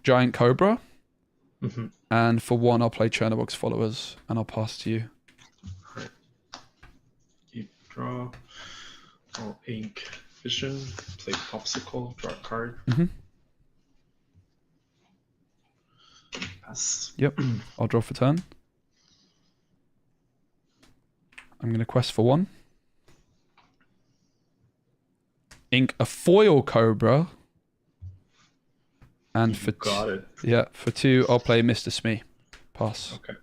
Giant Cobra. Mm-hmm. And for 1, I'll play Chernabog's Followers, and I'll pass to you. Alright. Keep draw. I'll ink Vision. Play Popsicle. Draw a card. Mm-hmm. Pass. Yep. I'll draw for turn. I'm going to quest for 1. Ink a foil Cobra. And for Got it. yeah, for 2, I'll play Mr. Smee. Pass. Okay.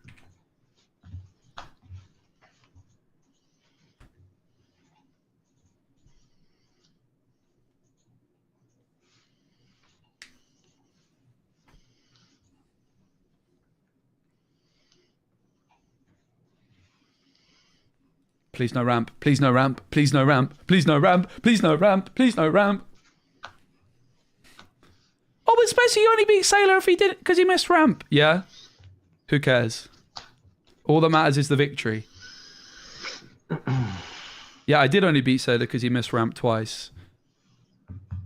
Please no ramp. Please no ramp. Please no ramp. Please no ramp. Please no ramp. Please no ramp. Oh, but Spencer, you only beat Sailor if he did it because he missed ramp. Yeah. Who cares? All that matters is the victory. Yeah, I did only beat Sailor because he missed ramp twice.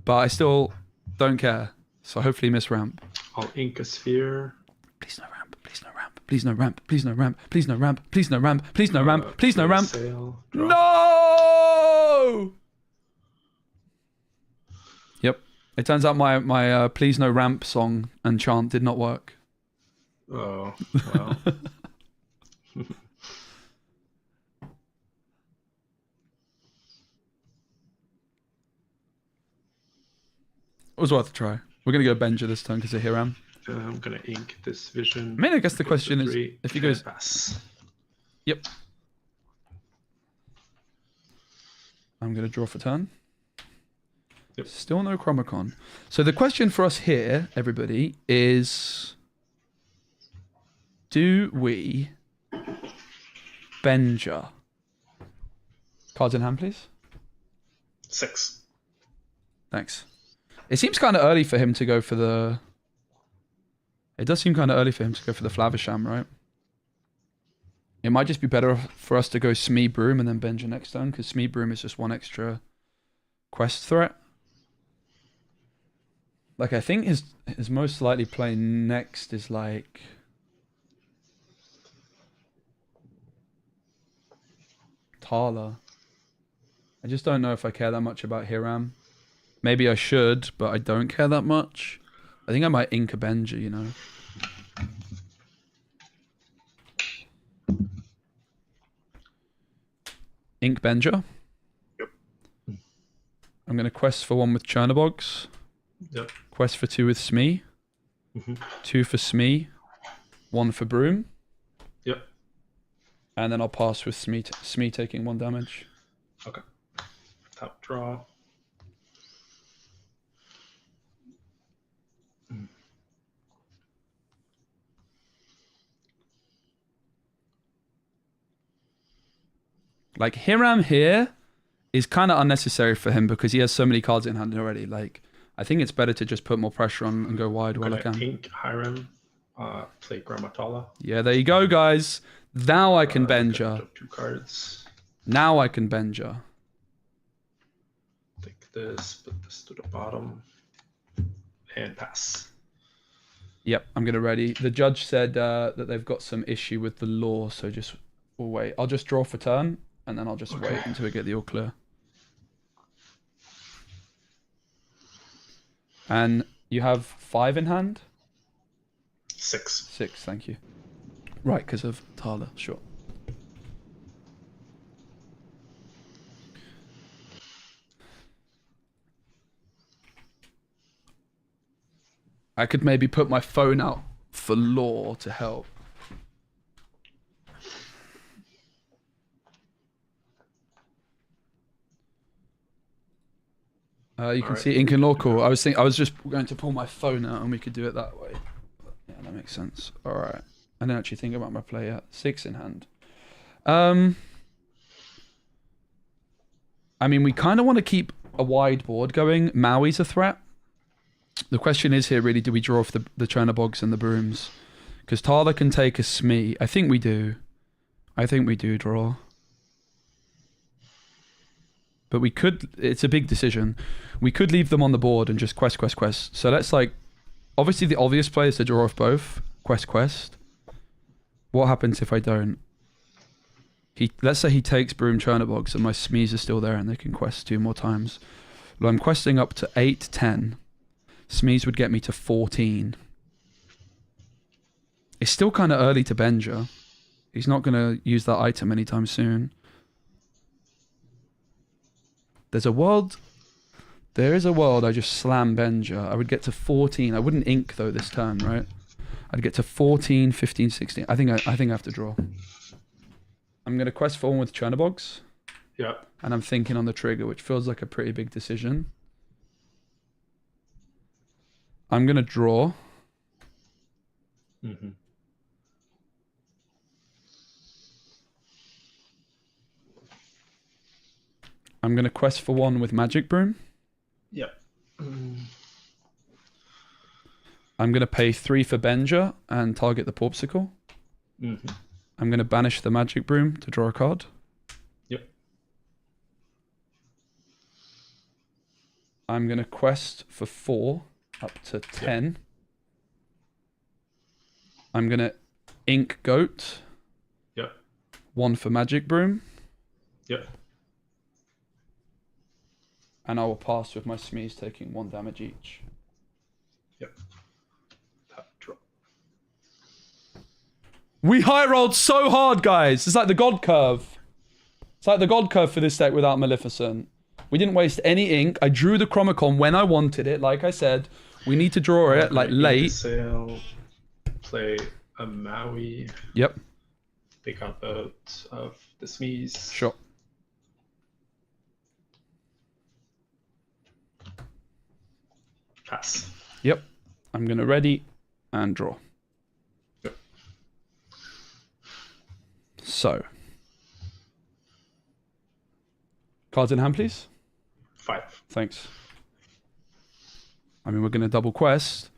But I still don't care. So hopefully he missed ramp. I'll ink a sphere. Please no ramp. Please no ramp. Please no ramp. Please no ramp. Please no ramp. Please no ramp. Please no ramp. Please no ramp. Sail, draw. No! Yep. It turns out my Please No Ramp song and chant did not work. Oh, well. It was worth a try. We're going to go Benja this time because of Hiram. I'm going to ink this vision. I mean, I guess the question is, 3, if he goes... Pass. Yep. I'm going to draw for turn. Yep. Still no Chromacon. So the question for us here, everybody, is... Do we... Benja? Cards in hand, please. 6. Thanks. It seems kind of early for him to go for the... It does seem kind of early for him to go for the Flavisham, right? It might just be better for us to go Smee Broom and then Benja next turn, because Smee Broom is just 1 extra quest threat. Like, I think his most likely play next is like... Tala. I just don't know if I care that much about Hiram. Maybe I should, but I don't care that much. I think I might ink a Benja, you know. Ink Benja. Yep. I'm going to quest for 1 with Chernobogs. Yep. Quest for 2 with Smee. 2 for Smee. 1 for Broom. Yep. And then I'll pass with Smee taking 1 damage. Okay. Top draw. Like, Hiram here is kind of unnecessary for him because he has so many cards in hand already. Like, I think it's better to just put more pressure on and go wide while I can. Ink Hiram, play Grammatala. Yeah, there you go, guys. Now I can Benja. 2 cards. Now I can Benja. Take this, put this to the bottom, and pass. Yep, I'm going to ready. The judge said that they've got some issue with the law, so we'll wait. I'll just draw for turn, and then I'll just wait until we get the all clear. And you have 5 in hand? 6. 6, thank you. Right, because of Tala, sure. I could maybe put my phone out for law to help. You can see Ink and Law Call. I was just going to pull my phone out and we could do it that way. Yeah, that makes sense. All right. I didn't actually think about my play yet. 6 in hand. I mean, we kind of want to keep a wide board going. Maui's a threat. The question is here, really, do we draw off the Chernobogs and the Brooms? Because Tala can take a Smee. I think we do. I think we do draw. But we could... It's a big decision. We could leave them on the board and just quest. So let's, like... Obviously, the obvious play is to draw off both. Quest. What happens if I don't? Let's say he takes Broom Chernobogs and my Smees are still there and they can quest 2 more times. Well, I'm questing up to 8, 10. Smees would get me to 14. It's still kind of early to Benja. He's not going to use that item anytime soon. There is a world I just slam Benja. I would get to 14. I wouldn't ink though this turn, right? I'd get to 14, 15, 16. I think I have to draw. I'm going to quest for one with Chernobygs. Yep. And I'm thinking on the trigger, which feels like a pretty big decision. I'm going to draw. Mm-hmm. I'm going to quest for one with Magic Broom. Yep. I'm going to pay 3 for Benja and target the Porpsicle. Mm-hmm. I'm going to banish the Magic Broom to draw a card. Yep. I'm going to quest for 4 up to 10. Yep. I'm going to ink Goat. Yep. 1 for Magic Broom. Yep. And I will pass with my Smees taking 1 damage each. Yep. Draw. We high rolled so hard, guys. It's like the God Curve. It's like the God Curve for this deck without Maleficent. We didn't waste any ink. I drew the Chromacon when I wanted it. Like I said, we need to draw it like late. Sail, play a Maui. Yep. Pick up out of the Smees. Sure. Pass. Yep. I'm going to ready and draw. Yep. So. Cards in hand, please. 5. Thanks. I mean, we're going to double quest.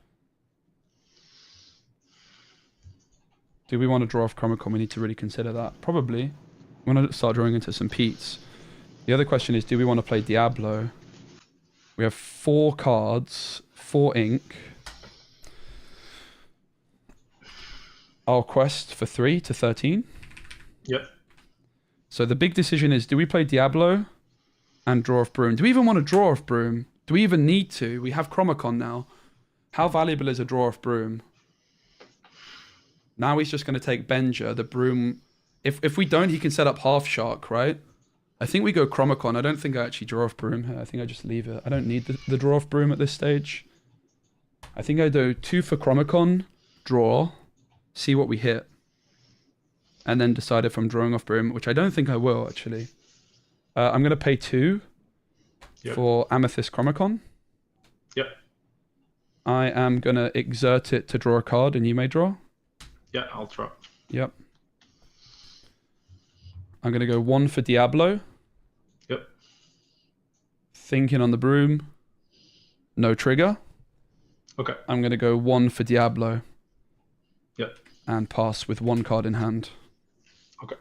Do we want to draw off Chromacon? We need to really consider that. Probably. We want to start drawing into some Peats. The other question is, do we want to play Diablo? We have 4 cards, 4 ink. I'll quest for 3 to 13. Yep. So the big decision is, do we play Diablo and draw off Broom? Do we even want to draw off Broom? Do we even need to? We have Chromacon now. How valuable is a draw off Broom? Now he's just going to take Benja, the Broom. If we don't, he can set up Half-Shark, right? I think we go Chromacon. I don't think I actually draw off Broom here. I think I just leave it. I don't need the draw off Broom at this stage. I think I do 2 for Chromacon, draw, see what we hit, and then decide if I'm drawing off Broom, which I don't think I will, actually. I'm going to pay 2 for Amethyst Chromacon. Yep. I am going to exert it to draw a card, and you may draw. Yeah, I'll draw. Yep. I'm going to go 1 for Diablo. Yep. Thinking on the Broom. No trigger. Okay. I'm going to go 1 for Diablo. Yep. And pass with 1 card in hand. Okay.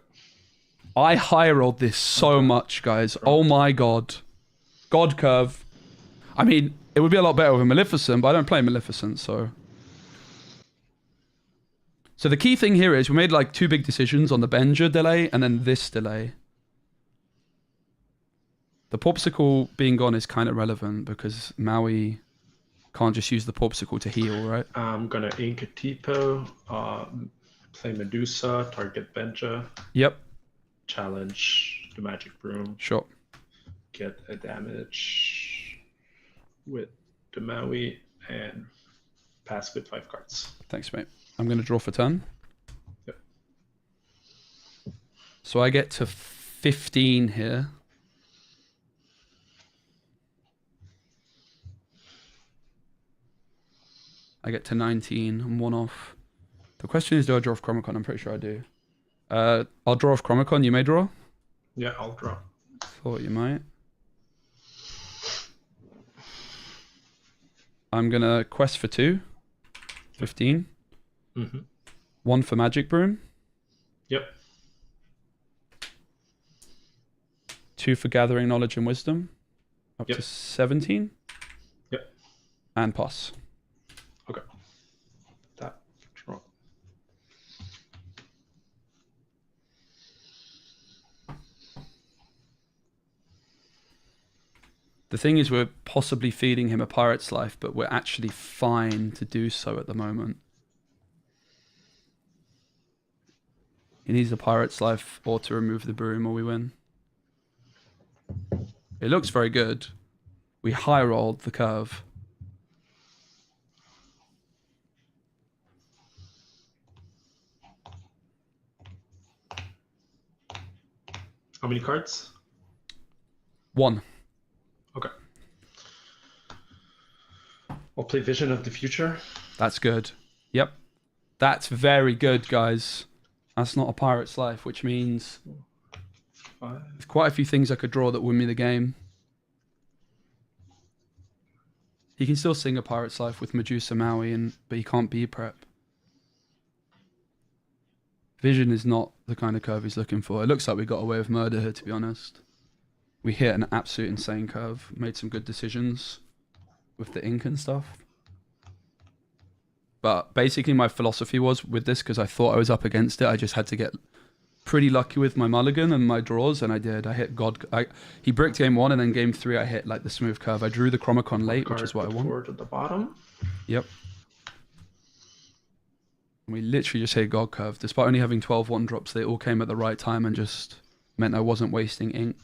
I high rolled this so much, guys. Oh my god. God Curve. I mean, it would be a lot better with a Maleficent, but I don't play Maleficent, so... So the key thing here is we made like 2 big decisions on the Benja delay and then this delay. The Porpsicle being gone is kind of relevant because Maui can't just use the Porpsicle to heal, right? I'm gonna ink a Tipo, play Medusa, target Benja. Yep. Challenge the Magic Broom. Sure. Get a damage with the Maui and pass with 5 cards. Thanks, mate. I'm going to draw for turn. Yep. So I get to 15 here. I get to 19. I'm 1 off. The question is, do I draw off Chromacon? I'm pretty sure I do. I'll draw off Chromacon. You may draw. Yeah, I'll draw. Thought you might. I'm going to quest for 2. 15. Mm-hmm. 1 for Magic Broom. Yep. 2 for Gathering Knowledge and Wisdom. Up to 17. Yep. And pass. Okay. That draw. The thing is, we're possibly feeding him a pirate's life, but we're actually fine to do so at the moment. He needs a Pirate's Life or to remove the broom or we win. It looks very good. We high rolled the curve. How many cards? 1. Okay. I'll play Vision of the Future. That's good. Yep. That's very good, guys. That's not a Pirate's Life, which means 5. there's quite a few things I could draw that win me the game. He can still sing a Pirate's Life with Medusa Maui, but he can't be prep. Vision is not the kind of curve he's looking for. It looks like we got away with murder here, to be honest. We hit an absolute insane curve. Made some good decisions with the ink and stuff. But basically my philosophy was with this, because I thought I was up against it, I just had to get pretty lucky with my mulligan and my draws, and I did. I hit God. He bricked game 1, and then game 3 I hit like the smooth curve. I drew the Chromicon late, which is what I want. Forward at the bottom. Yep. We literally just hit God curve. Despite only having 12 1-drops, they all came at the right time and just meant I wasn't wasting ink.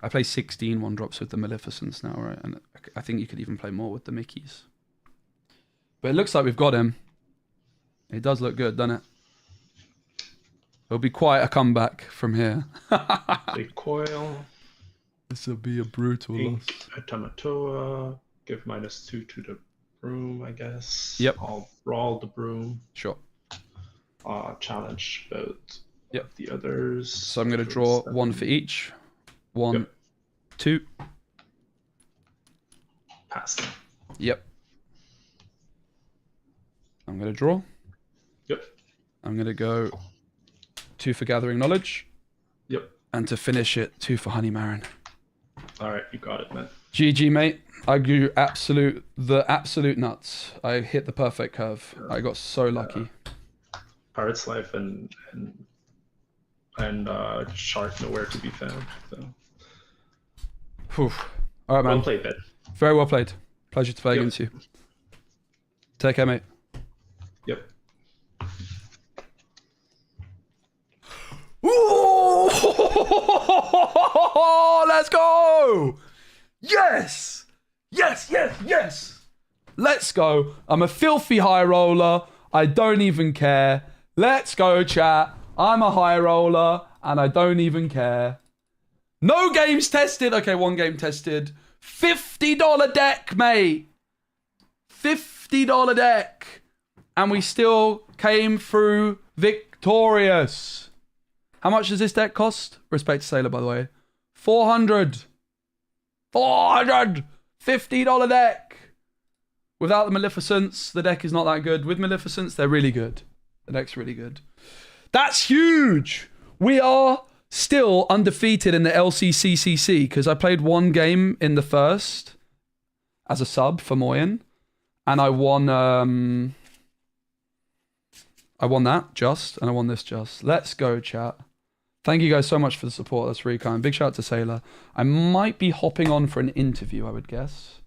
I play 16 1-drops with the Maleficents now, right? And I think you could even play more with the Mickeys. But it looks like we've got him. It does look good, doesn't it? It'll be quite a comeback from here. Big coil. This will be a brutal loss. Ink, Automatoa. Give -2 to the broom, I guess. Yep. I'll brawl the broom. Sure. Challenge both Yep. of the others. So I'm going to draw 1 for each. 1, Yep. 2. Pass them. Yep. I'm going to draw. Yep. I'm going to go 2 for Gathering Knowledge. Yep. And to finish it, 2 for Honey Marin. All right, you got it, man. GG, mate. I grew the absolute nuts. I hit the perfect curve. I got so lucky. Pirate's Life and Shark nowhere to be found. So. Whew. All right, man. Well played, Ben. Very well played. Pleasure to play Yep. against you. Take care, mate. Yep. Ooh! Let's go! Yes! Yes, yes, yes! Let's go. I'm a filthy high roller. I don't even care. Let's go, chat. I'm a high roller and I don't even care. No games tested. Okay, 1 game tested. $50 deck, mate. $50 deck. And we still came through victorious. How much does this deck cost? Respect to Sailor, by the way. 400. 400. $50 deck. Without the Maleficents, the deck is not that good. With Maleficents, they're really good. The deck's really good. That's huge. We are still undefeated in the LCCC because I played 1 game in the first as a sub for Moyen, and I won that just, and I won this just. Let's go, chat. Thank you guys so much for the support. That's really kind. Big shout out to Sailor. I might be hopping on for an interview, I would guess,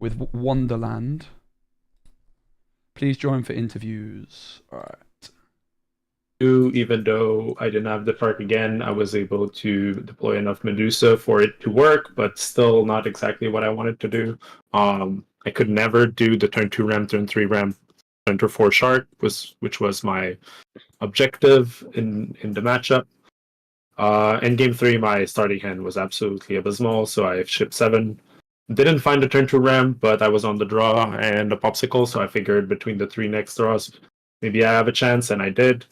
with Wonderland. Please join for interviews. All right. Even though I didn't have the park again, I was able to deploy enough Medusa for it to work, but still not exactly what I wanted to do. I could never do the turn 2 ram, turn 3 ram, turn 4 shark, which was my objective in the matchup. In game 3, my starting hand was absolutely abysmal, so I shipped 7. Didn't find the turn 2 ram, but I was on the draw and a popsicle, so I figured between the 3 next draws, maybe I have a chance, and I did.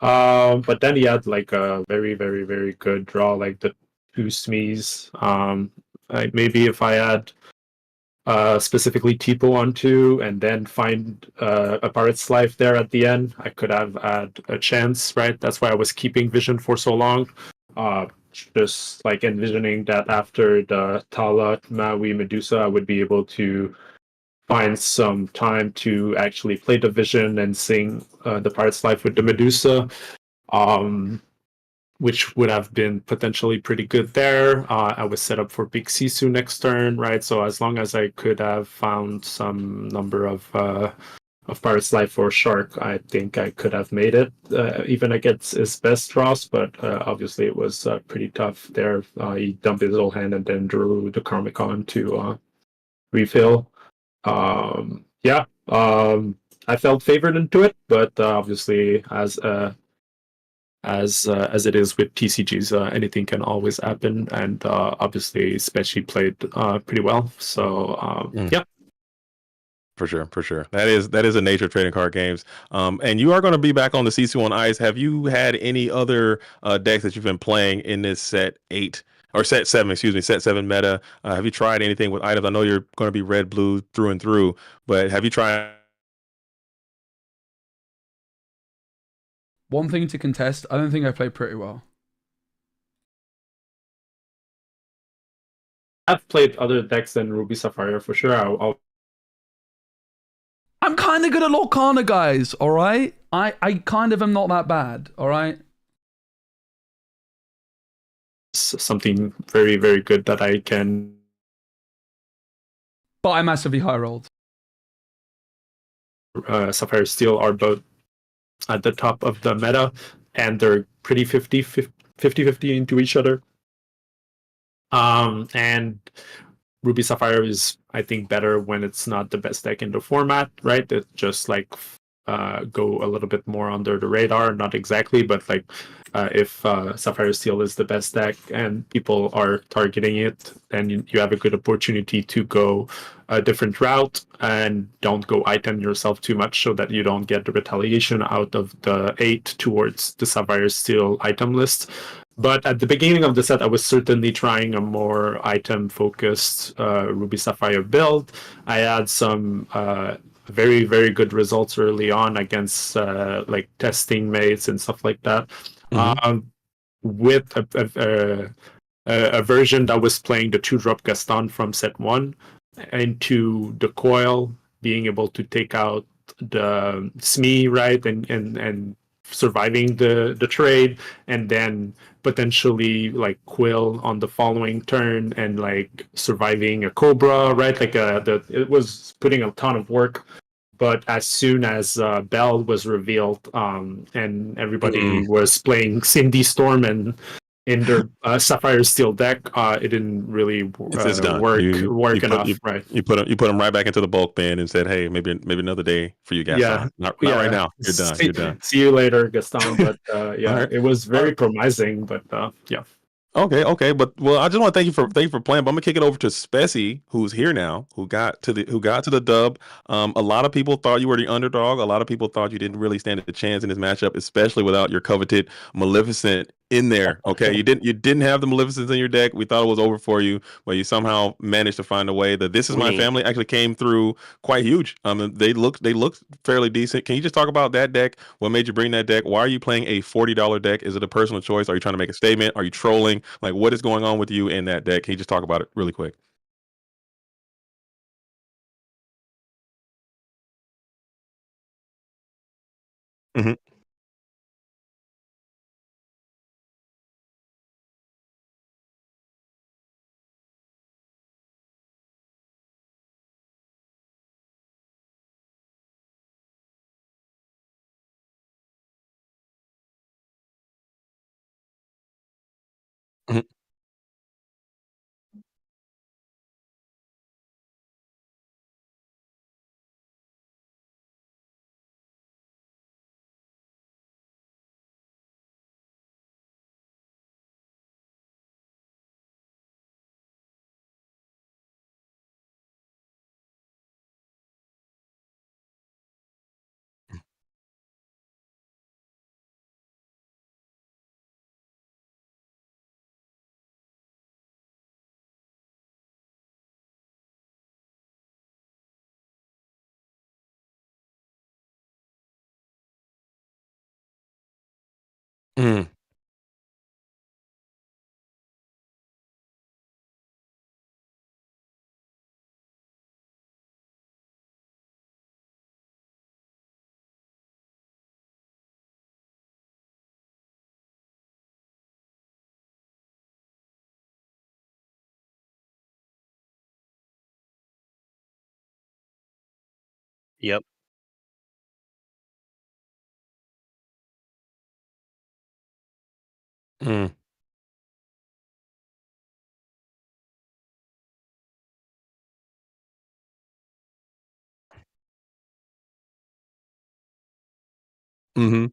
But then he had like a very, very, very good draw, like the 2 Smees. Maybe if I had specifically Tipo on 2 and then find a Pirate's Life there at the end, I could have had a chance, right? That's why I was keeping Vision for so long. Just like envisioning that after the Tala, Maui, Medusa, I would be able to find some time to actually play the Vision and sing the Pirate's Life with the Medusa, which would have been potentially pretty good there. I was set up for Big Sisu next turn, right? So as long as I could have found some number of Pirate's Life or Shark, I think I could have made it even against his best draws, but obviously it was pretty tough there. He dumped his whole hand and then drew the Karmicon to refill. Yeah, I felt favored into it, but obviously as it is with TCGs, anything can always happen, and obviously especially played pretty well. So yeah. For sure, for sure. That is a nature of trading card games. And you are going to be back on the CC1 Ice. Have you had any other decks that you've been playing in this set 8 or set 7? Excuse me, set 7 meta. Have you tried anything with items? I know you're going to be red blue through and through, but have you tried? One thing to contest, I don't think I played pretty well. I've played other decks than Ruby Sapphire for sure. I'm kind of good at Lorcana, guys, all right? I kind of am not that bad, all right? Something very, very good that I can. But I massively high rolled. Sapphire Steel are both at the top of the meta, and they're pretty 50-50 into each other. And Ruby Sapphire is, I think, better when it's not the best deck in the format, right? It just like go a little bit more under the radar, not exactly, but like if Sapphire Steel is the best deck and people are targeting it, then you have a good opportunity to go a different route and don't go item yourself too much so that you don't get the retaliation out of the 8 towards the Sapphire Steel item list. But at the beginning of the set, I was certainly trying a more item-focused Ruby Sapphire build. I had some very, very good results early on against like testing mates and stuff like that. With a version that was playing the 2-drop Gaston from set 1 into the coil, being able to take out the SME, right, and surviving the trade, and then potentially like Quill on the following turn and like surviving a Cobra, right? Like it was putting a ton of work. But as soon as Bell was revealed, and everybody was playing Cindy Storm and in their Sapphire Steel deck, it didn't really It's done. work enough, right? You put them right back into the bulk bin and said, "Hey, maybe another day for you guys. Yeah, not right now. You're done. You're done." See you later, Gaston. But yeah, Right. it was very promising. But yeah. Okay, but well, I just want to thank you for playing. But I'm gonna kick it over to Spessy, who's here now, who got to the dub. A lot of people thought you were the underdog. A lot of people thought you didn't really stand a chance in this matchup, especially without your coveted Maleficent in there. Okay, you didn't have the Maleficents in your deck. We thought it was over for you, but you somehow managed to find a way. That This Is My Family actually came through quite huge. They looked fairly decent. Can you just talk about that deck? What made you bring that deck? Why are you playing a $40 deck? Is it a personal choice? Are you trying to make a statement? Are you trolling? Like, what is going on with you in that deck? Can you just talk about it really quick? Mm-hmm. Mm-hmm. Mm. Yep. Mm. Hmm.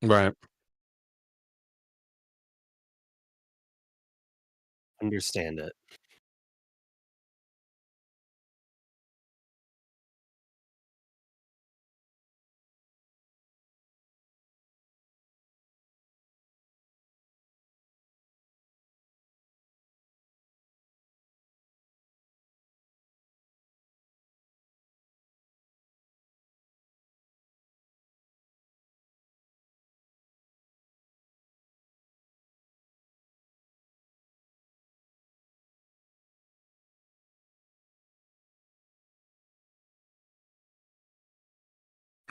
Right. Understand it.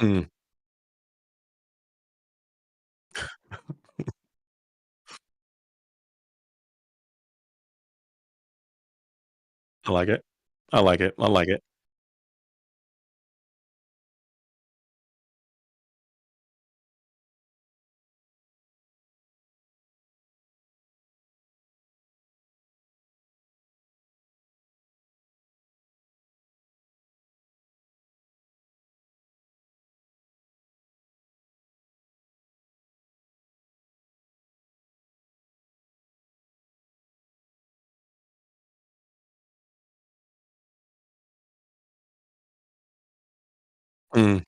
Mm. I like it. I like it. I like it. Mm.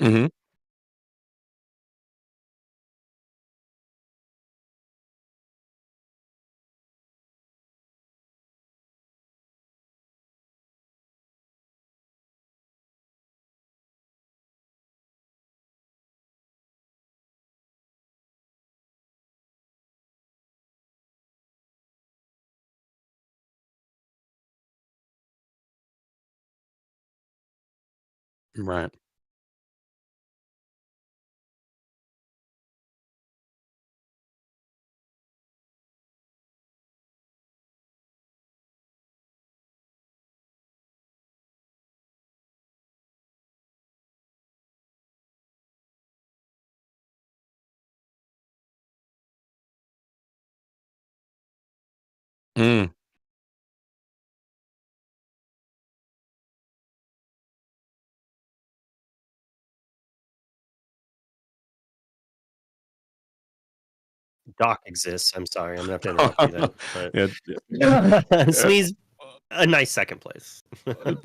Hmm. Right. Mm. Doc exists. I'm sorry. I'm gonna have to interrupt you there, Yeah. but Yeah. Sneeze a nice second place.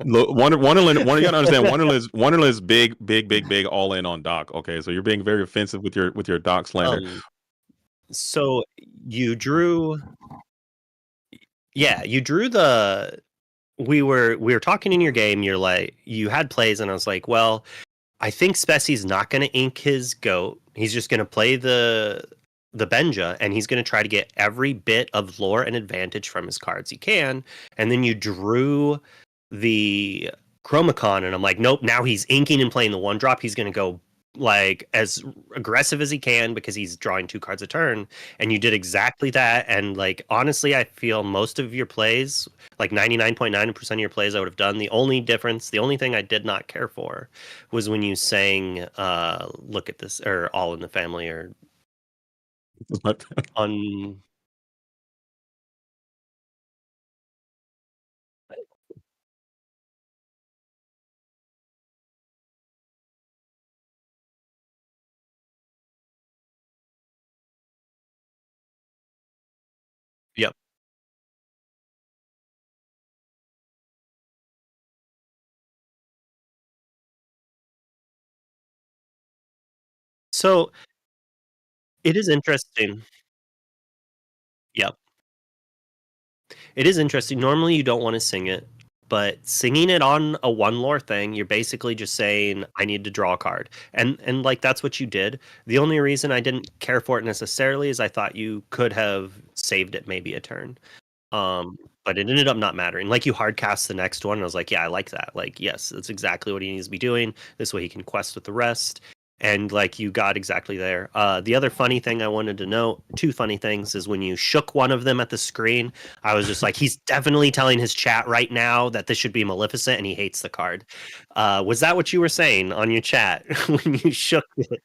Look, Wonderland. You gotta understand. Wonderland's big, big, big, big. All in on Doc. Okay, so you're being very offensive with your Doc slander. Um, so you drew, yeah, you drew the. We were talking in your game. You're like, you had plays, and I was like, well, I think Spessie's not going to ink his goat. He's just going to play the Benja, and he's going to try to get every bit of lore and advantage from his cards he can. And then you drew the Chromacon, and I'm like, nope. Now he's inking and playing the one drop. He's going to go like as aggressive as he can because he's drawing 2 cards a turn. And you did exactly that. And like honestly, I feel most of your plays, like 99.9% of your plays, I would have done. The only difference, the only thing I did not care for was when you sang look at this, or All in the Family, or on. Yep. So it is interesting. Yep. It is interesting. Normally, you don't want to sing it, but singing it on a one lore thing, you're basically just saying, "I need to draw a card," and like that's what you did. The only reason I didn't care for it necessarily is I thought you could have saved it maybe a turn. But it ended up not mattering. Like you hard cast the next one, and I was like, yeah, I like that. Like, yes, that's exactly what he needs to be doing. This way he can quest with the rest. And like you got exactly there. The other funny thing I wanted to note, two funny things, is when you shook one of them at the screen, I was just like, he's definitely telling his chat right now that this should be Maleficent and he hates the card. Was that what you were saying on your chat when you shook it?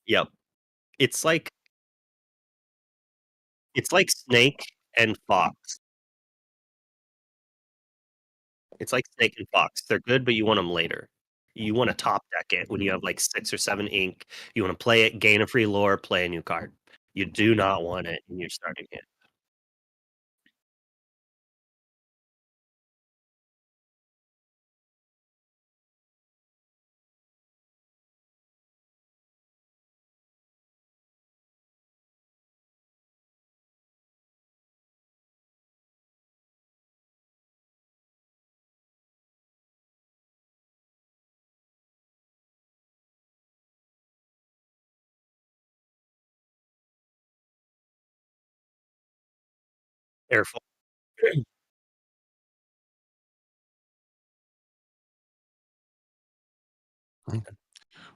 Yep. It's like Snake and Fox. It's like Snake and Fox. They're good, but you want them later. You want to top deck it when you have like 6 or 7 ink. You want to play it, gain a free lore, play a new card. You do not want it in your starting hand. Careful.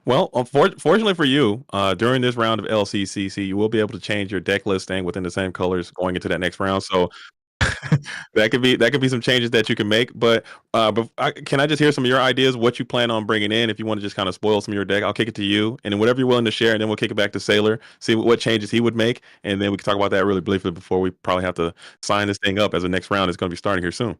Well, fortunately for you, during this round of LCCC, you will be able to change your deck listing within the same colors going into that next round. So that could be some changes that you can make. But can I just hear some of your ideas? What you plan on bringing in? If you want to just kind of spoil some of your deck, I'll kick it to you, and then whatever you're willing to share, and then we'll kick it back to Sailor. See what changes he would make, and then we can talk about that really briefly before we probably have to sign this thing up as the next round is going to be starting here soon.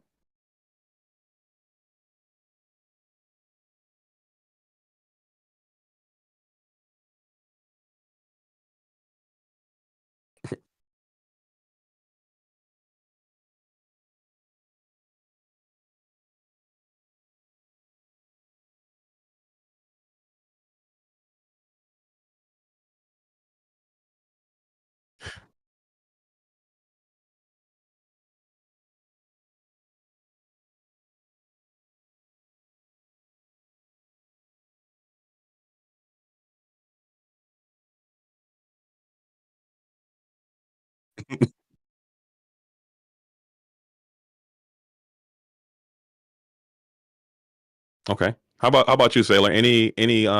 Okay. How about you, Sailor? Any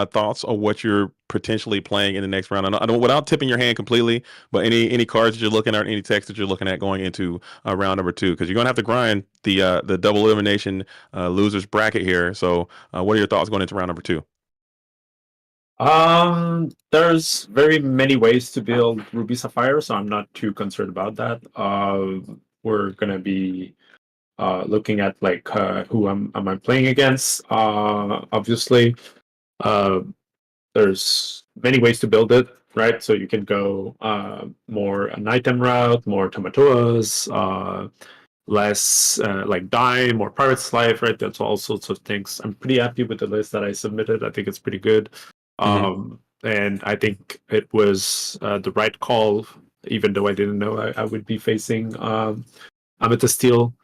thoughts on what you're potentially playing in the next round? I don't without tipping your hand completely, but any cards that you're looking at, any text that you're looking at going into round number two, because you're gonna have to grind the double elimination losers bracket here. So, what are your thoughts going into round number two? There's very many ways to build Ruby Sapphire, so I'm not too concerned about that. We're gonna be looking at like who am I playing against. Obviously, uh, there's many ways to build it, right? So you can go more an item route, more tomatoes, less like dye, more pirate's life, right? That's all sorts of things. I'm pretty happy with the list that I submitted. I think it's pretty good. Hmm. And I think it was the right call, even though I didn't know I would be facing Amethyst Steel.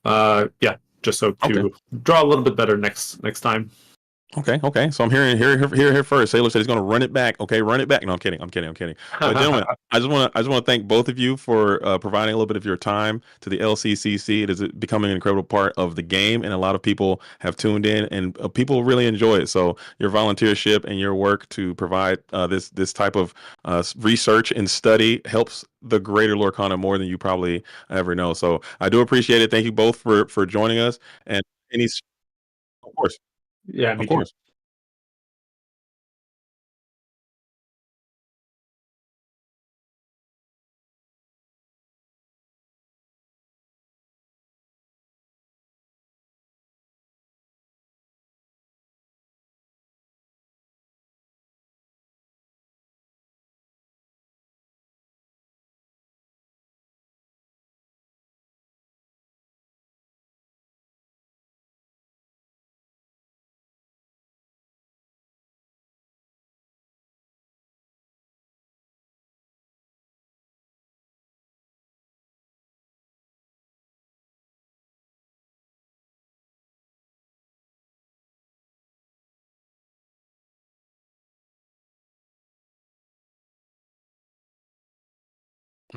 Yeah, just so Okay. to draw a little bit better next time. Okay. So I'm hearing here first. Sailor said he's going to run it back. Okay, run it back. No, I'm kidding. But gentlemen, I just want to thank both of you for providing a little bit of your time to the LCCC. It is becoming an incredible part of the game, and a lot of people have tuned in, and people really enjoy it. So your volunteership and your work to provide this type of research and study helps the greater Lorcana more than you probably ever know. So I do appreciate it. Thank you both for joining us, and any, of course, Yeah, of me too. course.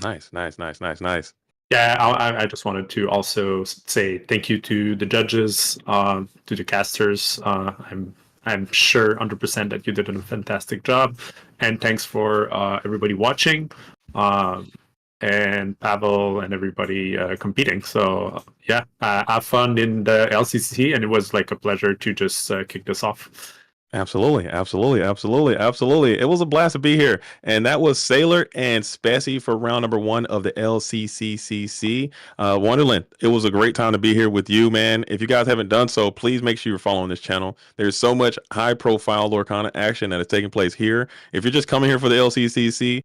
Nice, nice, nice, nice, nice. Yeah, I just wanted to also say thank you to the judges, to the casters. I'm sure 100% that you did a fantastic job, and thanks for everybody watching, and Pavel and everybody competing. So yeah, have fun in the LCCC, and it was like a pleasure to just kick this off. Absolutely, absolutely, absolutely, absolutely. It was a blast to be here. And that was Sailor and Spessy for round number 1 of the LCCCC. Wonderland, it was a great time to be here with you, man. If you guys haven't done so, please make sure you're following this channel. There's so much high profile Lorcana action that is taking place here. If you're just coming here for the LCCC,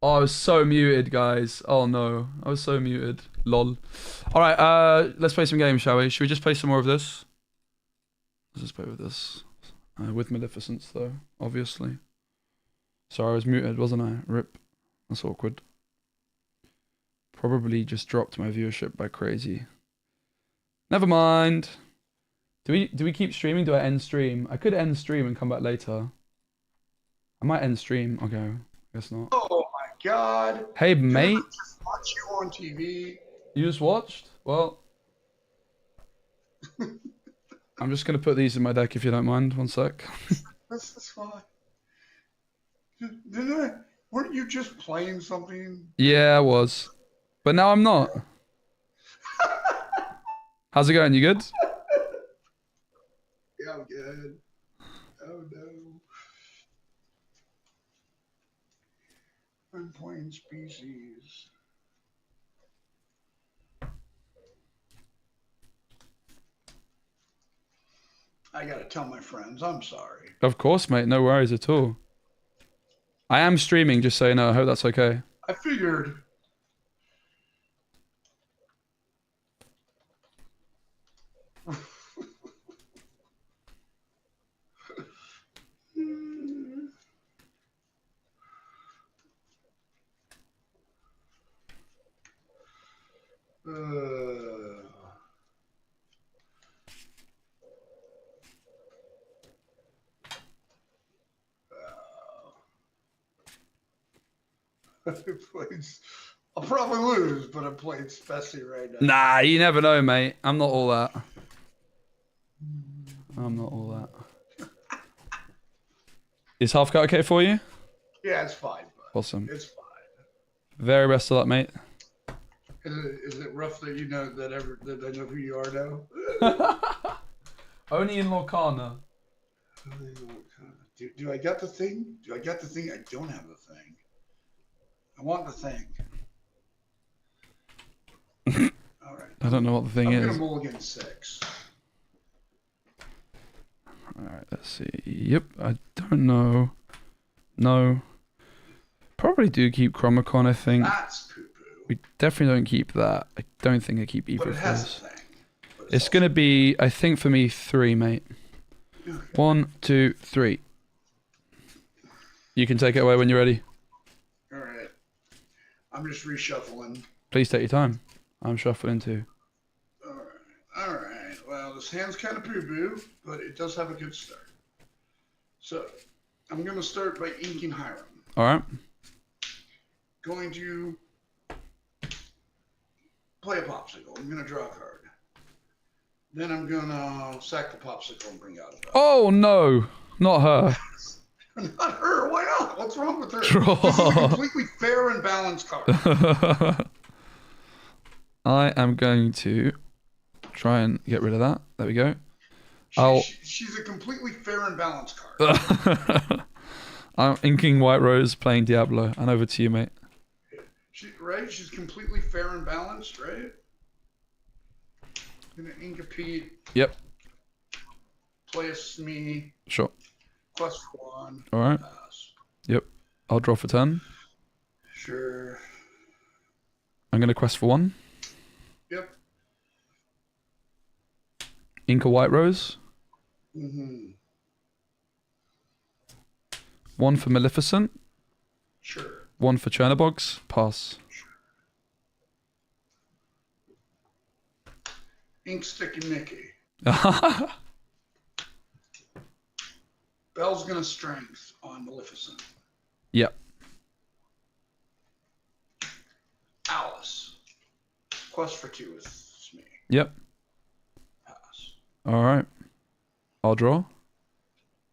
Oh, I was so muted, guys. Oh no, I was so muted. Lol. All right, let's play some games, shall we? Should we just play some more of this? Let's just play with this. With Maleficence, though, obviously. Sorry, I was muted, wasn't I? Rip. That's awkward. Probably just dropped my viewership by crazy. Never mind. Do we keep streaming? Do I end stream? I could end stream and come back later. I might end stream. Okay, guess not. Oh my god. Hey, Did I mate. just watch you on TV. You just watched? Well, I'm just gonna put these in my deck if you don't mind. One sec. That's fine. Didn't I? Weren't you just playing something? Yeah, I was, but now I'm not. How's it going? You good? Yeah, I'm good. Oh no. I'm playing Species. I gotta tell my friends, I'm sorry. Of course, mate. No worries at all. I am streaming, just so you know. I hope that's okay. I figured. I'll probably lose, but I'm playing Spessy right now. Nah, you never know, mate. I'm not all that. I'm not all that. Is half cut okay for you? Yeah, it's fine. Bud. Awesome. It's fine. Very best of luck, mate. Is it rough that you know that I know who you are now? Only in Lorcana. Do I got the thing? Do I got the thing? I don't have the thing. I want the thing. All right. I don't know what the thing I'm is. gonna mulligan 6. Alright, let's see. Yep, I don't know. No. Probably do keep Chromacon, I think. That's poo-poo. We definitely don't keep that. I don't think I keep either But it of has those. a thing. But It's also- gonna be, I think for me, 3, mate. Okay. 1, 2, 3. You can take it away when you're ready. All right. I'm just reshuffling. Please take your time. I'm shuffling too. All right. All right. Well, this hand's kind of poo-poo, but it does have a good start. So, I'm going to start by inking Hiram. Alright. Going to play a popsicle. I'm going to draw a card. Then I'm going to sack the popsicle and bring out a die. Oh no! Not her. Not her. Why not? What's wrong with her? Draw. This is a completely fair and balanced card. I am going to try and get rid of that. There we go. She's a completely fair and balanced card. I'm inking White Rose, playing Diablo, and over to you, mate. Right? She's completely fair and balanced, right? Gonna ink a Pete, Yep, play a Smee, sure. quest 1, Alright, pass. yep. I'll draw for 10. Sure. I'm going to quest for 1. Yep. Ink a White Rose. Mm-hmm. 1 for Maleficent. Sure. 1 for Chernobogs. Pass. Ink stick and Mickey. Bell's gonna strength on Maleficent. Yep. Alice. Quest for 2 is me. Yep. Pass. All right. I'll draw.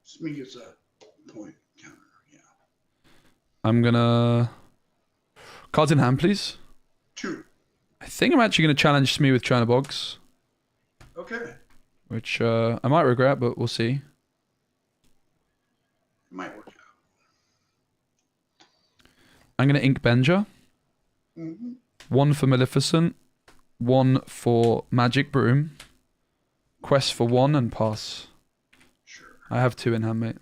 Smee gets a point counter. Yeah. I'm gonna cards in hand, please. 2. I think I'm actually gonna challenge Smee with China Bogs, Okay. which I might regret, but we'll see. It might work out. I'm gonna ink Benja. Mm-hmm. 1 for Maleficent, 1 for Magic Broom, quest for 1 and pass. Sure. I have 2 in hand, mate.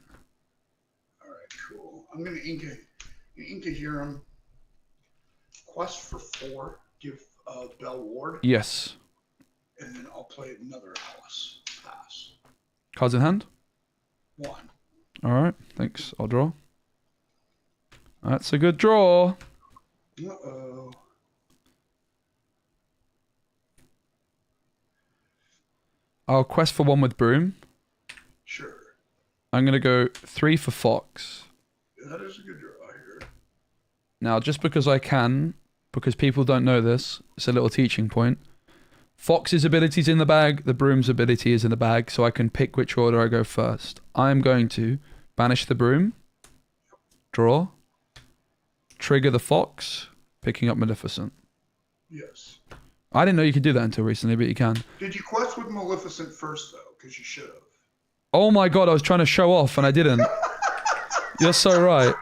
All right. Cool. I'm gonna ink a Hiram. Quest for 4. Give Bell Ward, Yes. and then I'll play another Alice. Pass. Cards in hand. 1. All right. Thanks. I'll draw. That's a good draw. Uh-oh. I'll quest for 1 with Broom. Sure. I'm gonna go 3 for Fox. That is a good draw here. Now, just because I can, because people don't know this, it's a little teaching point. Fox's ability's in the bag, the Broom's ability is in the bag, so I can pick which order I go first. I'm going to banish the Broom, draw, trigger the Fox, picking up Maleficent. Yes. I didn't know you could do that until recently, but you can. Did you quest with Maleficent first, though? Because you should have. Oh my god, I was trying to show off and I didn't. You're so right.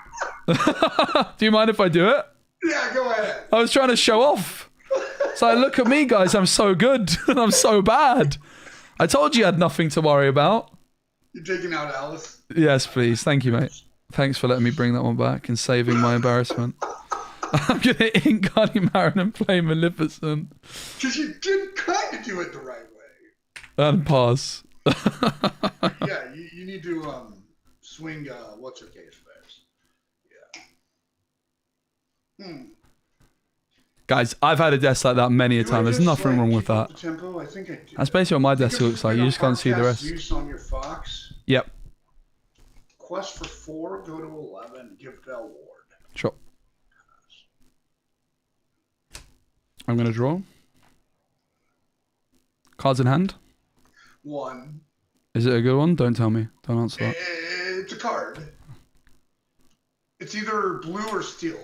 Do you mind if I do it? Yeah, go ahead. I was trying to show off. It's like, look at me, guys. I'm so good and I'm so bad. I told you I had nothing to worry about. You taking out Alice? Yes, please. Thank you, mate. Thanks for letting me bring that one back and saving my embarrassment. I'm going to ink Gunny Marin and play Maleficent. Because you did kind of do it the right way. And pass. Yeah, you need to swing what's her case first. Yeah. Guys, I've had a desk like that many a Do I time. There's just, nothing like, wrong with keep up that. the tempo? I think I do. That's basically what my Think desk of looks like. putting You a just can't see the hard rest. cast Use on your Fox. Yep. Quest for 4, go to 11, give Bell Ward. Sure. I'm going to draw. Cards in hand. 1. Is it a good one? Don't tell me. Don't answer that. It's a card. It's either blue or steel.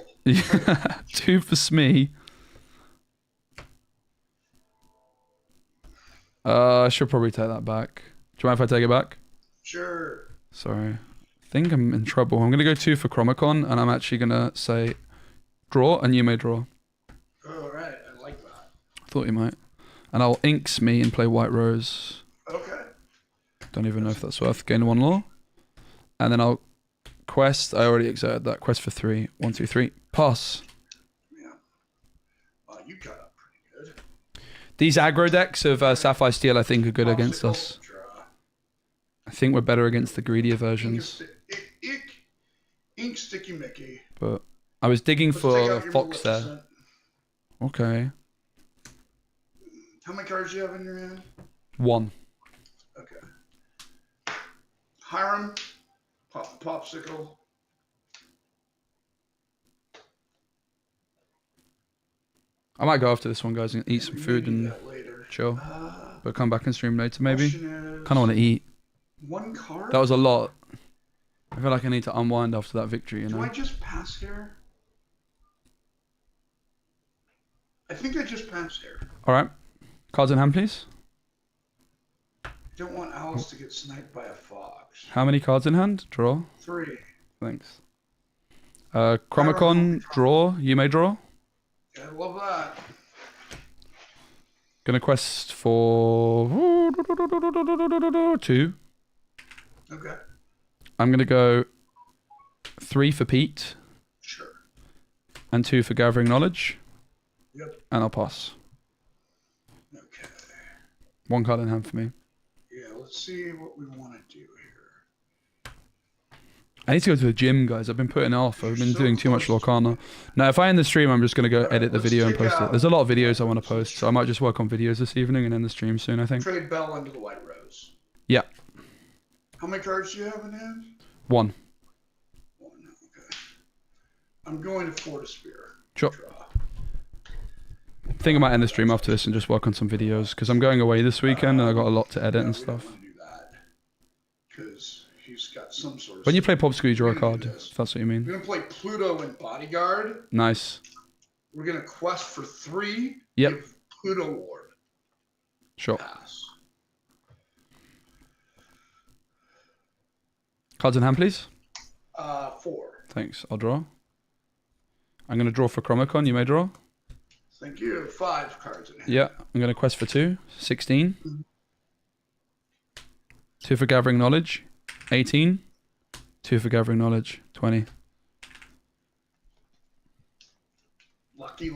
2 for Smee. I should probably take that back. Do you mind if I take it back? Sure. Sorry. I think I'm in trouble. I'm going to go 2 for Chromicon, and I'm actually going to say draw, and you may draw. All right, I like that. I thought you might. And I'll ink Smee and play White Rose. Okay. Don't even know if that's worth. Gain 1 law. And then I'll quest. I already exerted that. Quest for 3. 1, 2, 3. Pass. Yeah. You got up pretty good. These aggro decks of Sapphire Steel, I think, are good against us. Draw. I think we're better against the greedier versions. Ink Sticky Mickey. But I was digging Let's take for out your Fox there. Maleficent. Okay. How many cards do you have in your hand? 1. Okay. Hiram, pop the popsicle. I might go after this one, guys, and eat some We may food do and that later. chill. But come back and stream later, maybe. Question is, Kind of want to eat. 1 card? That was a lot. I feel like I need to unwind after that victory, you Do know? I just pass here? I think I just passed here. Alright. Cards in hand, please. I don't want Alice to get sniped by a fox. How many cards in hand? Draw. 3. Thanks. Chromicon, draw. You may draw. I love that. Gonna quest for 2. Okay. I'm gonna go 3 for Pete Sure. and 2 for Gathering Knowledge. Yep. And I'll pass. Okay. 1 card in hand for me. Yeah, let's see what we want to do here. I need to go to the gym, guys. I've been putting it off. I've been doing too much Lorcana. Now, if I end the stream, I'm just going to go edit the let's video and take post it. out- There's a lot of videos I want to post, so I might just work on videos this evening and end the stream soon, I think. Trade Bell into the White Rose. Yeah. How many cards do you have in hand? 1. 1. Okay. I'm going to Fortisphere. Sure. Draw. I think I might end the stream after this and just work on some videos because I'm going away this weekend and I got a lot to edit and We stuff. don't want to do that because he's got some sort of. When you play Popsicle, you draw a We're gonna card. do this. If that's what you We're mean. gonna play Pluto and Bodyguard. Nice. We're gonna quest for 3. Yep. Give Pluto Ward. Sure. Pass. Cards in hand, please. 4. Thanks. I'll draw. I'm going to draw for Chromicon. You may draw. Thank you. 5 cards in hand. Yeah. I'm going to quest for 2. 16. 2 for Gathering Knowledge. 18. 2 for Gathering Knowledge. 20. Lucky.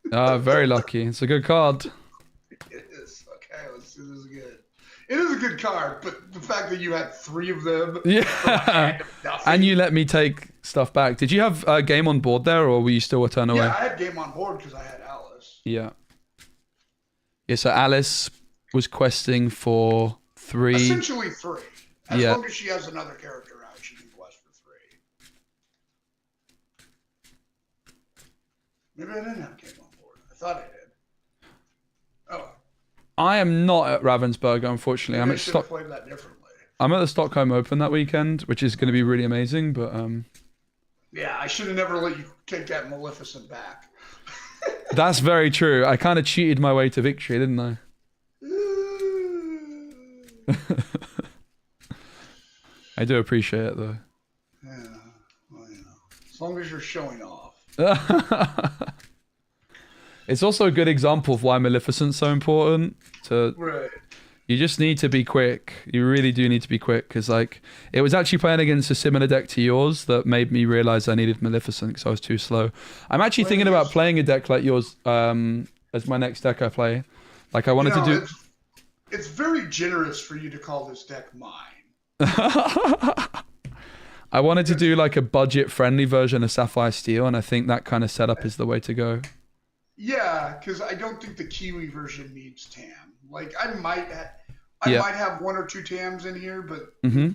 Very lucky. It's a good card. It is. Okay, let's see. This is good. It is a good card, but the fact that you had 3 of them. Yeah. And you let me take stuff back. Did you have a game on board there, or were you still a turn away? Yeah, I had game on board because I had Alice. Yeah. Yeah, so Alice was questing for 3. Essentially 3. As Yeah. long as she has another character out, she can quest for 3. Maybe I didn't have game on board. I thought I did. Oh. I am not at Ravensburg, unfortunately. Maybe I should have played that differently. I'm at the Stockholm Open that weekend, which is going to be really amazing, but Yeah, I should have never let you take that Maleficent back. that's very true. I kind of cheated my way to victory, didn't I? I do appreciate it, though. Yeah, well, as long as you're showing off. It's also a good example of why Maleficent's so important. Right. You just need to be quick. You really do need to be quick because, like, it was actually playing against a similar deck to yours that made me realize I needed Maleficent because I was too slow. I'm actually thinking about playing a deck like yours as my next deck I play. Like, I wanted to do. It's very generous for you to call this deck mine. I wanted to do like a budget-friendly version of Sapphire Steel, and I think that kind of setup is the way to go. Yeah, because I don't think the Kiwi version needs TAM. Like, I might have 1 or 2 TAMs in here, but Mm-hmm.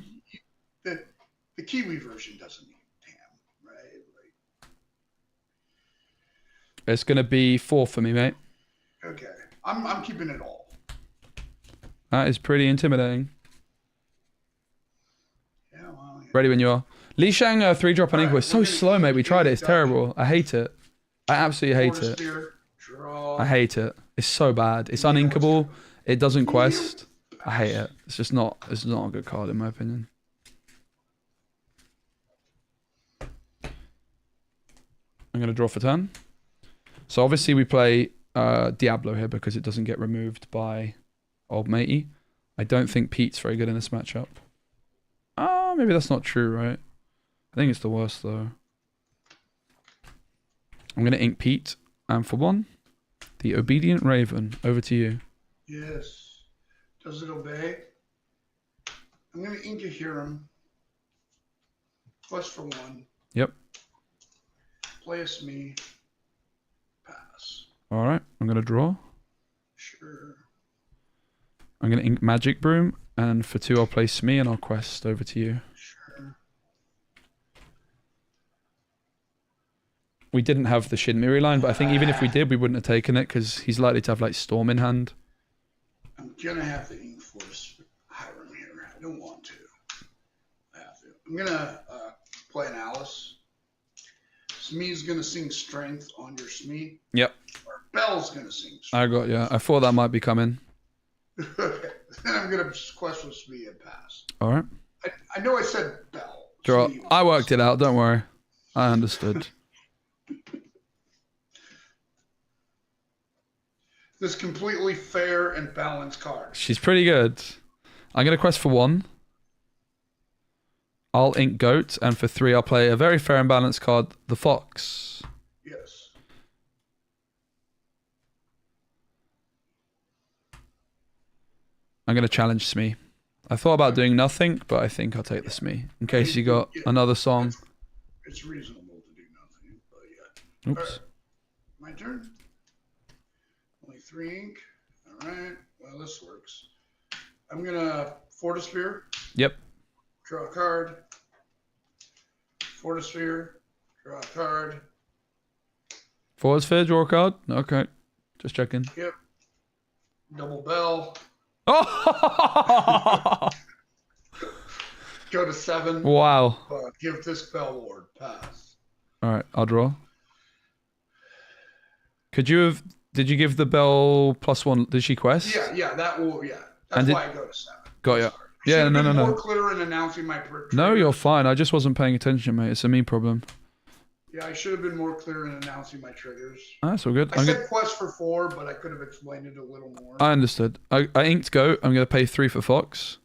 the Kiwi version doesn't need TAM, right? Like, It's gonna be 4 for me, mate. okay, I'm keeping it all. That is pretty intimidating. Yeah, well, yeah. Ready when you are. Li Shang 3-drop on Ink was so slow, mate. We tried it. It's terrible. I hate it. I absolutely hate it. Fortisphere, draw. I hate it. It's so bad. It's uninkable. It doesn't quest. I hate it. It's just not. It's not a good card in my opinion. I'm gonna draw for turn. So obviously we play Diablo here because it doesn't get removed by old matey. I don't think Pete's very good in this matchup. Maybe that's not true, right? I think it's the worst though. I'm gonna ink Pete, and for 1, the Obedient Raven. Over to you. Yes. Does it obey? I'm going to ink a Hiram. Quest for 1. Yep. Play a Smee. Pass. All right. I'm gonna draw. Sure. I'm gonna ink Magic Broom, and for 2, I'll play Smee and I'll quest. Over to you. Sure. We didn't have the Shin Miri line, but I think even if we did, we wouldn't have taken it because he's likely to have like Storm in hand. I'm going to have to ink Force Hiram here. I don't want to. I have to. I'm going to play an Alice. Smee's going to sing Strength on your Smee. Yep. Or Bell's going to sing Strength. I got you. I thought that might be coming. Okay. Then I'm going to quest with Smee and pass. All right. I know I said Bell. Draw. Smee I was- worked it out. Don't worry. I understood. This completely fair and balanced card. She's pretty good. I'm gonna quest for 1. I'll ink Goat, and for 3, I'll play a very fair and balanced card, the Fox. Yes. I'm gonna challenge Smee. I thought about doing nothing, but I think I'll take the Smee in case you got another song. It's reasonable to do nothing, but yeah. Oops. My turn. Only 3 ink. All right. Well, this works. I'm gonna Fortisphere. Yep. Draw a card. Fortisphere, draw a card. Forward sphere, draw a card. Okay, just checking. Yep. Double bell. Oh! Go to 7. Wow. Give this bell ward. Pass. All right, I'll draw. Did you give the bell +1? Did she quest? Yeah, that will, That's why I go to 7. Got ya. Yeah, Should've been no. more clear in announcing my No, you're fine. I just wasn't paying attention, mate. It's a me problem. Yeah, I should have been more clear in announcing my triggers. That's all good. I said quest for 4, but I could have explained it a little more. I understood. I inked go. I'm going to pay 3 for Fox.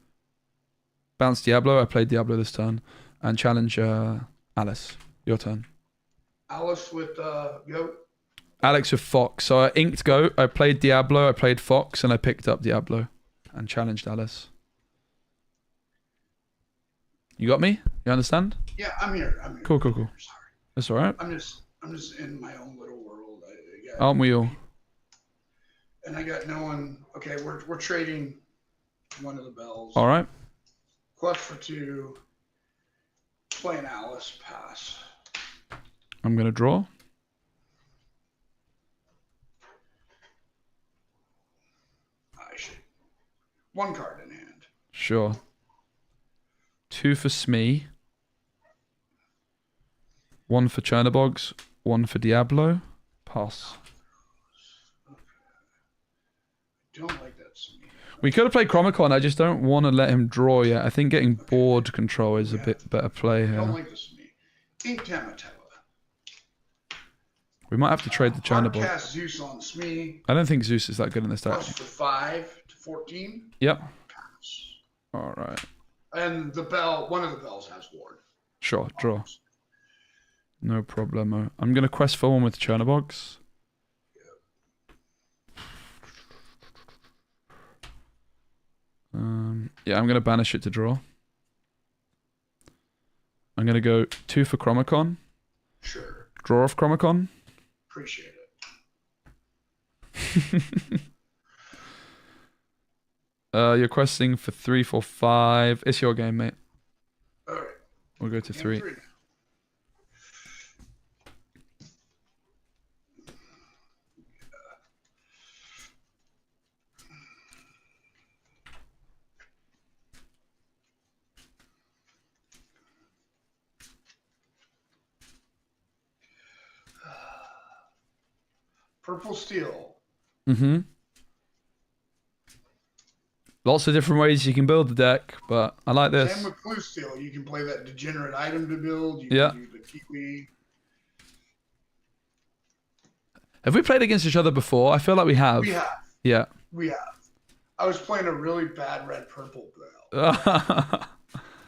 Bounce Diablo. I played Diablo this turn. And challenge Alice. Your turn. Alice with Goat. Alex with Fox. So I inked go. I played Diablo. I played Fox. And I picked up Diablo. And challenged Alice. You got me? You understand? Yeah, I'm here. Cool. Sorry. That's all right. I'm just in my own little world. Aren't we all? And I got no one. Okay, we're trading one of the bells. All right. Quest for 2. Playing Alice. Pass. I'm going to draw. I should. 1 card in hand. Sure. 2 for Smee. 1 for Chernobogs. 1 for Diablo. Pass. Don't like that Smee. We could have played Chromicon. I just don't want to let him draw yet. I think getting board control is a bit better play Don't here. like the Smee. Ink Tamatella. We might have to trade the Chernobog. Cast Zeus on Smee. I don't think Zeus is that good in this deck. Plus for 5 to 14. Yep. Pass. All right. And the bell, one of the bells has ward. Sure. Draw. No problemo. I'm going to quest for 1 with Chernobogs. Yeah, I'm going to banish it to draw. I'm going to go 2 for Chromicon. Sure. Draw off Chromicon. Appreciate it. You're questing for 3, 4, 5. It's your game, mate. All right. We'll go to 3. Purple Steel. Mm-hmm. Lots of different ways you can build the deck, but I like this. Same with Blue Steel. You can play that degenerate item to build. You Yeah. can do the Kiwi. Have we played against each other before? I feel like we have. We have. Yeah. We have. I was playing a really bad red purple build.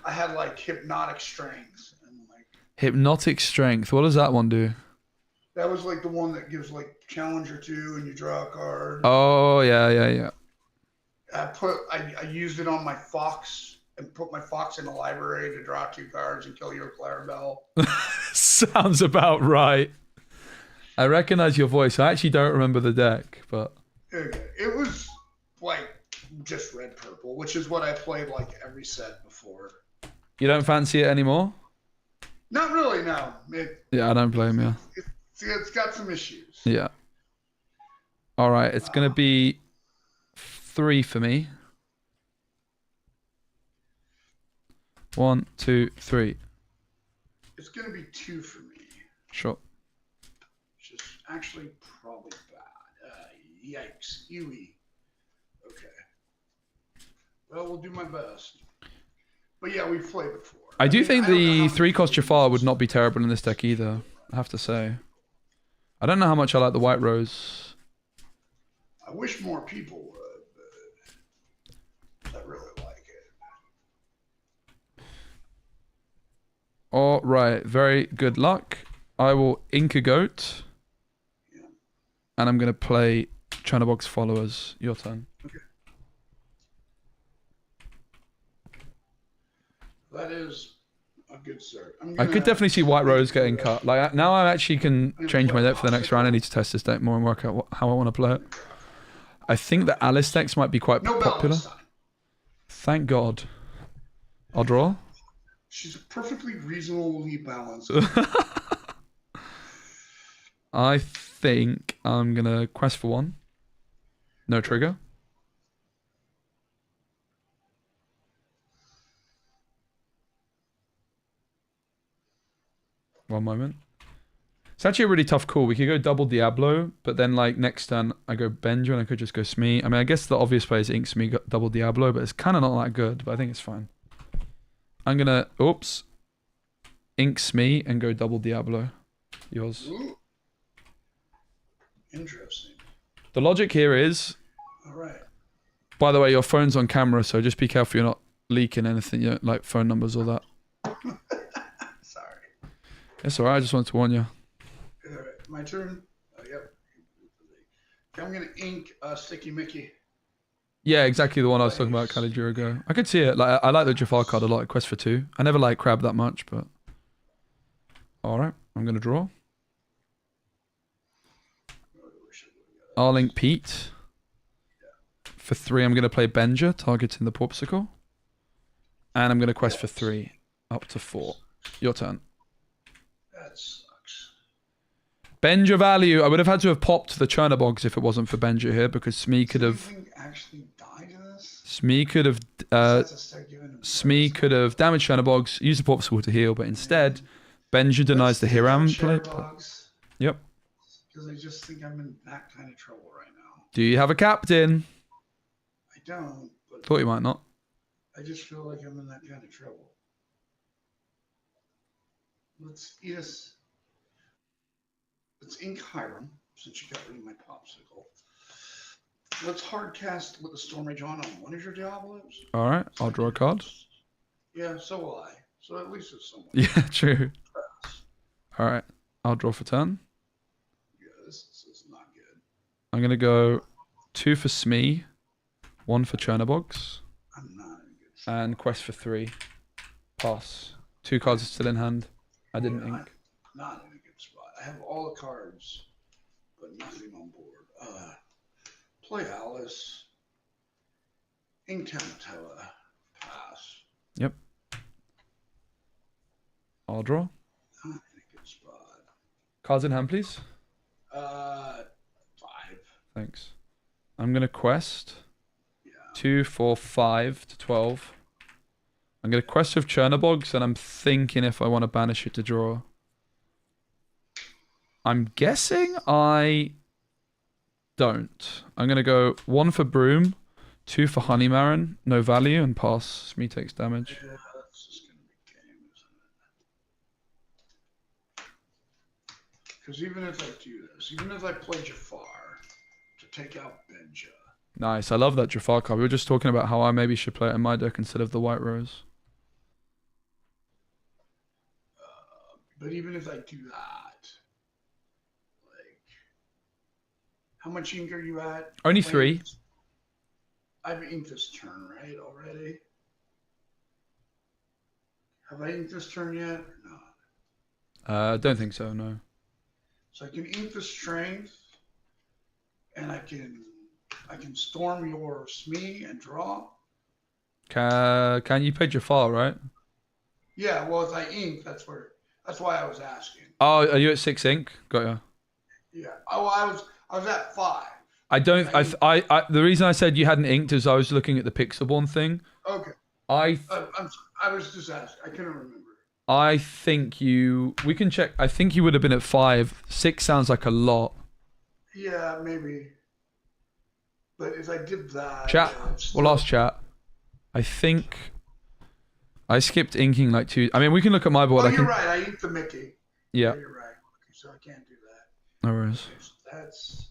I had like hypnotic strength and like Hypnotic Strength. What does that one do? that was like the one that gives like Challenger 2 and you draw a card. Oh, yeah. I used it on my Fox and put my Fox in the library to draw 2 cards and kill your Clarabelle. Sounds about right. I recognize your voice. I actually don't remember the deck, but It was like just red purple, which is what I played like every set before. you don't fancy it anymore? Not really, no. Yeah, I don't blame you. It's got some issues. Yeah. All right, it's going to be 3 for me. 1, 2, 3. It's going to be 2 for me, Sure. which is actually probably bad. Yikes. Ewy. Okay. Well, we'll do my best. But yeah, we've played before. I do think don't know how the many 3 cost people Jafar would use not be terrible in this deck either, I have to say. I don't know how much I like the White Rose. I wish more people would, but I really like it. All right, very good luck. I will ink a goat. Yeah. And I'm going to play Chernobog's Followers. Your turn. That is a good start. I could definitely see White Rose getting cut. Like now, I actually can change my deck for the next round. I need to test this deck more and work out how I want to play it. I think the Alice decks might be quite No bell popular. this time. Thank God. I'll draw. She's perfectly reasonably balanced. I think I'm gonna quest for 1. No trigger. One moment. It's actually a really tough call. We could go double Diablo, but then like next turn I go Benja and I could just go Smee. I mean, I guess the obvious play is Ink Smee double Diablo, but it's kind of not that good, but I think it's fine. I'm gonna, oops, Ink Smee and go double Diablo. Yours. Ooh. Interesting. The logic here is, All right. by the way, your phone's on camera, so just be careful you're not leaking anything, like phone numbers or that. Sorry. It's alright, I just wanted to warn you. All right, my turn. Yep. Okay, I'm gonna ink Sticky Mickey. Yeah, exactly the one I was talking about a year ago. I could see it. Like I like the Jafar card a lot. Quest for 2. I never like Crab that much, but all right. I'm gonna draw. I'll ink Pete. For 3, I'm gonna play Benja, targeting the Popsicle, and I'm gonna quest for 3, up to 4. Your turn. That sucks. Benja value. I would have had to have popped the Chernobyls if it wasn't for Benja here, because Smee could have. Anything actually died in this? Smee could have. Besides us start giving him Smee cards? could have damaged Chernobyls, used the Popsicle to heal, but instead, Benja denies the Hiram play. Yep. Because I just think I'm in that kind of trouble right now. Do you have a captain? I don't, but Thought you might not. I just feel like I'm in that kind of trouble. Let's ink Hiram, since you got rid of my Popsicle. Let's hard cast with the Storm Rage on one of your Diablos. All right, I'll draw a card. Yeah, so will I. So at least it's someone. Yeah, true. All right, I'll draw for turn. Yeah, this is not good. I'm gonna go 2 for Smee, 1 for Chernobyls, I'm not in a good spot. and quest for 3. Pass. 2 cards are still in hand. I didn't Yeah, ink. I'm not in a good spot. I have all the cards, but nothing on board. Play Alice. Ink Tamatella. Pass. Yep. I'll draw. Not in a good spot. Cards in hand, please. 5. Thanks. I'm gonna quest Yeah. 2, 4, 5 to 12. I'm gonna quest with Chernobyls, and I'm thinking if I want to banish it to draw. I'm guessing I don't. I'm gonna go 1 for Broom, 2 for Honeymaron, no value, and pass. Smee takes damage. Yeah, that's just gonna be game, isn't it? Because even if I do this, even if I play Jafar to take out Benja, Nice. I love that Jafar card. We were just talking about how I maybe should play it in my deck instead of the White Rose. but even if I do that, like, how much ink are you at? Only 3. I've inked this turn, right, already? Have I inked this turn yet or not? Don't think so, no. So I can ink the Strength, and I can storm your Smee and draw. Can you play Jafar, right? Yeah, well, if I ink, that's why I was asking. Oh, are you at 6 ink? Got you. Yeah. Oh, I was at 5. I don't. I. The reason I said you hadn't inked is I was looking at the Pixelborn thing. Okay. I was just asking. I couldn't remember. I think you. We can check. I think you would have been at 5. 6 sounds like a lot. Yeah, maybe. But if I did that, Chat. We'll ask chat. I think I skipped inking like 2. I mean, we can look at my board. Oh, you're right. I inked the Mickey. Yeah. You're right. Okay, so I can't do that. No worries. Okay, so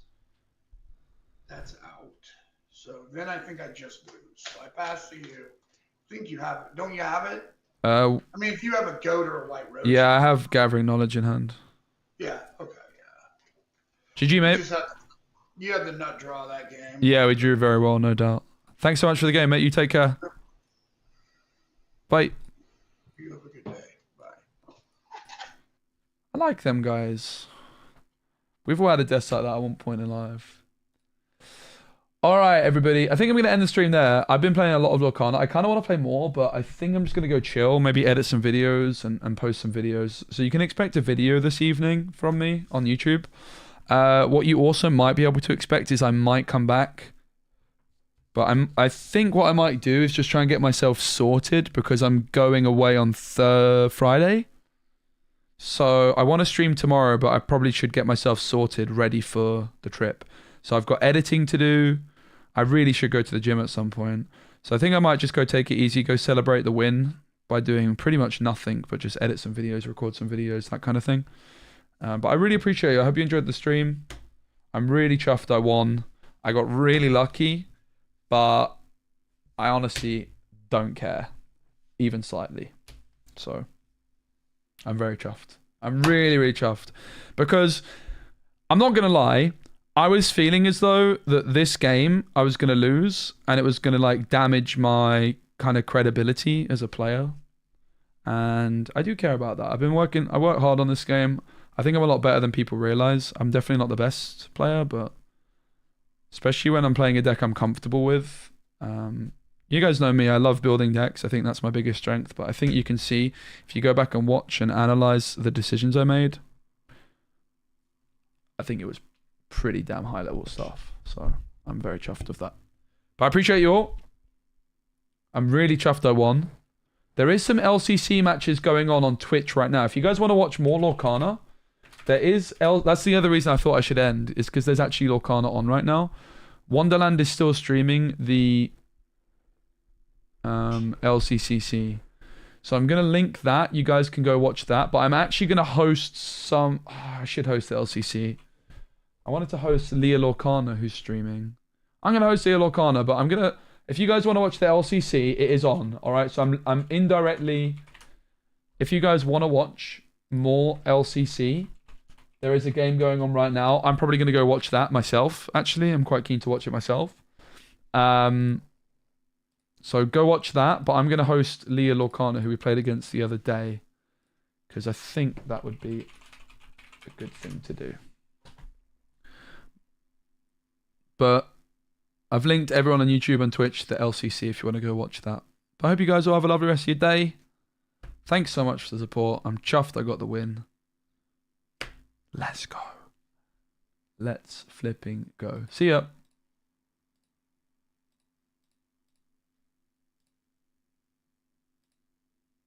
that's out. So then I think I just lose. So I pass to you. Think you have it? Don't you have it? I mean, if you have a goat or a white rose. Yeah, I have gathering knowledge in hand. Yeah. Okay. Yeah. GG, mate. You had the nut draw that game. Yeah, we drew very well, no doubt. Thanks so much for the game, mate. You take care. Bye. You have a good day. Bye. I like them guys. We've all had a death like that at one point in life. All right, everybody. I think I'm going to end the stream there. I've been playing a lot of Lorcana. I kind of want to play more, but I think I'm just going to go chill, maybe edit some videos and post some videos. So you can expect a video this evening from me on YouTube. What you also might be able to expect is I might come back. But I think what I might do is just try and get myself sorted because I'm going away on Friday. So I want to stream tomorrow, but I probably should get myself sorted, ready for the trip. So I've got editing to do. I really should go to the gym at some point. So I think I might just go take it easy, go celebrate the win by doing pretty much nothing, but just edit some videos, record some videos, that kind of thing. But I really appreciate you. I hope you enjoyed the stream. I'm really chuffed I won. I got really lucky, but I honestly don't care, even slightly. So I'm very chuffed. I'm really, really chuffed. Because I'm not going to lie, I was feeling as though that this game I was going to lose and it was going to like damage my kind of credibility as a player. And I do care about that. I work hard on this game. I think I'm a lot better than people realize. I'm definitely not the best player, but especially when I'm playing a deck I'm comfortable with. You guys know me. I love building decks. I think that's my biggest strength. But I think you can see if you go back and watch and analyze the decisions I made, I think it was pretty damn high level stuff. So I'm very chuffed with that. But I appreciate you all. I'm really chuffed I won. There is some LCC matches going on Twitch right now. If you guys want to watch more Lorcana, there is that's the other reason I thought I should end, is because there's actually Lorcana on right now. Wonderland is still streaming the LCCC. So I'm going to link that. You guys can go watch that. But I'm actually going to host some... I should host the LCC. I wanted to host Leah Lorcana, who's streaming. I'm going to host Leah Lorcana, but I'm going to... If you guys want to watch the LCC, it is on. All right? So I'm indirectly... If you guys want to watch more LCC, there is a game going on right now. I'm probably going to go watch that myself, actually. I'm quite keen to watch it myself. So go watch that, but I'm going to host Leah Lorcana, who we played against the other day, because I think that would be a good thing to do. But I've linked everyone on YouTube and Twitch to the LCC if you want to go watch that. But I hope you guys all have a lovely rest of your day. Thanks so much for the support. I'm chuffed I got the win. Let's go. Let's flipping go. See ya.